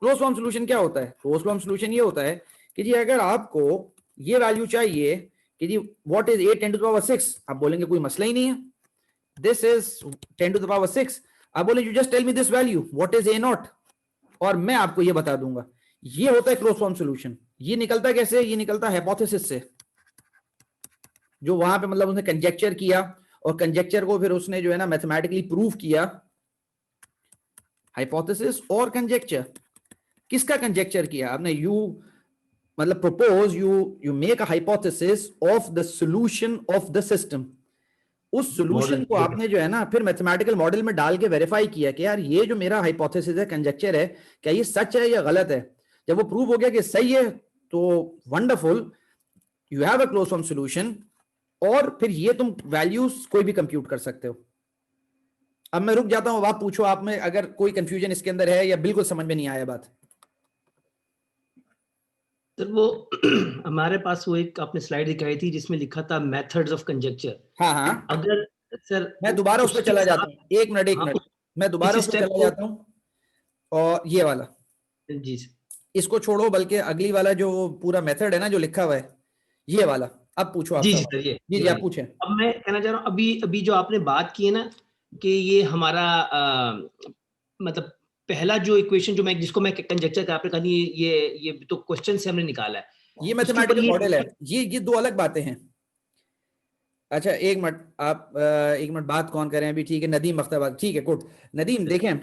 Close form solution क्या होता है? क्लोज फॉर्म सोल्यूशन ये होता है कि जी अगर आपको ये वैल्यू चाहिए कि जी व्हाट इज a 10⁻6, आप बोलेंगे कोई मसला ही नहीं है, दिस इज 10⁻6। आप बोले you just tell me this value what is a0, और मैं आपको ये बता दूंगा। ये होता है क्लोज फॉर्म सॉल्यूशन। ये निकलता कैसे? ये निकलता हाइपोथेसिस से, जो वहां पे मतलब उसने कंजेक्चर किया और कंजेक्चर को फिर उसने जो है ना मैथमेटिकली प्रूव किया। हाइपोथेसिस और कंजेक्चर, किसका कंजेक्चर किया आपने? यू मतलब propose, you make a hypothesis of the solution of the system. उस सॉल्यूशन Model, को आपने जो है ना फिर मैथमेटिकल मॉडल में डाल के वेरीफाई किया कि यार ये जो मेरा हाइपोथेसिस है, कंजेक्चर है, क्या ये सच है या गलत है। जब वो प्रूव हो गया कि सही है तो wonderful, you have a close form solution, और फिर ये तुम वैल्यूज कोई भी कंप्यूट कर सकते हो। अब मैं रुक जाता हूं, अब आप पूछो, आप में अगर कोई कंफ्यूजन इसके अंदर है या बिल्कुल समझ में नहीं आया बात। सर वो हमारे पास वो एक आपने स्लाइड दिखाई थी जिसमें लिखा था मेथड्स ऑफ कंजेक्चर। हाँ हाँ, अगर सर मैं दोबारा उस पर उसके चला साथ जाता हूँ, एक मिनट हाँ, मैं दोबारा इस उस पर स्टेप चला को जाता हूँ। और ये वाला जी सर, इसको छोड़ो, बल्कि अगली वाला जो पूरा मेथड है ना जो लिखा हुआ है, ये वाला। अब पूछो आप जी सवाल। सर जी ये जी, आप वाली। पूछें। अब मैं कहना चाह रहा हूँ अभी अभी जो आपने बात की है ना कि ये हमारा मतलब पहला जो इक्वेशन जो मैं जिसको मैं कंजेक्चर का आपने कहा ये तो क्वेश्चन से हमने निकाला है। ये उसके ऊपर मैथमेटिकल ये मॉडल है, ये दो अलग बातें हैं। अच्छा एक मिनट, आप एक मिनट बात कौन करें अभी? ठीक है, नदीम अख्तरबाद, ठीक है, गुड। नदीम देखें,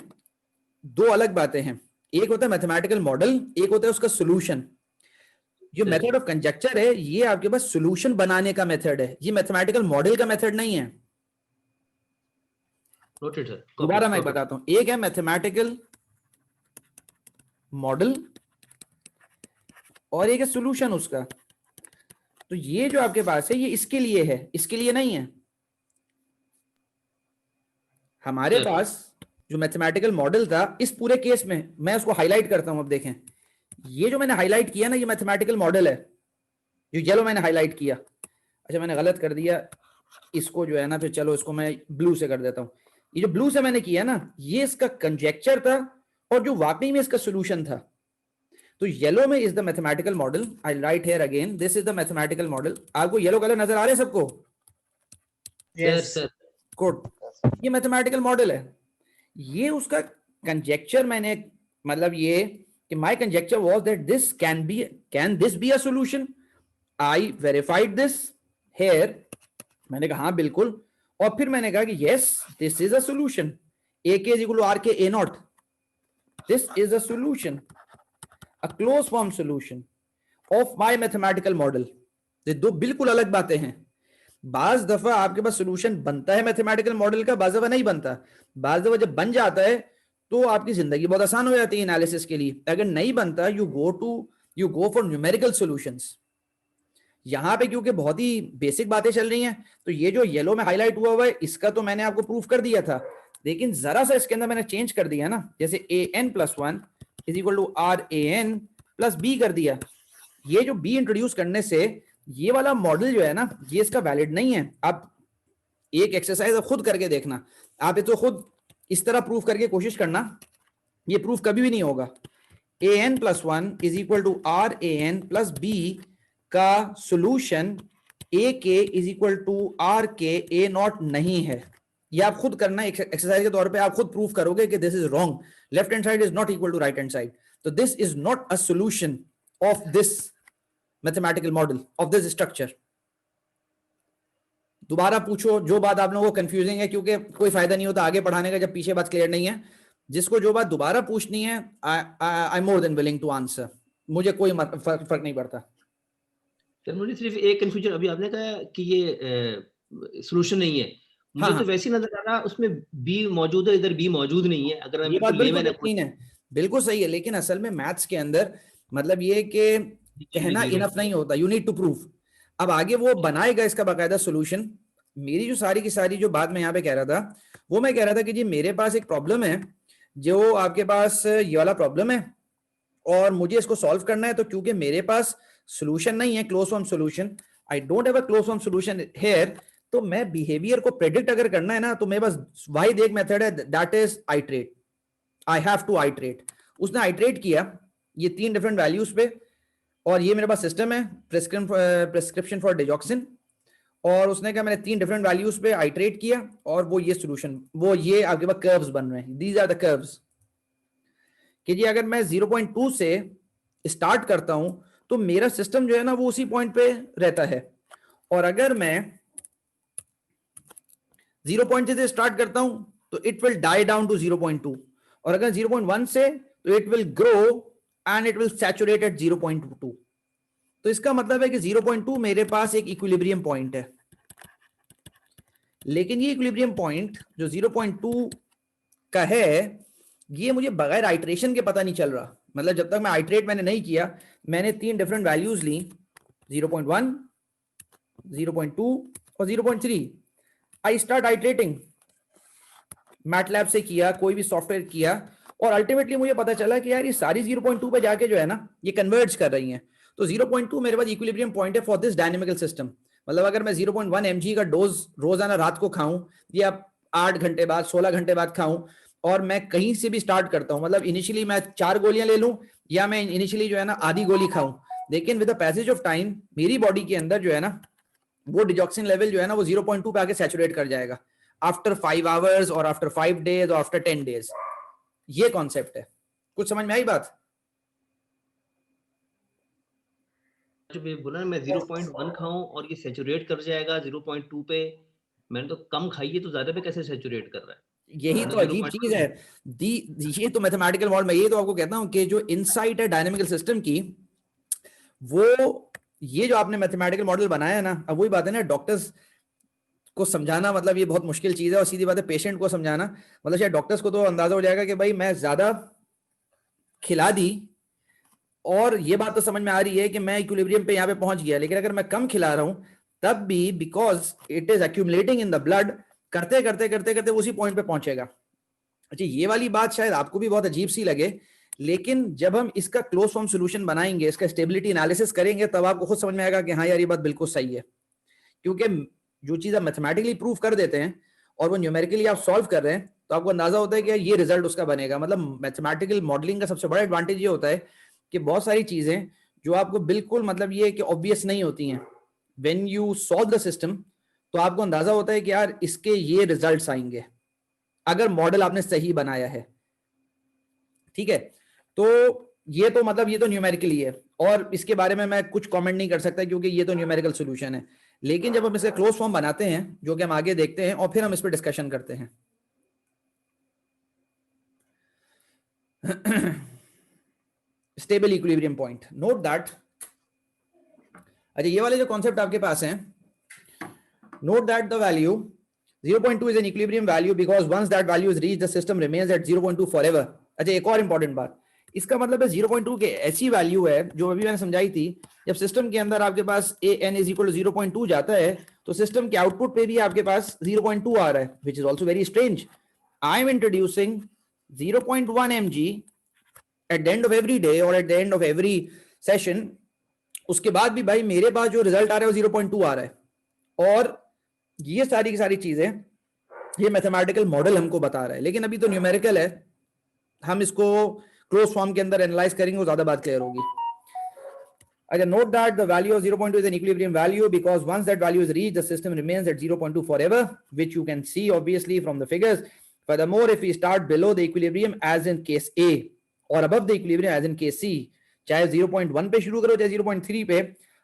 दो अलग बातें हैं। एक होता है मैथमेटिकल मॉडल, एक होता है उसका सॉल्यूशन। जो सर, मेथड ऑफ कंजेक्चर है ये आपके पास सॉल्यूशन बनाने का मेथड है, ये मैथमेटिकल मॉडल का मेथड नहीं है। नोटेड सर, दोबारा मैं कॉपी। बताता हूं, एक है मैथमेटिकल मॉडल और एक है सॉल्यूशन उसका। तो ये जो आपके पास है ये इसके लिए है, इसके लिए नहीं है। हमारे सर पास जो मैथमेटिकल मॉडल था इस पूरे केस में, मैं उसको हाईलाइट करता हूं। अब देखें, ये जो मैंने हाईलाइट किया ना ये मैथमेटिकल मॉडल है, जो येलो मैंने हाईलाइट किया। अच्छा मैंने गलत कर दिया इसको जो है ना, फिर चलो इसको मैं ब्लू से कर देता हूं। ये जो ब्लू से मैंने किया ना ये इसका कंजेक्चर था और जो वाकई में इसका सॉल्यूशन था। तो येलो में is the mathematical model. I write here again, this is the mathematical model. आपको येलो कलर नजर आ रहे हैं सबको? Yes sir good. ये मैथमेटिकल मॉडल है, ये उसका कंजेक्चर मैंने मतलब ये कि my conjecture was that this can this be a solution. I verified this here, मैंने कहा हाँ बिल्कुल। और फिर मैंने कहा कि yes this is a solution, A K is equal to R K A not, this is a solution, a close form solution of my mathematical model. ये दो बिल्कुल अलग बातें हैं। बाज दफा आपके पास सॉल्यूशन बनता है मैथमेटिकल मॉडल का, बाज दफा नहीं बनता। बाज दफा जब बन जाता है तो आपकी जिंदगी बहुत आसान हो जाती है एनालिसिस के लिए। अगर नहीं बनता you go for numerical solutions. यहां पे क्योंकि बहुत ही बेसिक बातें चल रही हैं, तो ये जो येलो में हाईलाइट हुआ है इसका तो मैंने आपको प्रूफ कर दिया था, लेकिन जरा सा इसके अंदर मैंने चेंज कर दिया ना, जैसे A N plus one is equal to R A N plus B कर दिया। ये जो बी इंट्रोड्यूस करने से ये वाला मॉडल जो है ना ये इसका वैलिड नहीं है। आप एक एक्सरसाइज खुद करके देखना, आप इसको खुद इस तरह प्रूफ करके कोशिश करना, ये प्रूफ कभी भी नहीं होगा। A N plus one is equal to R A N plus B का solution A K is equal to R K A not नहीं है। ये आप खुद करना एक्सरसाइज के तौर पे, आप खुद प्रूफ करोगे कि this is wrong, left hand side is not equal to right hand side. तो this is not a solution of this mathematical model of this structure. दोबारा पूछो जो बात आप लोगों को कंफ्यूजिंग है, क्योंकि कोई फायदा नहीं होता आगे पढ़ाने का जब पीछे बात क्लियर नहीं है। जिसको जो बात दोबारा पूछनी है I more than willing to answer, मुझे कोई फर्क नहीं पड़ता। सर मुझे सिर्फ एक कंफ्यूजन, अभी आपने कहा कि ये सॉल्यूशन नहीं है, मुझे हाँ तो हाँ, वैसे ही नजर आ रहा उसमें बी मौजूद है, इधर बी मौजूद नहीं है। अगर ये मेरे बात को बिल्कुल लेमन यकीन है, बिल्कुल सही है, लेकिन असल में मैथ्स के अंदर मतलब ये कि कहना जीरो इनफ नहीं होता, यू नीड टू प्रूव। अब आगे वो बनाएगा इसका बाकायदा सॉल्यूशन। मेरी जो सारी की सारी जो बात मैं यहाँ पे कह रहा था, वो मैं कह रहा था कि जी मेरे पास एक प्रॉब्लम है, जो आपके पास ये वाला प्रॉब्लम है और मुझे इसको सॉल्व करना है। तो क्योंकि मेरे पास सॉल्यूशन नहीं है, close form solution, I don't have a close form solution here, तो मैं बिहेवियर को प्रेडिक्ट अगर करना है ना, तो मेरे पास वाहिद एक मेथड है, that is iterate. I have to iterate. उसने आइट्रेट किया ये 3 डिफरेंट वैल्यूज पे, और ये मेरे पास सिस्टम है प्रिस्क्रिप्शन फॉर डिजॉक्सिन, और उसने कहा मैंने 3 डिफरेंट वैल्यूज पे आइट्रेट किया और वो ये सॉल्यूशन, वो ये आपके पास कर्व्स बन रहे हैं, दीज आर द कर्व्स। कि जी अगर मैं 0.2 से स्टार्ट करता हूं तो मेरा सिस्टम जो है ना वो उसी पॉइंट पे रहता है, और अगर मैं 0.6 से स्टार्ट करता हूं तो it will die down to 0.2, और अगर 0.1 से तो it will grow and it will saturate at 0.2। तो इसका मतलब है कि 0.2 मेरे पास एक इक्विलिब्रियम पॉइंट है, लेकिन ये इक्विलिब्रियम पॉइंट जो 0.2 का है ये मुझे बगैर आइट्रेशन के पता नहीं चल रहा। मतलब जब तक मैं आइट्रेट मैंने नहीं किया, मैंने 3 डिफरेंट वैल्यूज ली, 0.1, 0.2 और 0.3। आई स्टार्ट आइट्रेटिंग, मैटलैब से किया, कोई भी सॉफ्टवेयर किया, और अल्टीमेटली मुझे पता चला कि यार ये सारी 0.2 पे जाके जो है ना ये कन्वर्ज कर रही हैं। तो 0.2 मेरे पास इक्विलिब्रियम पॉइंट है फॉर दिस डायनेमिकल सिस्टम। मतलब अगर मैं 0.1 mg का डोज रोजाना रात को खाऊं या 8 घंटे बाद 16 घंटे बाद खाऊं, और मैं कहीं से भी स्टार्ट करता हूं, मतलब इनिशियली मैं 4 गोलियां ले लूं या मैं इनिशियली जो है ना आधी गोली खाऊं, लेकिन with the passage of time मेरी बॉडी के अंदर जो है ना वो डिजॉक्सिन लेवल जो है ना वो 0.2 पे आके सैचुरेट कर जाएगा आफ्टर 5 आवर्स और आफ्टर 5 डेज और आफ्टर 10 डेज। ये कॉन्सेप्ट है। कुछ समझ में आई बात? जो भी बोला ना, मैं 0.1 खाऊं और ये सैचुरेट कर जाएगा 0.2 पे, मैंने तो कम खाई है तो ज्यादा पे कैसे सैचुरेट कर रहा है? यही तो अजीब चीज है। ये तो मैथमेटिकल मॉडल में, ये तो आपको कहता हूं कि जो इनसाइट है डायनेमिकल सिस्टम की, वो ये जो आपने मैथमेटिकल मॉडल बनाया है ना, अब वही बात है ना, डॉक्टर्स को समझाना मतलब ये बहुत मुश्किल चीज है, और सीधी बात है पेशेंट को समझाना मतलब शायद डॉक्टर्स को तो अंदाजा हो जाएगा कि भाई मैं ज्यादा खिला दी, और ये बात तो समझ में आ रही है कि मैं इक्विलिब्रियम पे यहाँ पे पहुंच गया, लेकिन अगर मैं कम खिला रहा हूं तब भी because it is accumulating in the blood, करते करते करते करते उसी पॉइंट पे पहुंचेगा। अच्छा, ये वाली बात शायद आपको भी बहुत अजीब सी लगे, लेकिन जब हम इसका क्लोज फॉर्म सोल्यूशन बनाएंगे, इसका स्टेबिलिटी एनालिसिस करेंगे, तब आपको खुद समझ में आएगा कि हाँ यार ये बात बिल्कुल सही है। क्योंकि जो चीज आप मैथमेटिकली प्रूव कर देते हैं और वो न्यूमेरिकली आप सॉल्व कर रहे हैं, तो आपको अंदाजा होता है कि ये रिजल्ट उसका बनेगा। मतलब मैथमेटिकल मॉडलिंग का सबसे बड़ा एडवांटेज ये होता है कि बहुत सारी चीजें जो आपको बिल्कुल मतलब ये कि ऑब्वियस नहीं होती हैं, when you solve the system तो आपको अंदाजा होता है कि यार इसके ये रिजल्ट्स आएंगे अगर मॉडल आपने सही बनाया है। ठीक है, तो ये तो मतलब ये तो न्यूमेरिकली है, और इसके बारे में मैं कुछ कमेंट नहीं कर सकता क्योंकि ये तो न्यूमेरिकल सॉल्यूशन है। लेकिन जब हम इसका क्लोज फॉर्म बनाते हैं, जो कि हम आगे देखते हैं, और फिर हम इस पर डिस्कशन करते हैं। Stable equilibrium point, note that. अच्छा, ये वाले जो कॉन्सेप्ट आपके पास हैं, note that the value 0.2 is an equilibrium value because once that value is reached the system remains at 0.2 forever। अच्छा, एक और इंपॉर्टेंट बात, इसका मतलब है 0.2 के ऐसी वैल्यू है जो अभी मैंने समझाई थी, जब सिस्टम के अंदर आपके पास an is equal to 0.2 जाता है तो सिस्टम के आउटपुट पे भी आपके पास 0.2 आ रहा है, which is also very strange। I am introducing 0.1 mg at the end of every day or at the end of every session, उसके बाद भी भाई मेरे पास जो रिजल्ट आ रहा है वो 0.2 आ रहा है। और ये सारी की सारी चीजें ये मैथमेटिकल मॉडल हमको बता रहा है, लेकिन अभी तो न्यूमेरिकल है, हम इसको क्लोज फॉर्म के अंदर एनालाइज करेंगे, वो ज्यादा बात क्लियर होगी। अच्छा, note that the value of 0.2 is an equilibrium value because once that value is reached the system remains at 0.2 forever, which you can see obviously from the figures। Furthermore, if we start below the equilibrium as in case A or above the equilibrium as in case C, चाहे 0.1 पे शुरू करो चाहे 0.3 पे,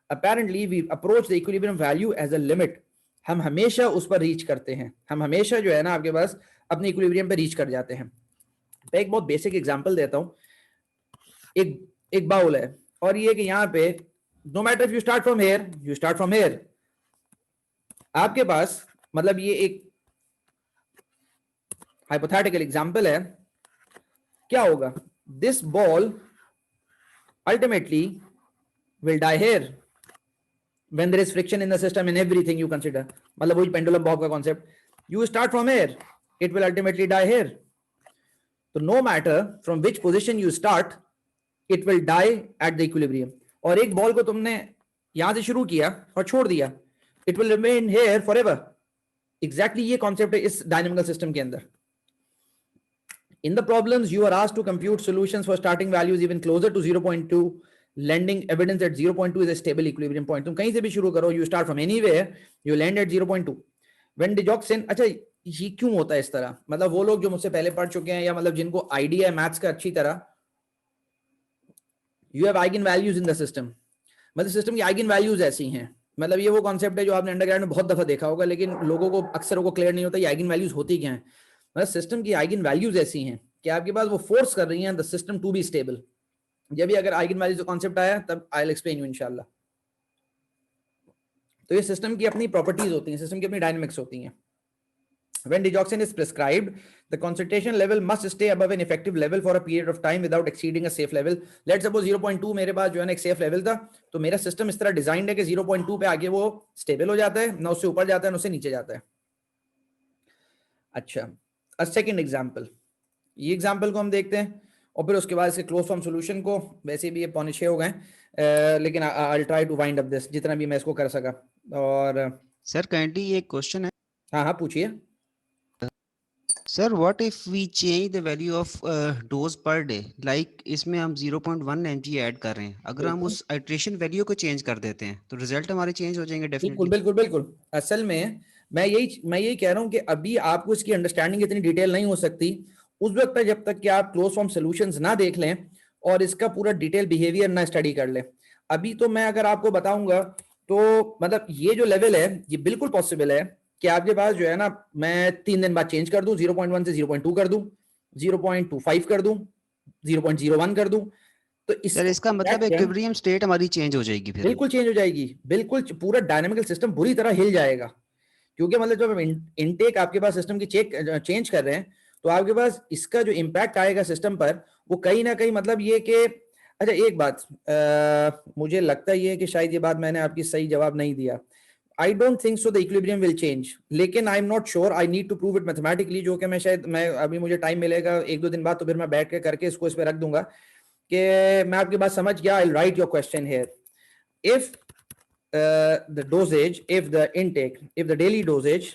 apparently we approach the equilibrium value as a limit। हम हमेशा उस पर रीच करते हैं, हम हमेशा जो है ना आपके पास अपने इक्विलिब्रियम पे रीच कर जाते हैं। मैं एक बहुत बेसिक एग्जांपल देता हूं। एक बाउल है, और ये कि यहाँ पे no matter if you start from here, you start from here, आपके पास मतलब ये एक हाइपोथेटिकल एग्जांपल है। क्या होगा, this ball ultimately will die here when there is friction in the system and everything you consider। मतलब वही पेंडुलम बॉब का concept, you start from here, it will ultimately die here। तो no matter from which position you start, it will die at the equilibrium। और एक ball को तुमने यहां से शुरू किया और छोड़ दिया, it will remain here forever। Exactly ये कॉन्सेप्ट है इस डायनेमिकल सिस्टम के अंदर। In the problems you are asked to compute solutions for starting values even closer to 0.2, lending evidence that 0.2 is a stable equilibrium point। तुम कहीं से भी शुरू करो, you start from anywhere, you land at 0.2 when digoxin। अच्छा, ये क्यों होता है इस तरह? मतलब वो लोग जो मुझसे पहले पढ़ चुके हैं या मतलब जिनको आइडिया है मैथ्स का अच्छी तरह, you have eigen values in the system, मतलब सिस्टम की आइगन वैल्यूज ऐसी हैं, मतलब ये वो कॉन्सेप्ट है जो आपने अंडरग्रेड में बहुत दफा देखा होगा, लेकिन लोगों को अक्सर को क्लियर नहीं होता ये आइगन वैल्यूज होती क्या है। मतलब सिस्टम की आइगन वैल्यूज ऐसी हैं कि आपके पास वो फोर्स कर रही हैं the system to be stable. जब भी अगर आइगन वैल्यूज कॉन्सेप्ट आया तब आई विल एक्सप्लेन यू इंशाल्लाह। तो ये सिस्टम की अपनी प्रॉपर्टीज होती हैं, सिस्टम की अपनी डायनामिक्स होती हैं। When digoxin is prescribed, the concentration level must stay above an effective level for a period of time without exceeding a safe level. Let's suppose 0.2 मेरे पास जो है ना एक सेफ लेवल था, तो मेरा सिस्टम इस तरह डिजाइंड है कि 0.2 पे आगे वो स्टेबल हो जाता है, ना उससे ऊपर जाता है ना उससे नीचे जाता है। अच्छा, अ सेकंड एग्जांपल, ये एग्जांपल को हम देखते हैं और फिर उसके बाद इसके क्लोज फॉर्म सॉल्यूशन को, वैसे भी ये 5:45 हो गए, लेकिन I will try to wind up this जितना भी मैं इसको कर सका। और सर काइंडली ये क्वेश्चन है हाँ हाँ पूछिए। Sir, what if we change the value of dose per day, like इसमें हम 0.1 mg ऐड कर रहे हैं, अगर हम उस आइट्रेशन वैल्यू को चेंज कर देते हैं तो रिजल्ट हमारे चेंज हो जाएंगे बिल्कुल डेफिनेटली। बिल्कुल बिल्कुल। असल में मैं यही कह रहा हूं कि अभी आपको इसकी अंडरस्टैंडिंग इतनी डिटेल नहीं हो सकती उस वक्त तक जब तक कि आप क्लोज फॉर्म सॉल्यूशंस ना देख लें और इसका पूरा डिटेल बिहेवियर ना स्टडी कर लें। अभी तो मैं अगर आपको बताऊंगा तो मतलब ये जो लेवल है ये बिल्कुल पॉसिबल है कि आपके पास जो है ना मैं 3 दिन बाद चेंज कर दूं, 0.1 से 0.2 कर दूं, 0.25 कर दूं, 0.01 कर दूं, तो सर इसका मतलब इक्विलिब्रियम स्टेट हमारी चेंज हो जाएगी फिर? बिल्कुल चेंज हो जाएगी, बिल्कुल पूरा डायनामिकल सिस्टम बुरी तरह हिल जाएगा। क्योंकि मतलब जब इनटेक आपके पास सिस्टम की चेंज कर रहे हैं तो आपके पास इसका जो इम्पैक्ट आएगा सिस्टम पर वो कहीं ना कहीं मतलब ये कि अच्छा एक बात मुझे लगता है ये कि शायद ये बात मैंने आपकी सही जवाब नहीं दिया। I don't think so the equilibrium will change, लेकिन I am not sure, I need to prove it mathematically, जो कि मैं अभी मुझे टाइम मिलेगा 1-2 दिन बाद तो फिर मैं बैठ के करके इसको इस पे रख दूंगा कि मैं आपकी बात समझ गया। I write your question here. If the dosage, if the intake, if the daily dosage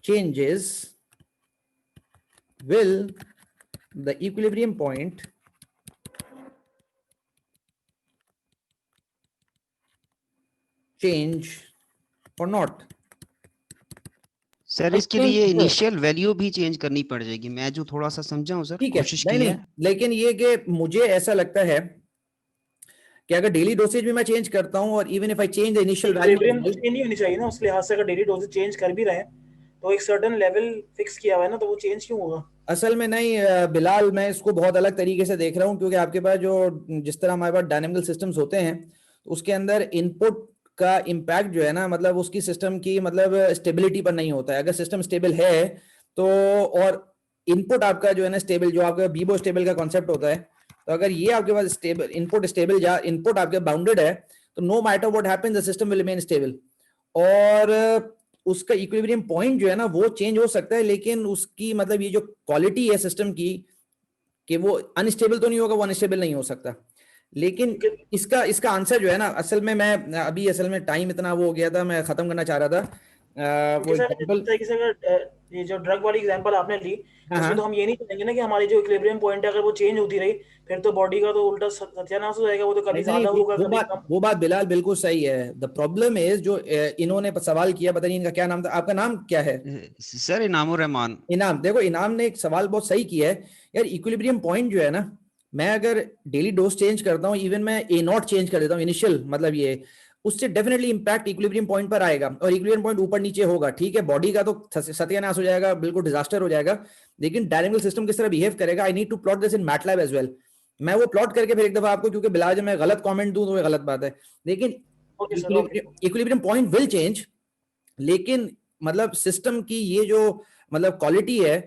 changes, will the equilibrium point change or not? Sir इसके लिए इनिशियल वैल्यू भी चेंज करनी पड़ जाएगी, मैं जो थोड़ा सा समझा हूं सर, ठीक है, कोशिश नहीं की नहीं, है। लेकिन ये कि मुझे ऐसा लगता है कि अगर डेली डोसेज भी मैं चेंज करता हूं और even if I change the initial equilibrium value, change नहीं होनी चाहिए ना उस लिहाज से। अगर डेली डोसेज चेंज कर भी रहे हैं तो एक सर्टेन लेवल फिक्स किया हुआ है ना, तो वो चेंज क्यों होगा? असल में नहीं बिलाल, मैं इसको बहुत अलग तरीके से देख रहा हूं, क्योंकि आपके पास जो जिस तरह हमारे पास डायनामिकल सिस्टम्स होते हैं तो उसके अंदर इनपुट का इम्पैक्ट जो है ना मतलब उसकी सिस्टम की मतलब स्टेबिलिटी पर नहीं होता है। अगर सिस्टम स्टेबल है तो, और इनपुट आपका जो है ना स्टेबल, जो आपका बीबो स्टेबल का कॉन्सेप्ट होता है, तो अगर ये आपके पास स्टेबल इनपुट स्टेबल या इनपुट आपके बाउंडेड है तो no matter what happens the system will remain stable. और उसका इक्विलिब्रियम पॉइंट जो है ना वो चेंज हो सकता है, लेकिन उसकी मतलब ये जो क्वालिटी है सिस्टम की कि वो अनस्टेबल तो नहीं होगा, वो अनस्टेबल नहीं हो सकता। लेकिन इसका आंसर जो है ना असल में मैं अभी असल में टाइम इतना वो हो गया था, मैं खत्म करना चाह रहा था वो एग्जांपल। ये जो ड्रग वाली एग्जांपल आपने ली उसमें तो हम ये नहीं कहेंगे ना कि हमारी जो इक्विलिब्रियम पॉइंट है अगर वो चेंज होती रही फिर तो बॉडी का तो उल्टा सत्यानाश हो जाएगा, वो तो कभी ज्यादा होगा कभी कम। वो बात बिलाल बिल्कुल सही है। द प्रॉब्लम इज जो इन्होंने सवाल किया, पता नहीं इनका क्या नाम था, आपका नाम क्या है? सर इनामुर रहमान। इनाम, देखो इनाम ने एक सवाल बहुत सही किया है यार। इक्विलिब्रियम पॉइंट जो है ना, मैं अगर डेली डोज चेंज करता हूँ, इवन मैं ए नॉट चेंज कर देता हूँ इनिशियल, मतलब ये उससे डेफिनेटली इंपैक्ट इक्विलिब्रियम पॉइंट पर आएगा और इक्विलिब्रियम पॉइंट ऊपर नीचे होगा। ठीक है, बॉडी का तो सत्यानाश हो जाएगा, बिल्कुल डिजास्टर हो जाएगा, लेकिन डायनामिकल सिस्टम किस तरह बिहेव करेगा, I need to plot this in MATLAB as well. मैं वो प्लॉट करके फिर एक दफा आपको, क्योंकि बिलाल जब मैं गलत कमेंट दूं तो वो गलत बात है, लेकिन इक्विलिब्रियम पॉइंट विल चेंज, लेकिन मतलब सिस्टम की ये जो मतलब क्वालिटी है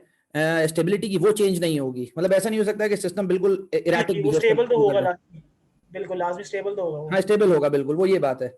स्टेबिलिटी की वो चेंज नहीं होगी। मतलब ऐसा नहीं हो सकता कि सिस्टम बिल्कुल इरैटिक, स्टेबल तो होगा, बिल्कुल लाजमी स्टेबल तो होगा। हाँ स्टेबल होगा बिल्कुल, वो ये बात है।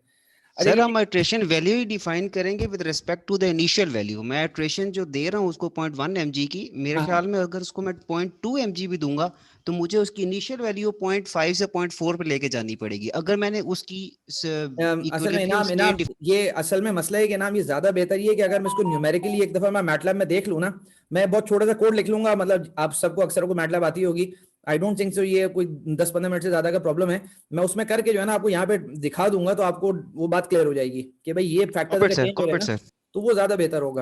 सर हम आइट्रेशन वैल्यू ही डिफाइन करेंगे with respect to the initial value. मैं आइट्रेशन जो दे रहा हूँ उसको 0.1 mg की, मेरे ख्याल में अगर उसको मैं 0.2 mg भी दूंगा तो मुझे उसकी इनिशियल वैल्यू 0.5 से 0.4 पे लेके जानी पड़ेगी अगर मैंने उसकी असल में इनाम ये असल में मसला है कि इनाम ये ज्यादा बेहतर ये है कि अगर मैं इसको न्यूमेरिकली एक दफा मैं मैटलैब में देख लूँ ना, मैं बहुत छोटा सा कोड लिख लूंगा, मतलब आप सबको अक्सर को मैटलैब आती होगी, आई डोंट थिंक सो ये कोई 10-15 मिनट से ज्यादा का प्रॉब्लम है, मैं उसमें करके जो है ना आपको यहाँ पे दिखा दूंगा तो आपको वो बात क्लियर हो जाएगी कि भाई ये फैक्टर चेंज हो रहे हैं ना, तो वो ज्यादा बेहतर होगा।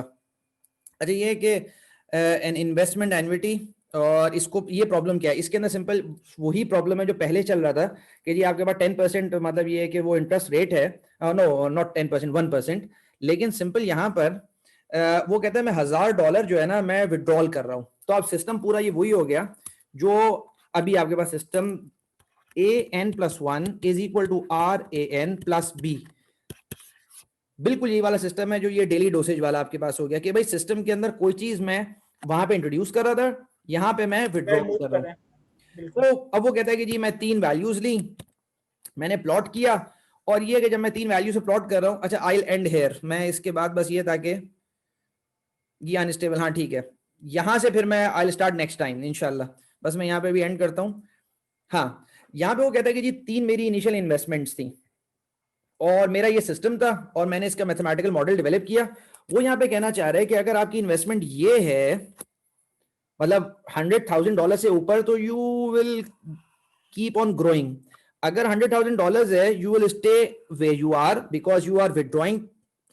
अच्छा ये कि एन इन्वेस्टमेंट एन्युटी और इसको ये प्रॉब्लम क्या है, इसके अंदर सिंपल वही प्रॉब्लम है जो पहले चल रहा था कि जी आपके पास 10% मतलब ये है कि वो इंटरेस्ट रेट है, नो नॉट 10%, 1%, लेकिन सिंपल यहाँ पर वो कहता है मैं $1000 जो है ना मैं विड्रॉल कर रहा हूँ। तो अब सिस्टम पूरा ये वही हो गया जो अभी आपके पास system AN+1 is equal to RAN+B, बिल्कुल यही वाला सिस्टम है जो ये डेली डोसेज वाला आपके पास हो गया कि भाई सिस्टम के अंदर कोई चीज मैं वहां पे इंट्रोड्यूस कर रहा था, यहाँ पे मैं विड्रॉल कर रहा हूँ। तो अब वो कहता है कि जी मैं 3 वैल्यूज ली, मैंने प्लॉट किया, और ये कि जब मैं 3 वैल्यू से प्लॉट कर रहा हूँ, अच्छा आई विल एंड हियर, मैं इसके बाद बस ये था कि ये अनस्टेबल, हाँ ठीक है, यहां से फिर मैं I will start next time इंशाल्लाह, बस मैं यहाँ पे भी एंड करता हूँ। हाँ, यहाँ पे वो कहता है कि जी 3 मेरी इनिशियल इन्वेस्टमेंट्स थी और मेरा ये सिस्टम था और मैंने इसका मैथमेटिकल मॉडल डेवलप किया। वो यहाँ पे कहना चाह रहे हैं कि अगर आपकी इन्वेस्टमेंट ये है मतलब $100,000 से ऊपर तो you will keep on growing, अगर $100,000 है you will stay way you are because you are withdrawing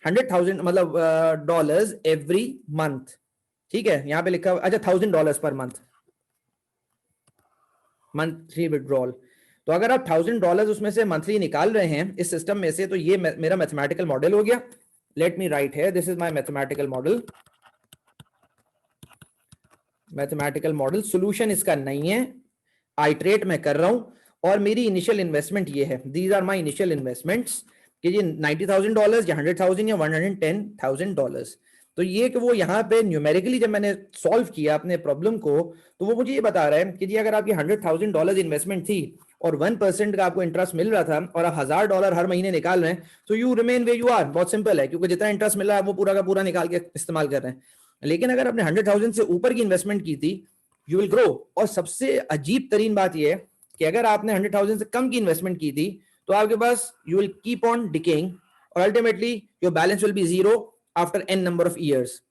100,000 मतलब डॉलर्स एवरी मंथ, ठीक है, यहाँ पे लिखा हुआ, अच्छा $1,000 पर मंथ, मंथली विड्रॉल। तो अगर आप $1,000 उसमें से मंथली निकाल रहे हैं इस सिस्टम में से, तो ये मेरा मैथमेटिकल मॉडल हो गया। Let me right here, this is my mathematical model. Mathematical model solution इसका नहीं है, आइट्रेट मैं कर रहा हूं और मेरी इनिशियल इन्वेस्टमेंट ये है, these are my initial investments कि ये $90,000 या 100,000 या $110,000। तो ये कि वो यहाँ पे न्यूमेरिकली जब मैंने सॉल्व किया अपने प्रॉब्लम को, तो वो मुझे ये बता रहा है कि जी अगर आपकी $100,000 इन्वेस्टमेंट थी और 1% का आपको इंटरेस्ट मिल रहा था और आप $1,000 हर महीने निकाल रहे हैं, तो you remain way you are. बहुत सिंपल है, क्योंकि जितना इंटरेस्ट मिल रहा है वो पूरा का पूरा निकाल के इस्तेमाल कर रहे हैं। लेकिन अगर आपने 100,000 से ऊपर की इन्वेस्टमेंट की थी, यू विल ग्रो। और सबसे अजीब तरीन बात यह है कि अगर आपने 100,000 से कम की इन्वेस्टमेंट की थी, तो आपके पास you will keep on decaying और ultimately your balance will be zero after n number of years.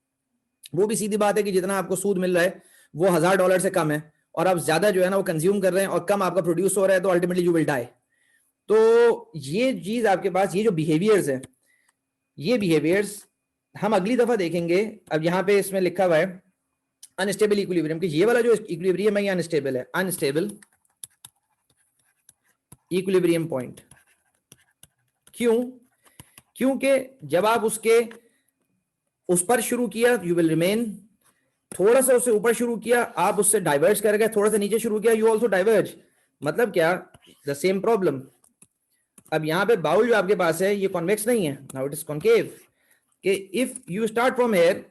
वो भी सीधी बात है कि जितना आपको सूद मिल रहा है वो $1,000 से कम है और आप ज्यादा जो है ना वो कंज्यूम कर रहे हैं और कम आपका प्रोड्यूस हो रहा है, तो अल्टीमेटली यू विल डाई। तो ये चीज आपके पास, ये जो बिहेवियर्स है, ये बिहेवियर्स हम अगली दफा देखेंगे। अब यहाँ पे इसमें लिखा हुआ है अनस्टेबल इक्विलिब्रियम, कि ये वाला जो इक्विलिब्रियम है ये अनस्टेबल है, अनस्टेबल इक्विलिब्रियम पॉइंट। क्यों? क्योंकि जब आप उसके उस पर शुरू किया यू विल रिमेन, थोड़ा सा उससे ऊपर शुरू किया आप उससे डाइवर्ज कर गए, थोड़ा सा नीचे शुरू किया यू ऑल्सो डाइवर्ज। मतलब क्या? The same problem. अब यहाँ पे बाउल जो आपके पास है ये कॉन्वेक्स नहीं है, नाउ इट इज कॉन्केव। कि if you start from here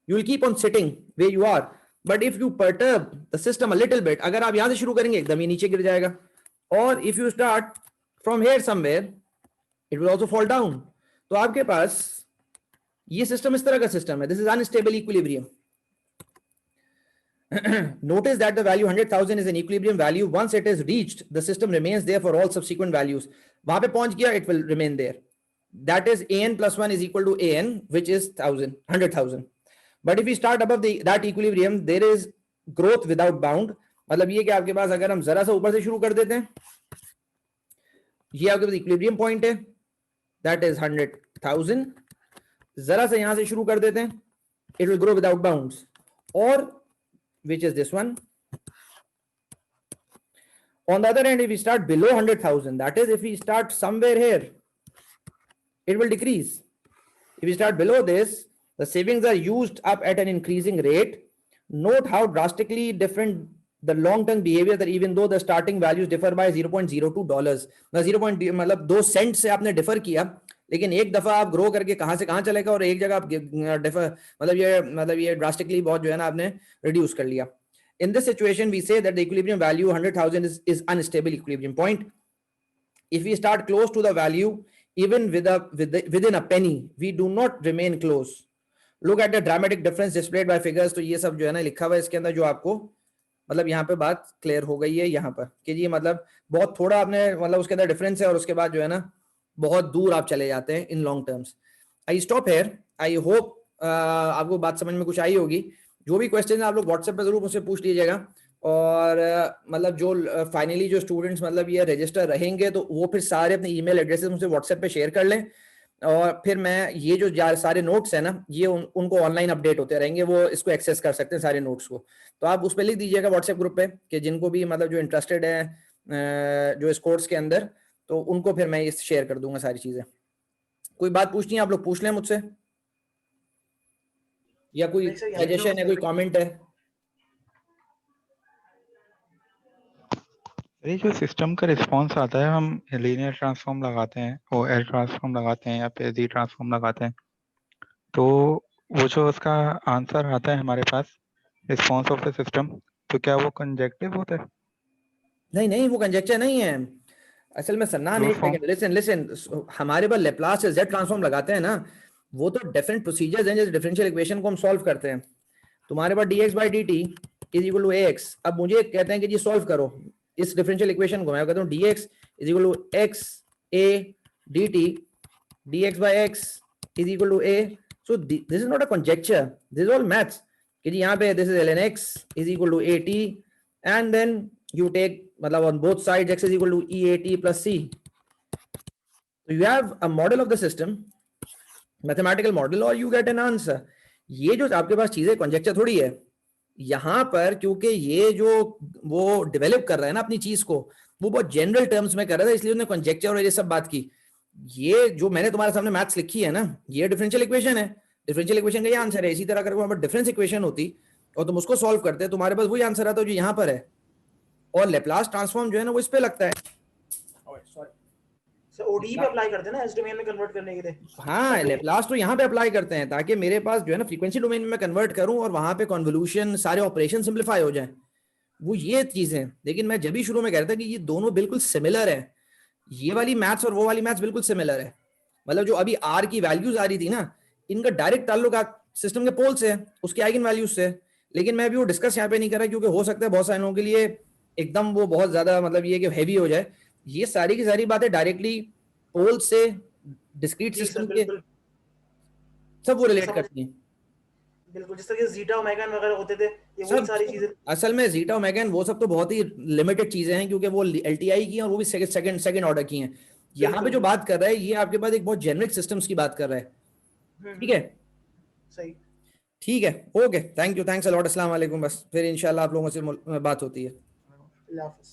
you will keep on sitting where you are, but if you perturb the system a little bit, अगर आप यहां से शुरू करेंगे एकदम ये नीचे गिर जाएगा, और if you start from here somewhere it will also fall down। तो आपके पास ये सिस्टम इस तरह का सिस्टम है, this is unstable equilibrium। Notice that the value 100,000 is an equilibrium value. Once it is reached, the system remains there for all subsequent values। वहां पे पहुंच गया it will remain there, that is an+1 is equal to an which is 100,000। But if we start above that equilibrium, there is growth without bound। मतलब ये कि आपके पास अगर हम जरा सा ऊपर से शुरू कर देते हैं, ये आपके पास इक्विलिब्रियम पॉइंट है, that is 100,000। जरा सा यहां से शुरू कर देते हैं, it will grow without bounds, or which is this one। On the other hand, if we start below 100,000, that is if we start somewhere here, it will decrease। If we start below this, the savings are used up at an increasing rate। Note how drastically different the long-term behavior that even though the starting values differ by $0.02। ना 0. मतलब 2 Saint से आपने differ किया, लेकिन एक दफा आप grow करके कहां से कहां चलेगा और एक जगह आप डिफर मतलब ये ड्रास्टिकली बहुत जो है ना आपने रिड्यूस कर लिया। In this situation, we say that the equilibrium value 100,000 is unstable equilibrium point। If we start close to the value, even within a penny, we do not remain close। Look at the dramatic difference displayed by figures। तो ये सब जो है ना लिखा हुआ है इसके अंदर, जो आपको मतलब यहाँ पे बात क्लियर हो गई है यहाँ पर कि जी मतलब बहुत थोड़ा आपने मतलब उसके अंदर डिफरेंस है और उसके बाद जो है ना बहुत दूर आप चले जाते हैं in long terms. I stop here. I hope आपको बात समझ में कुछ आई होगी। जो भी क्वेश्चन आप लोग व्हाट्सएप पे जरूर मुझसे पूछ लीजिएगा, और मतलब जो फाइनली जो स्टूडेंट्स मतलब ये रजिस्टर रहेंगे तो वो फिर सारे अपने ईमेल एड्रेसेस मुझसे व्हाट्सएप पे शेयर कर लें। और फिर मैं ये जो सारे नोट्स है ना, ये उनको ऑनलाइन अपडेट होते रहेंगे, वो इसको एक्सेस कर सकते हैं सारे नोट्स को। तो आप उस पर लिख दीजिएगा व्हाट्सएप ग्रुप पे कि जिनको भी मतलब जो इंटरेस्टेड है जो इस कोर्स के अंदर, तो उनको फिर मैं ये शेयर कर दूंगा सारी चीजें। कोई बात पूछनी है आप लोग पूछ लें मुझसे, या कोई नहीं सर, यहाँ पे सजेशन है, कोई कमेंट है? ये जो सिस्टम का रिस्पांस आता है, हम लीनियर ट्रांसफॉर्म लगाते हैं, वो एल ट्रांसफॉर्म लगाते हैं या फिर जी ट्रांसफॉर्म लगाते हैं, तो वो जो उसका आंसर आता है हमारे पास, रिस्पांस ऑफ द सिस्टम, तो क्या वो कंजेक्टिव होता है? नहीं नहीं, वो कंजेक्चर नहीं है असल में सन्नान। एक सेकंड, लिसन लिसन, हमारे पास लेप्लास से जेड ट्रांसफॉर्म लगाते हैं ना, वो तो डिफरेंट प्रोसीजर्स हैं, जैसे डिफरेंशियल इक्वेशन को हम सॉल्व करते हैं। तुम्हारे पास dx by dt is equal to ax। अब मुझे कहते हैं कि जी सॉल्व करो इस डिफरेंशियल इक्वेशन को, मैं कहता हूँ dx is equal to x a dt, dx by x is equal to a। So this is not a conjecture, this is all maths कि जी यहाँ पे this is ln x is equal to at and then you take मतलब on both sides x is equal to EAT plus C. So you have a model of the system, mathematical model, और you get an answer. ये जो आपके पास चीजें conjecture थोड़ी है यहाँ पर, क्योंकि ये जो वो डेवलप कर रहा है ना अपनी चीज को, वो बहुत जनरल टर्म्स में कर रहा था, इसलिए उसने conjecture और ये सब बात की। ये जो मैंने तुम्हारे सामने मैथ्स लिखी है ना, ये डिफरेंशियल इक्वेशन है, डिफरेंशियल इक्वेशन का ये आंसर है। इसी तरह अगर वहां पर डिफरेंस इक्वेशन होती और तुम उसको सॉल्व करते, तुम्हारे पास वही आंसर आता जो यहाँ पर है। और लेप्लास ट्रांसफॉर्म जो है ना, वो इस पे लगता है। सर ओडीई पे अप्लाई करते हैं ना एस डोमेन में कन्वर्ट करने के लिए। हाँ, लेप्लास तो यहाँ पे अप्लाई करते हैं ताकि मेरे पास जो है ना फ्रीक्वेंसी डोमेन में मैं कन्वर्ट करूं और वहां पे कन्वोल्यूशन सारे ऑपरेशन सिंपलीफाई हो जाएं, वो ये चीजें। लेकिन मैं जब भी शुरू में कह रहा था कि ये दोनों बिल्कुल सिमिलर है, ये वाली मैथ्स और वो वाली मैथ्स बिल्कुल सिमिलर है। मतलब जो अभी आर की वैल्यूज आ रही थी ना, इनका डायरेक्ट ताल्लुक सिस्टम के पोल से, उसके आइगन वैल्यूज से। लेकिन मैं अभी वो डिस्कस यहाँ पे नहीं कर रहा, क्योंकि हो सकता है बहुत सारे लोगों के लिए एकदम वो बहुत ज्यादा मतलब ये कि हैवी हो जाए। ये सारी की सारी बातें डायरेक्टली पोल से डिस्क्रीट सिस्टम के सब वो रिलेट करती हैं। बिल्कुल, जिस तरह के जीटा ओमेगा वगैरह होते थे, ये वही सब सारी चीजें। असल में जीटा ओमेगा वो सब तो बहुत ही लिमिटेड चीजें हैं, क्योंकि वो एलटीआई की हैं और वो भी सेकंड ऑर्डर की हैं। यहाँ पे जो बात कर रहा है ये आपके पास एक बहुत जेनरिक सिस्टम्स की बात कर रहा है। ठीक है, सही, ठीक है, okay, thank you, thanks a lot, अस्सलाम वालेकुम। बस फिर इंशाल्लाह आप लोगों से बात होती है। अल्लाह हाफिज़।